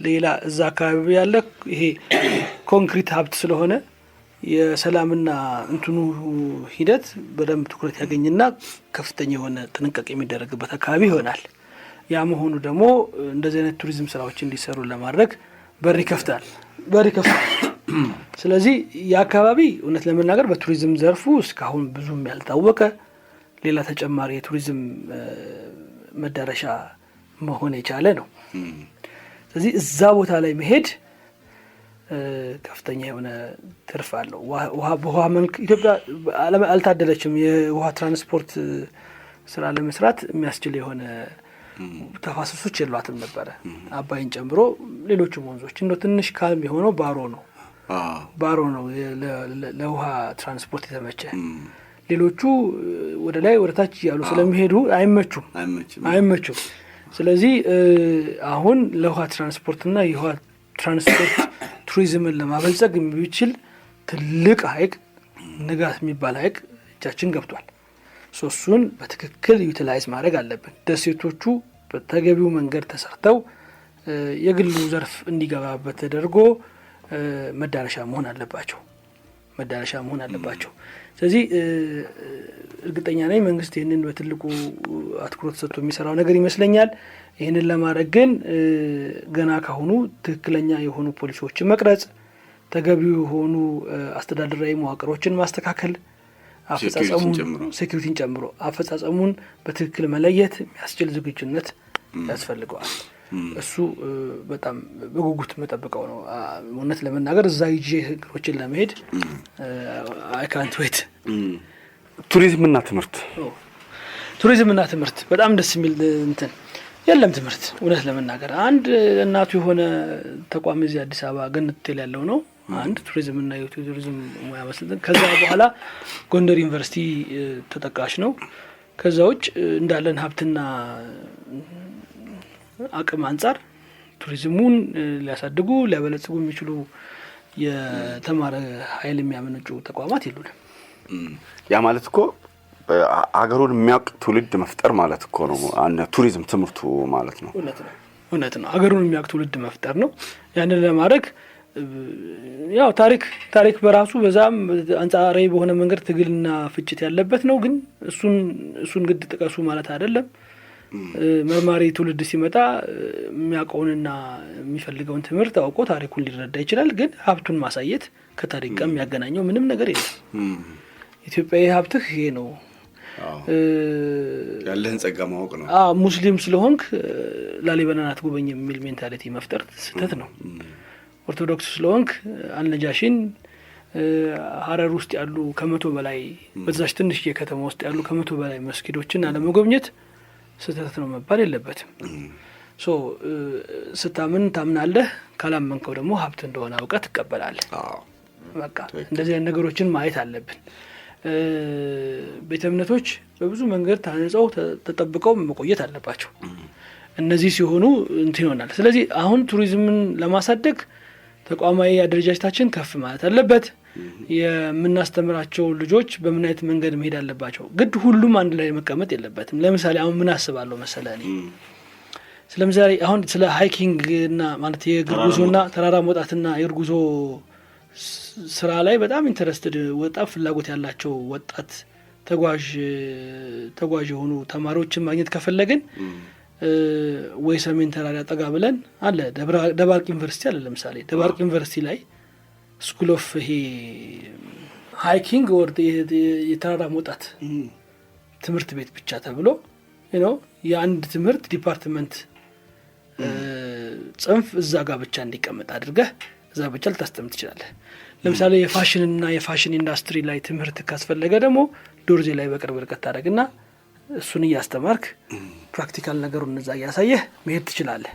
ሌላ እዛ አካባቢ ያለ ይሄ ኮንክሪት ሀብት ስለሆነ የሰላምና እንትኑ ሂደት በደንብ ትኩረት ያገኝና ከፍተኛ የሆነ ጥንቃቄ የሚደረግበት አካባቢ ይሆናል። ያ መሆኑ ደግሞ እንደዚህ አይነት ቱሪዝም ስራዎች እንዲሰሩ ለማድረግ በር ይከፍታል። ስለዚህ የአካባቢ እውነት ለመናገር በቱሪዝም ዘርፉ እስካሁን ብዙም ያልታወቀ ሌላ ተጨማሪ የቱሪዝም መዳረሻ መሆን የቻለ ነው። ስለዚህ እዛ ቦታ ላይ መሄድ ከፍተኛ የሆነ ትርፍ አለው። በውሃ መልክ ኢትዮጵያ አልታደለችም። የውሃ ትራንስፖርት ስራ ለመስራት የሚያስችል የሆነ ተፋሰሶች የሏትም ነበረ። አባይን ጨምሮ ሌሎችም ወንዞች እንደው ትንሽ ካልም የሆነው ባሮ ነው ለውሃ ትራንስፖርት የተመቸ። ሌሎቹ ወደ ላይ ወደ ታች እያሉ ስለሚሄዱ አይመቹም። ስለዚህ አሁን ለውሃ ትራንስፖርትና የውሃ ትራንስፖርት ቱሪዝምን ለማበልጸግ የሚችል ትልቅ ሀይቅ ንጋት የሚባል ሀይቅ እጃችን ገብቷል። እሱን በትክክል ዩቲላይዝ ማድረግ አለብን። ደሴቶቹ በተገቢው መንገድ ተሰርተው የግሉ ዘርፍ እንዲገባበት ተደርጎ መዳረሻ መሆን አለባቸው። ስለዚህ እርግጠኛ ነኝ መንግስት ይህንን በትልቁ አትኩሮት ሰጥቶ የሚሰራው ነገር ይመስለኛል። ይህንን ለማድረግ ግን ገና ካሁኑ ትክክለኛ የሆኑ ፖሊሲዎችን መቅረጽ፣ ተገቢው የሆኑ አስተዳደራዊ መዋቅሮችን ማስተካከል፣ ሴኩሪቲን ጨምሮ አፈጻጸሙን በትክክል መለየት የሚያስችል ዝግጁነት ያስፈልገዋል። እሱ በጣም በጉጉት መጠብቀው ነው። እውነት ለመናገር እዛ ይዤ እግሮችን ለመሄድ አይ ካንት ዌት። ቱሪዝምና ትምህርት በጣም ደስ የሚል እንትን የለም። ትምህርት እውነት ለመናገር አንድ እናቱ የሆነ ተቋም እዚህ አዲስ አበባ ገነት ሆቴል ያለው ነው። አንድ ቱሪዝምና የቱሪዝም ሙያ መስልጠን። ከዛ በኋላ ጎንደር ዩኒቨርሲቲ ተጠቃሽ ነው። ከዛ ውጭ እንዳለን ሀብትና አቅም አንጻር ቱሪዝሙን ሊያሳድጉ ሊያበለጽጉ የሚችሉ የተማረ ኃይል የሚያመነጩ ተቋማት የሉንም። ያ ማለት እኮ አገሩን የሚያውቅ ትውልድ መፍጠር ማለት እኮ ነው ቱሪዝም ትምህርቱ ማለት ነው። እውነት ነው። አገሩን የሚያውቅ ትውልድ መፍጠር ነው። ያንን ለማድረግ ያው ታሪክ በራሱ በዛም አንጻራዊ በሆነ መንገድ ትግልና ፍጭት ያለበት ነው። ግን እሱን ግድ ጥቀሱ ማለት አይደለም። መርማሪ ትውልድ ሲመጣ የሚያውቀውንና የሚፈልገውን ትምህርት አውቆ ታሪኩን ሊረዳ ይችላል። ግን ሀብቱን ማሳየት ከታሪክ ጋር የሚያገናኘው ምንም ነገር የለም። ኢትዮጵያዊ ሀብትህ ይሄ ነው። ያለህን ጸጋ ማወቅ ነው። ሙስሊም ስለሆንክ ላሊበላን አትጎበኝ የሚል ሜንታሊቲ መፍጠር ስህተት ነው። ኦርቶዶክስ ስለሆንክ አልነጃሺን ሀረር ውስጥ ያሉ 100 በላይ በዛች ትንሽ የከተማ ውስጥ ያሉ 100 በላይ መስጊዶችን አለመጎብኘት ስህተት ነው መባል የለበትም። ስታምን ታምናለህ፣ ካላመንከው ደግሞ ሀብት እንደሆነ አውቀህ ትቀበላለህ። በቃ እንደዚህ አይነት ነገሮችን ማየት አለብን። ቤተ እምነቶች በብዙ መንገድ ታንጸው ተጠብቀው መቆየት አለባቸው። እነዚህ ሲሆኑ እንትን ይሆናል። ስለዚህ አሁን ቱሪዝምን ለማሳደግ ተቋማዊ አደረጃጀታችን ከፍ ማለት አለበት። የምናስተምራቸው ልጆች በምን አይነት መንገድ መሄድ አለባቸው። ግድ ሁሉም አንድ ላይ መቀመጥ የለበትም። ለምሳሌ አሁን ምን አስባለሁ መሰለህ እኔ ስለምሳሌ አሁን ስለ ሃይኪንግ እና ማለት የእግር ጉዞና ተራራ መውጣትና የእግር ጉዞ ስራ ላይ በጣም ኢንተረስትድ ወጣት ፍላጎት ያላቸው ወጣት ተጓዥ የሆኑ ተማሪዎችን ማግኘት ከፈለግን ወይ ሰሜን ተራራ ጠጋ ብለን አለ ደባርቅ ዩኒቨርሲቲ አለ። ለምሳሌ ደባርቅ ዩኒቨርሲቲ ላይ ስኩል ኦፍ ይሄ ሃይኪንግ ወር የተራራ መውጣት ትምህርት ቤት ብቻ ተብሎ የአንድ ትምህርት ዲፓርትመንት ጽንፍ እዛ ጋር ብቻ እንዲቀመጥ አድርገህ እዛ ብቻ ልታስተምር ትችላለህ። ለምሳሌ የፋሽንና የፋሽን ኢንዱስትሪ ላይ ትምህርት ካስፈለገ ደግሞ ዶርዜ ላይ በቅርብ ርቀት ታደርግና እሱን እያስተማርክ ፕራክቲካል ነገሩን እዛ እያሳየህ መሄድ ትችላለህ።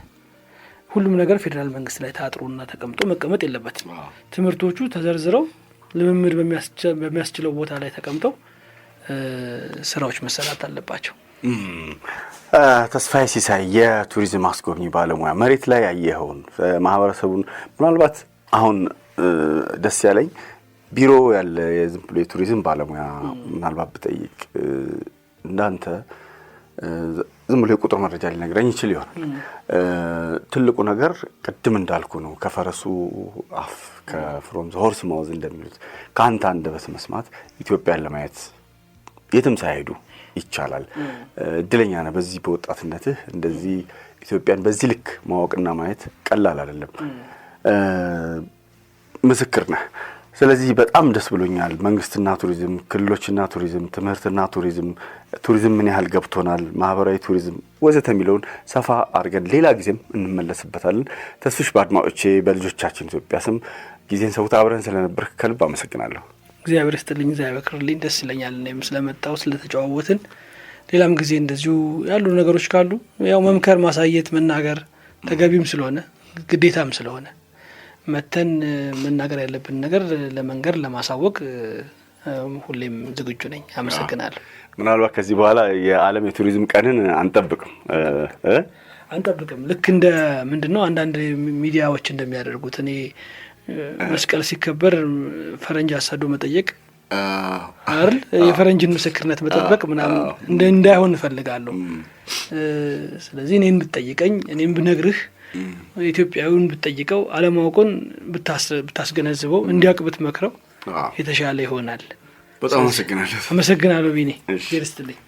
ሁሉም ነገር ፌዴራል መንግስት ላይ ታጥሮና ተቀምጦ መቀመጥ የለበትም። ትምህርቶቹ ተዘርዝረው ልምምድ በሚያስችለው ቦታ ላይ ተቀምጠው ስራዎች መሰራት አለባቸው። ተስፋዬ ሲሳይ የቱሪዝም አስጎብኚ ባለሙያ፣ መሬት ላይ ያየኸውን ማህበረሰቡን ምናልባት አሁን ደስ ያለኝ ቢሮ ያለ የዝም ብሎ የቱሪዝም ባለሙያ ምናልባት ብጠይቅ እንዳንተ ዝም ብሎ የቁጥር መረጃ ሊነግረኝ ይችል ይሆናል። ትልቁ ነገር ቅድም እንዳልኩ ነው። ከፈረሱ አፍ ከፍሮም ዘ ሆርስ ማውዝ እንደሚሉት ከአንተ አንደበት መስማት ኢትዮጵያን ለማየት የትም ሳይሄዱ ይቻላል። እድለኛ ነህ። በዚህ በወጣትነትህ እንደዚህ ኢትዮጵያን በዚህ ልክ ማወቅና ማየት ቀላል አይደለም። ምስክር ነህ። ስለዚህ በጣም ደስ ብሎኛል። መንግስትና ቱሪዝም፣ ክልሎችና ቱሪዝም፣ ትምህርትና ቱሪዝም ምን ያህል ገብቶናል፣ ማህበራዊ ቱሪዝም ወዘተ የሚለውን ሰፋ አድርገን ሌላ ጊዜም እንመለስበታለን። ተስፍሽ በአድማጮቼ በልጆቻችን ኢትዮጵያ ስም ጊዜን ሰውተህ አብረን ስለነበርክ ከልብ አመሰግናለሁ። እግዚአብሔር ይስጥልኝ፣ እግዚአብሔር ያክብርልኝ። ደስ ይለኛል እኔም ስለመጣው ስለተጨዋወትን። ሌላም ጊዜ እንደዚሁ ያሉ ነገሮች ካሉ ያው መምከር፣ ማሳየት፣ መናገር ተገቢም ስለሆነ ግዴታም ስለሆነ መተን መናገር ያለብን ነገር ለመንገር ለማሳወቅ ሁሌም ዝግጁ ነኝ። አመሰግናለሁ። ምናልባት ከዚህ በኋላ የዓለም የቱሪዝም ቀንን አንጠብቅም። ልክ እንደ ምንድነው አንዳንድ ሚዲያዎች እንደሚያደርጉት እኔ መስቀል ሲከበር ፈረንጅ አሳዶ መጠየቅ አይደል፣ የፈረንጅን ምስክርነት መጠበቅ ምናምን እንዳይሆን እፈልጋለሁ። ስለዚህ እኔን ብትጠይቀኝ እኔም ብነግርህ ኢትዮጵያዊውን ብትጠይቀው አለማወቁን ብታስገነዝበው እንዲያውቅ ብትመክረው የተሻለ ይሆናል። በጣም አመሰግናለሁ ቢኒ። ይርስትልኝ።